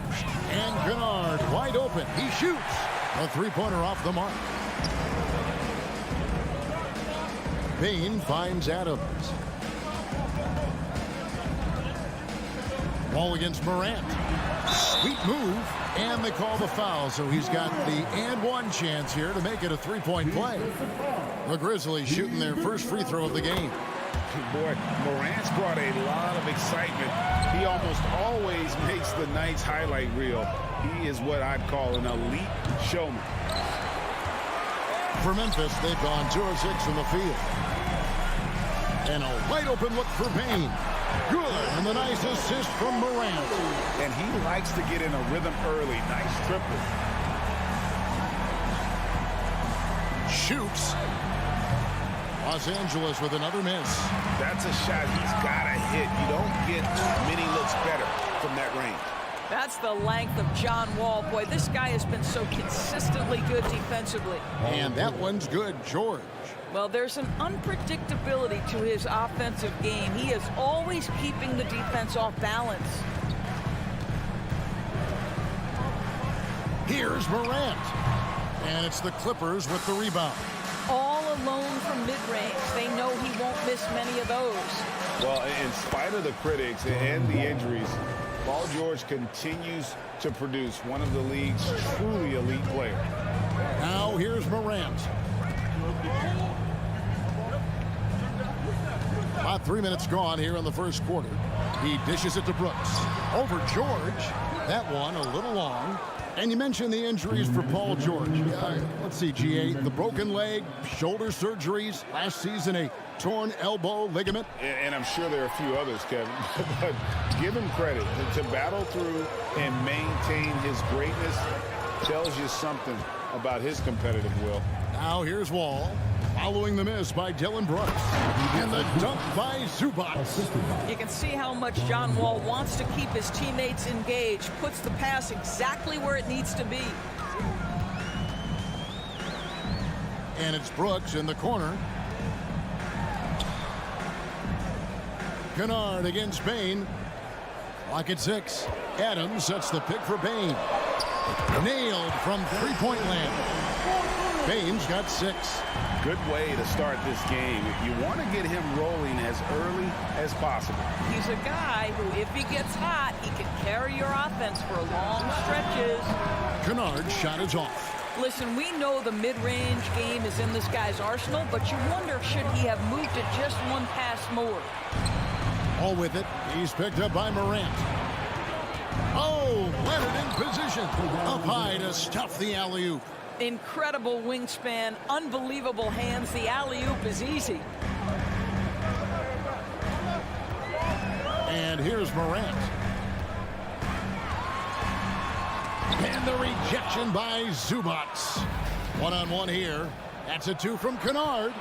And Kennard wide open. He shoots. A three-pointer off the mark. Payne finds Adams. Wall against Morant. Sweet move. And they call the foul. So he's got the and one chance here to make it a three-point play. The Grizzlies shooting their first free throw of the game. Boy, Morant's brought a lot of excitement. He almost always makes the night's highlight reel. He is what I'd call an elite showman. For Memphis, they've gone 2 of 6 from the field. And a wide open look for Payne. Good, and the nice assist from Morant. And he likes to get in a rhythm early. Nice triple. Shoots. Los Angeles with another miss. That's a shot he's got to hit. You don't get many looks better from that range. That's the length of John Wall. Boy, this guy has been so consistently good defensively. And that one's good, George. Well, there's an unpredictability to his offensive game. He is always keeping the defense off balance. Here's Morant. And it's the Clippers with the rebound. All alone from mid-range. They know he won't miss many of those. Well, in spite of the critics and the injuries, Paul George continues to produce one of the league's truly elite players. Now here's Morant. About 3 minutes gone here in the first quarter. He dishes it to Brooks. Over George. That one a little long. And you mentioned the injuries for Paul George. Let's see, GA, the broken leg, shoulder surgeries, last season a torn elbow ligament. And I'm sure there are a few others, Kevin. But give him credit. To battle through and maintain his greatness tells you something about his competitive will. Now here's Wall. Following the miss by Dylan Brooks. And the dunk by Zubac. You can see how much John Wall wants to keep his teammates engaged. Puts the pass exactly where it needs to be. And it's Brooks in the corner. Kennard against Payne. Clock at 6. Adams sets the pick for Payne. Nailed from three-point land. Payne's got 6. Good way to start this game. You want to get him rolling as early as possible. He's a guy who, if he gets hot, he can carry your offense for long stretches. Kennard's shot is off. Listen, we know the mid-range game is in this guy's arsenal, but you wonder, should he have moved it just one pass more? All with it. He's picked up by Morant. Oh, Leonard in position. Up high to stuff the alley-oop. Incredible wingspan, unbelievable hands. The alley-oop is easy. And here's Morant. And the rejection by Zubats. One-on-one here. That's a 2 from Kennard.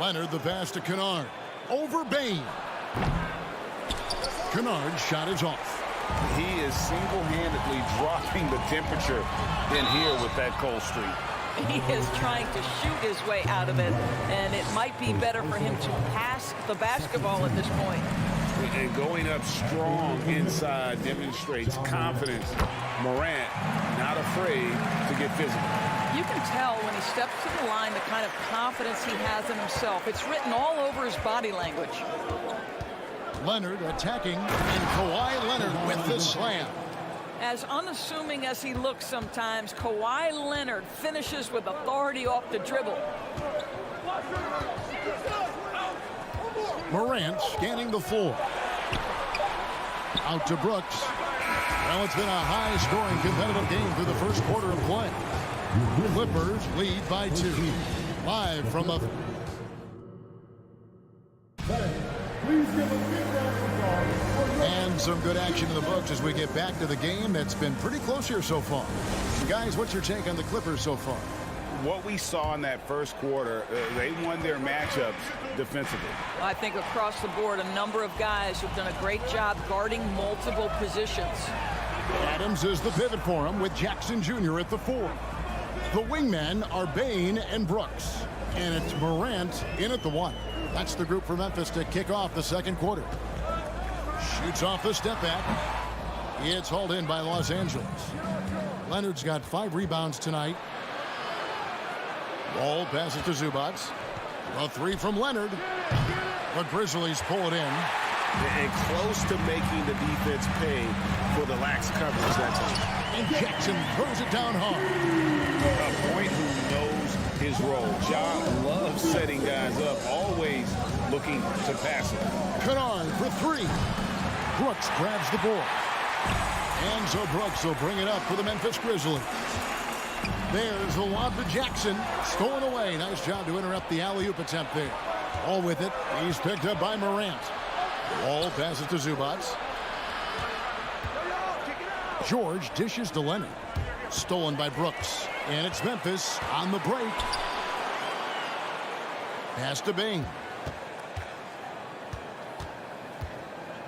Leonard the pass to Kennard. Over Bain. Kennard's shot is off. He is single-handedly dropping the temperature in here with that cold streak. He is trying to shoot his way out of it, and it might be better for him to pass the basketball at this point. And going up strong inside demonstrates confidence. Morant not afraid to get physical. You can tell when he steps to the line the kind of confidence he has in himself. It's written all over his body language. Leonard attacking, and Kawhi Leonard with the slam. As unassuming as he looks sometimes, Kawhi Leonard finishes with authority off the dribble. Morant scanning the floor. Out to Brooks. Well, it's been a high-scoring competitive game through the first quarter of play. Clippers lead by 2. Live from the... And some good action in the books as we get back to the game that's been pretty close here so far. Guys, what's your take on the Clippers so far? What we saw in that first quarter, they won their matchups defensively. I think across the board, a number of guys have done a great job guarding multiple positions. Adams is the pivot for him with Jackson Jr. at the 4. The wingmen are Bain and Brooks. And it's Morant in at the 1. That's the group for Memphis to kick off the second quarter. Shoots off the step back. It's hauled in by Los Angeles. Leonard's got 5 rebounds tonight. Wall passes to Zubats. A 3 from Leonard. The Grizzlies pull it in. And close to making the defense pay for the lax coverage that time. And Jackson throws it down hard. A point who knows his role. John loves setting guys up, always looking to pass it. Kennard for 3. Brooks grabs the board. And so Brooks will bring it up for the Memphis Grizzlies. There's a lob to Jackson. Stolen away. Nice job to interrupt the alley-oop attempt there. All with it. He's picked up by Morant. Wall passes to Zubats. George dishes to Leonard. Stolen by Brooks. And it's Memphis on the break. Pass to Bain.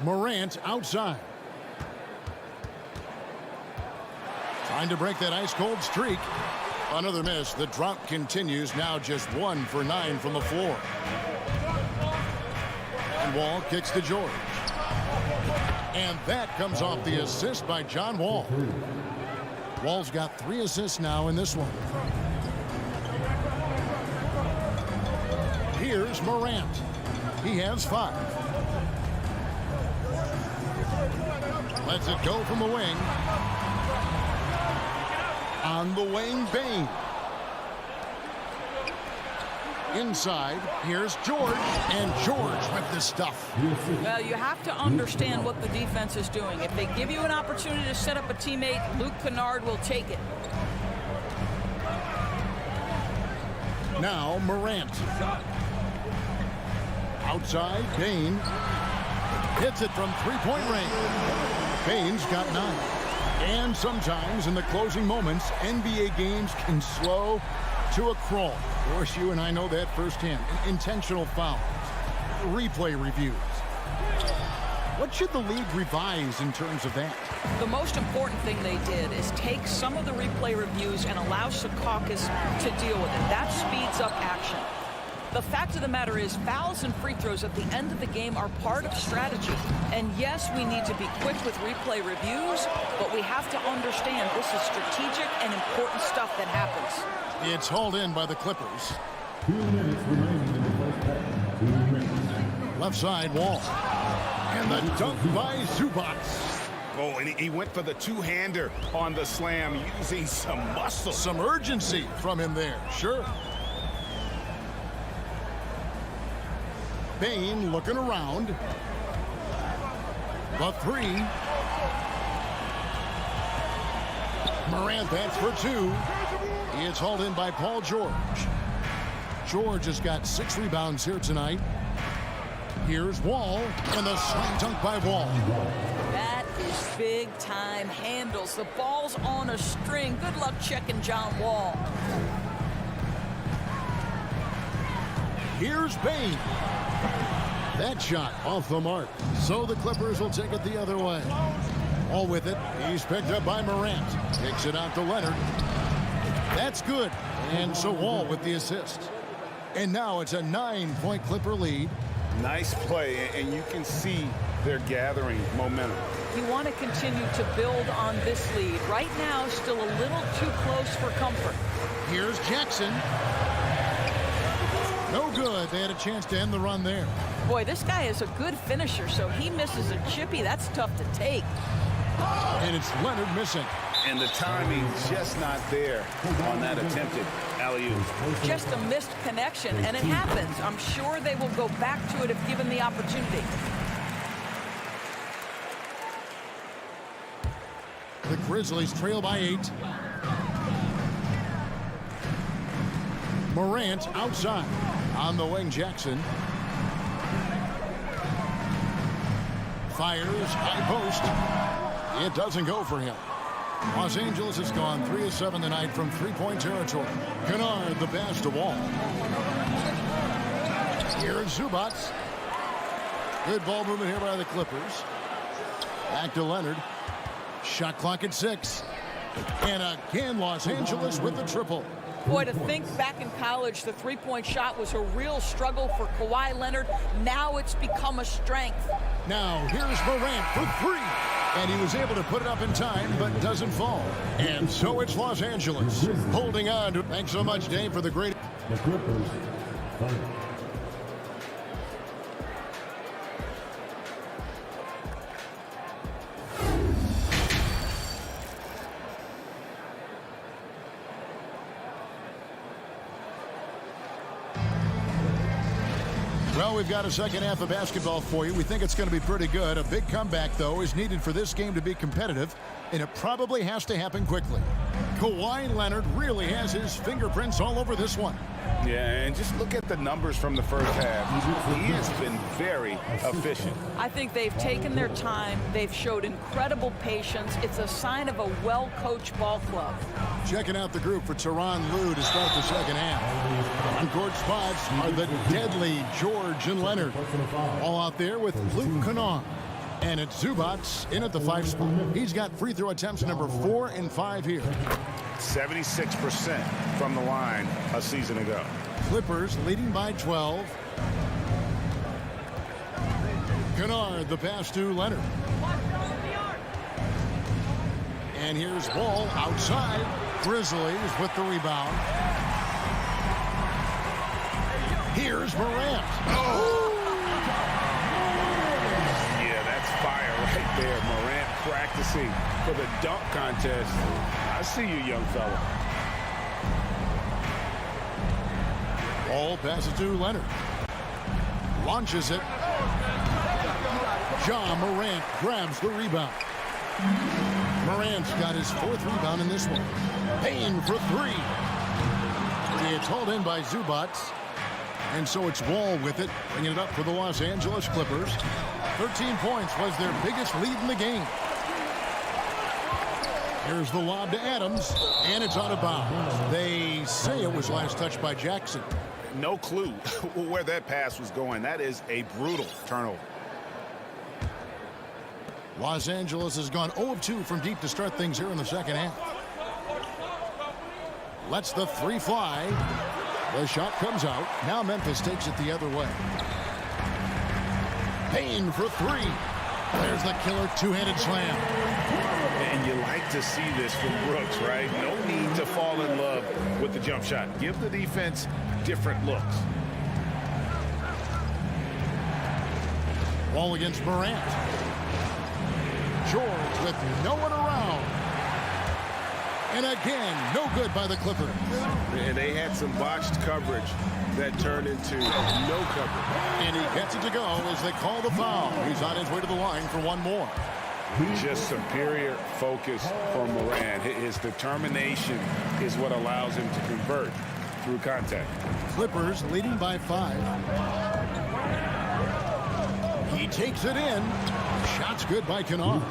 Morant outside. Trying to break that ice-cold streak. Another miss. The drought continues. Now just 1 for 9 from the floor. And Wall kicks to George. And that comes off the assist by John Wall. Wall's got 3 assists now in this one. Here's Morant. He has 5. Lets it go from the wing. On the wing, Bain. Inside, here's George, and George with the stuff. Well, you have to understand what the defense is doing. If they give you an opportunity to set up a teammate, Luke Kennard will take it. Now Morant. Outside, Bain. Hits it from three-point range. Bain's got 9. And sometimes in the closing moments, NBA games can slow to a crawl. Of course, you and I know that firsthand. Intentional fouls, replay reviews. What should the league revise in terms of that? The most important thing they did is take some of the replay reviews and allow Secaucus to deal with it. That speeds up action. The fact of the matter is fouls and free throws at the end of the game are part of strategy. And yes, we need to be quick with replay reviews, but we have to understand this is strategic and important stuff that happens. It's hauled in by the Clippers. 2 minutes remaining in the first half. 2 minutes. Left side, Wall. And the dunk by Zubats. Oh, and he went for the two-hander on the slam, using some muscle. Some urgency from him there, sure. Bain looking around. The 3. Morant, that's for 2. It's hauled in by Paul George. George has got 6 rebounds here tonight. Here's Wall, and the slam dunk by Wall. That is big-time handles. The ball's on a string. Good luck checking John Wall. Here's Bain. That shot off the mark. So the Clippers will take it the other way. All with it. He's picked up by Morant. Kicks it out to Leonard. That's good. And so Wall with the assist. And now it's a 9-point Clipper lead. Nice play, and you can see they're gathering momentum. You want to continue to build on this lead. Right now, still a little too close for comfort. Here's Jackson. No good. They had a chance to end the run there. Boy, this guy is a good finisher, so he misses a chippy. That's tough to take. And it's Leonard missing. And the timing just not there on that attempted alley-oop. Just a missed connection, and it happens. I'm sure they will go back to it if given the opportunity. The Grizzlies trail by 8. Morant outside. On the wing, Jackson. Fires, high post. It doesn't go for him. Los Angeles has gone 3 of 7 tonight from 3-point territory. Kennard, the pass to Wall. Here's Zubac. Good ball movement here by the Clippers. Back to Leonard. Shot clock at 6. And again, Los Angeles with the triple. Boy, to think back in college, the three-point shot was a real struggle for Kawhi Leonard. Now it's become a strength. Now, here's Morant for 3. And he was able to put it up in time, but doesn't fall. And so it's Los Angeles holding on to. Thanks so much, Dave, for the great. The Clippers. Well, we've got a second half of basketball for you. We think it's going to be pretty good. A big comeback, though, is needed for this game to be competitive, and it probably has to happen quickly. Kawhi Leonard really has his fingerprints all over this one. Yeah, and just look at the numbers from the first half. He has been very efficient. I think they've taken their time. They've showed incredible patience. It's a sign of a well-coached ball club. Checking out the group for Tyronn Lue to start the second half. On-court spots are the deadly George and Leonard. All out there with Luke Kennard. And it's Zubac in at the 5 spot. He's got free throw attempts number 4 and 5 here. 76% from the line a season ago. Clippers leading by 12. Kennard, the pass to Leonard. And here's Wall outside. Grizzlies with the rebound. Here's Morant. Oh! Yeah, that's fire right there. Morant practicing for the dunk contest. I see you, young fella. Ball passes to Leonard. Launches it. Ja Morant grabs the rebound. Morant's got his 4th rebound in this one. Payne for 3. It's hauled in by Zubac. And so it's Wall with it, bringing it up for the Los Angeles Clippers. 13 points was their biggest lead in the game. Here's the lob to Adams, and it's out of bounds. They say it was last touched by Jackson. No clue where that pass was going. That is a brutal turnover. Los Angeles has gone 0 of 2 from deep to start things here in the second half. Lets the 3 fly. The shot comes out. Now Memphis takes it the other way. Payne for 3. There's the killer 2-handed slam. And you like to see this from Brooks, right? No need to fall in love with the jump shot. Give the defense different looks. Ball against Morant. George with no one around. And again, no good by the Clippers. And they had some botched coverage that turned into no coverage. And he gets it to go as they call the foul. He's on his way to the line for one more. Just superior focus from Morant. His determination is what allows him to convert through contact. Clippers leading by 5. He takes it in. Shot's good by Kennard.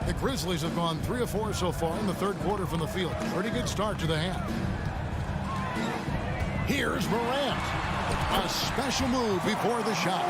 The Grizzlies have gone 3 of 4 so far in the third quarter from the field. Pretty good start to the half. Here's Morant. A special move before the shot.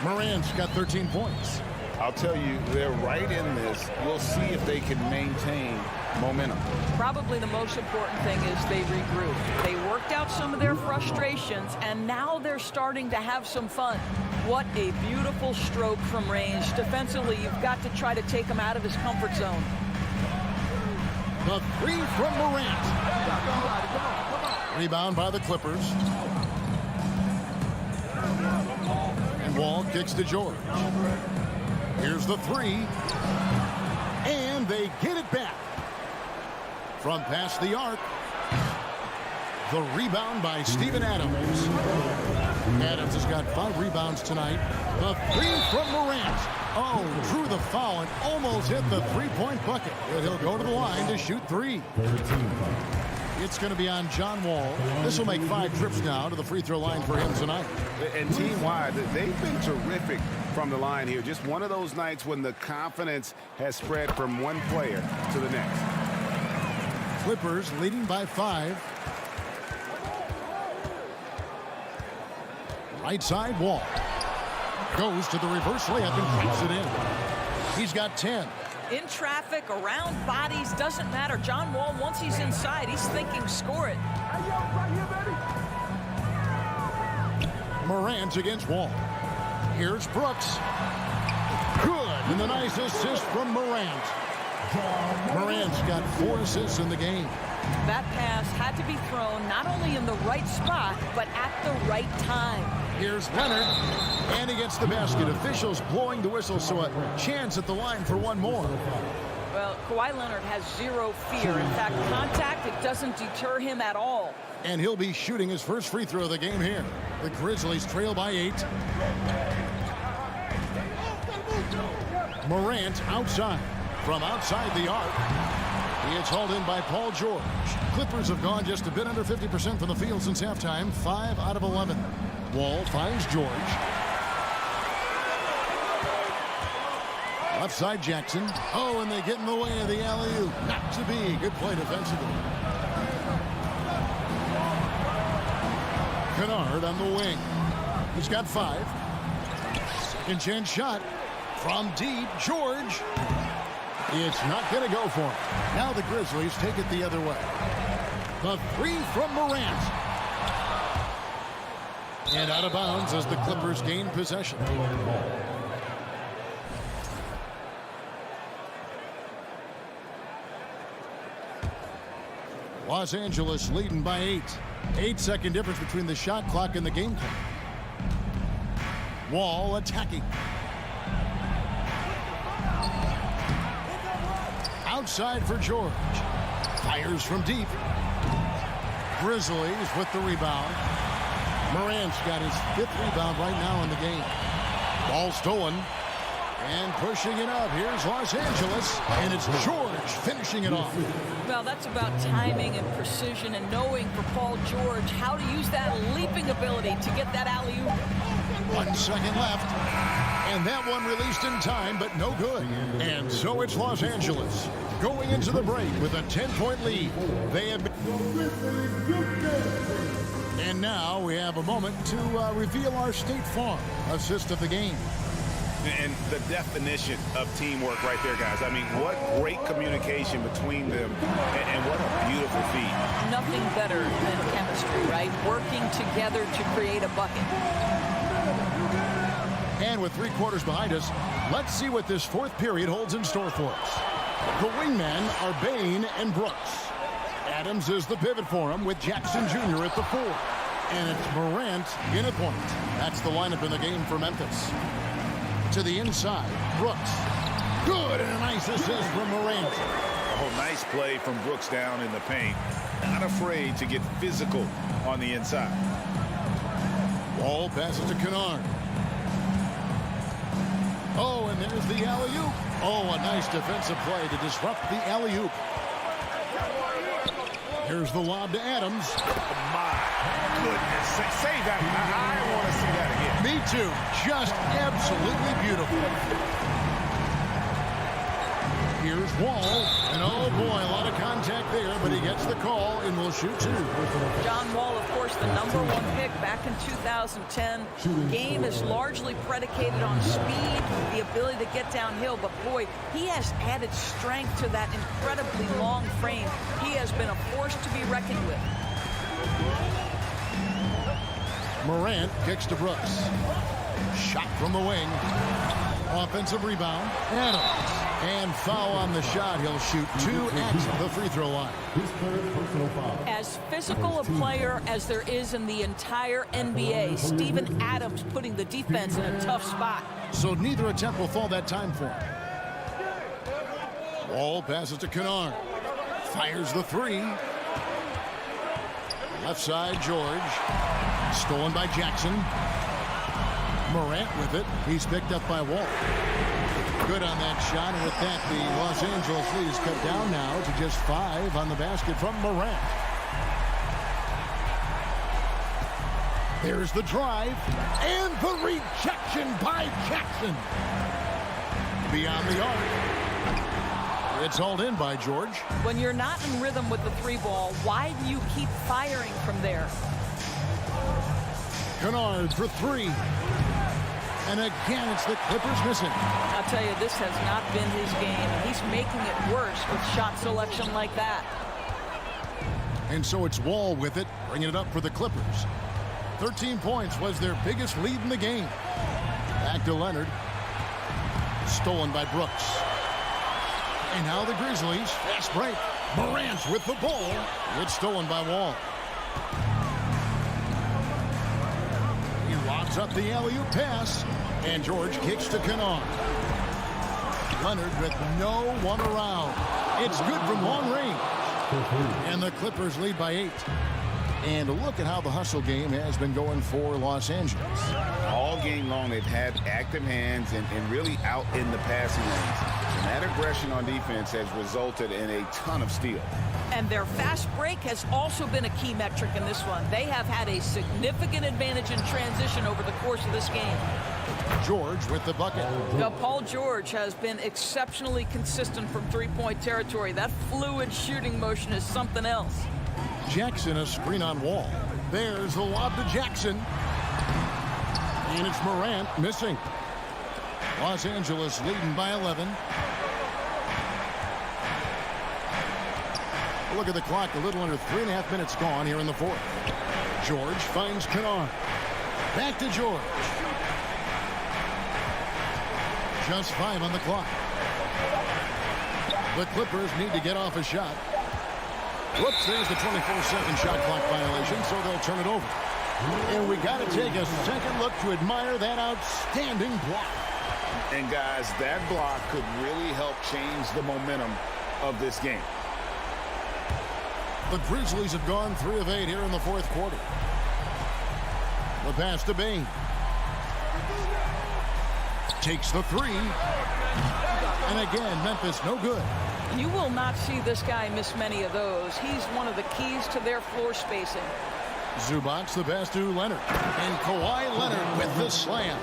Morant's got 13 points. I'll tell you, they're right in this. We'll see if they can maintain momentum. Probably the most important thing is they regroup. They worked out some of their frustrations, and now they're starting to have some fun. What a beautiful stroke from range. Defensively, you've got to try to take him out of his comfort zone. The 3 from Morant. Rebound by the Clippers. And Wall kicks to George. Here's the 3. And they get it back. From past the arc. The rebound by Steven Adams. Adams has got 5 rebounds tonight. The 3 from Morant. Oh, drew the foul and almost hit the three-point bucket. But he'll go to the line to shoot 3. It's going to be on John Wall. This will make 5 trips now to the free throw line for him tonight. And team-wide, they've been terrific from the line here. Just one of those nights when the confidence has spread from one player to the next. Clippers leading by 5. Right side, Wall. Goes to the reverse layup and puts it in. He's got 10. In traffic, around bodies, doesn't matter. John Wall, once he's inside, he's thinking score it. Morant against Wall. Here's Brooks. Good. And the nice assist from Morant. Morant's got 4 assists in the game. That pass had to be thrown not only in the right spot, but at the right time. Here's Leonard, and he gets the basket. Officials blowing the whistle, so a chance at the line for one more. Well, Kawhi Leonard has 0 fear. In fact, contact, it doesn't deter him at all. And he'll be shooting his first free throw of the game here. The Grizzlies trail by 8. Morant outside. From outside the arc. He is hauled in by Paul George. Clippers have gone just a bit under 50% from the field since halftime. 5 out of 11. Wall finds George. Left side Jackson. Oh, and they get in the way of the alley-oop. Not to be. Good play defensively. Kennard on the wing. He's got 5. Second chance shot from deep. George. It's not going to go for him. Now the Grizzlies take it the other way. The 3 from Morant. And out of bounds as the Clippers gain possession. Los Angeles leading by 8. 8-second difference between the shot clock and the game clock. Wall attacking. Outside for George. Fires from deep. Grizzlies with the rebound. Morant's got his 5th rebound right now in the game. Ball stolen. And pushing it up. Here's Los Angeles. And it's George finishing it off. Well, that's about timing and precision and knowing for Paul George how to use that leaping ability to get that alley-oop. 1 second left. And that one released in time, but no good. And so it's Los Angeles going into the break with a 10-point lead. They have been... And now we have a moment to reveal our State Farm assist of the game. And the definition of teamwork right there, guys. I mean, what great communication between them, and what a beautiful feat. Nothing better than chemistry, right? Working together to create a bucket. And with 3 quarters behind us, let's see what this 4th period holds in store for us. The wingmen are Bain and Brooks. Adams is the pivot for him with Jackson Jr. at the 4. And it's Morant in at point. That's the lineup in the game for Memphis. To the inside, Brooks. Good, and a nice assist from Morant. Oh, nice play from Brooks down in the paint. Not afraid to get physical on the inside. Wall passes to Kennard. Oh, and there's the alley-oop. Oh, a nice defensive play to disrupt the alley-oop. Here's the lob to Adams. My goodness. Say that. I want to see that again. Me too. Just absolutely beautiful. Here's Wall. And oh boy, a lot of contact there, but he gets the call and will shoot two. John Wall, of course, the #1 pick back in 2010. Game is largely predicated on speed, the ability to get downhill, but boy, he has added strength to that incredibly long frame. He has been a force to be reckoned with. Morant kicks to Brooks. Shot from the wing. Offensive rebound. Adams. And foul on the shot. He'll shoot two at the free throw line. As physical a player as there is in the entire NBA, Steven Adams putting the defense in a tough spot. So neither attempt will fall that time for him. Wall passes to Kennard. Fires the three. Left side, George. Stolen by Jackson. Morant with it. He's picked up by Wall. Good on that shot, and with that, the Los Angeles lead is cut down now to just 5 on the basket from Morant. There's the drive, and the rejection by Jackson. Beyond the arc. It's hauled in by George. When you're not in rhythm with the three ball, why do you keep firing from there? Kennard for three. And again, it's the Clippers missing. I'll tell you, this has not been his game. He's making it worse with shot selection like that. And so it's Wall with it, bringing it up for the Clippers. 13 points was their biggest lead in the game. Back to Leonard. Stolen by Brooks. And now the Grizzlies. Fast break. Morant with the ball. It's stolen by Wall. He lobs up the alley-oop pass. And George kicks to Kennard. Leonard with no one around. It's good from long range. And the Clippers lead by 8. And look at how the hustle game has been going for Los Angeles. All game long, they've had active hands and really out in the passing lanes. And that aggression on defense has resulted in a ton of steals. And their fast break has also been a key metric in this one. They have had a significant advantage in transition over the course of this game. George with the bucket. Now, Paul George has been exceptionally consistent from three-point territory. That fluid shooting motion is something else. Jackson, a screen on Wall. There's the lob to Jackson. And it's Morant missing. Los Angeles leading by 11. Look at the clock, a little under 3.5 minutes gone here in the fourth. George finds Kennard. Back to George. Just 5 on the clock. The Clippers need to get off a shot. Whoops, there's the 24-second shot clock violation, so they'll turn it over. And we got to take a second look to admire that outstanding block. And guys, that block could really help change the momentum of this game. The Grizzlies have gone 3 of 8 here in the fourth quarter. The pass to Bain. Takes the three. And again, Memphis no good. You will not see this guy miss many of those. He's one of the keys to their floor spacing. Zubac the pass to Leonard. And Kawhi Leonard with the slam.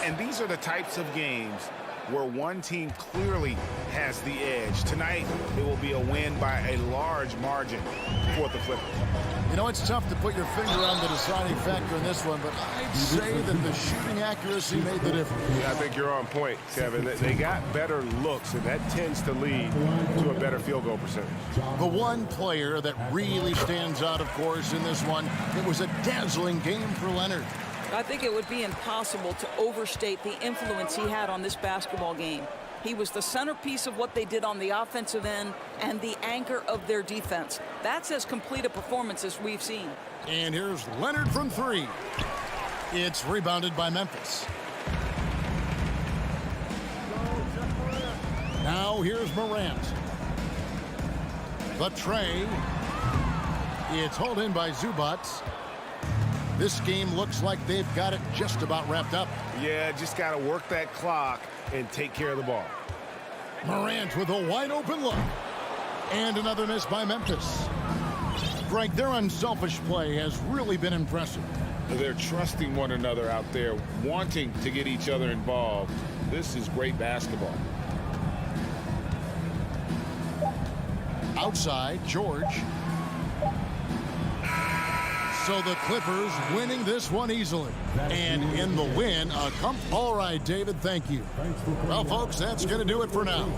And these are the types of games where one team clearly has the edge. Tonight, it will be a win by a large margin for the Clippers. You know, it's tough to put your finger on the deciding factor in this one, but I'd say that the shooting accuracy made the difference. Yeah, I think you're on point, Kevin. They got better looks, and that tends to lead to a better field goal percentage. The one player that really stands out, of course, in this one, it was a dazzling game for Leonard. I think it would be impossible to overstate the influence he had on this basketball game. He was the centerpiece of what they did on the offensive end and the anchor of their defense. That's as complete a performance as we've seen. And here's Leonard from 3. It's rebounded by Memphis. Now here's Morant. The tray. It's hauled in by Zubac. This game looks like they've got it just about wrapped up. Yeah, just got to work that clock and take care of the ball. Morant with a wide open look. And another miss by Memphis. Greg, their unselfish play has really been impressive. They're trusting one another out there, wanting to get each other involved. This is great basketball. Outside, George. So the Clippers winning this one easily. And in the win, all right, David, thank you. Well, folks, that's going to do it for now.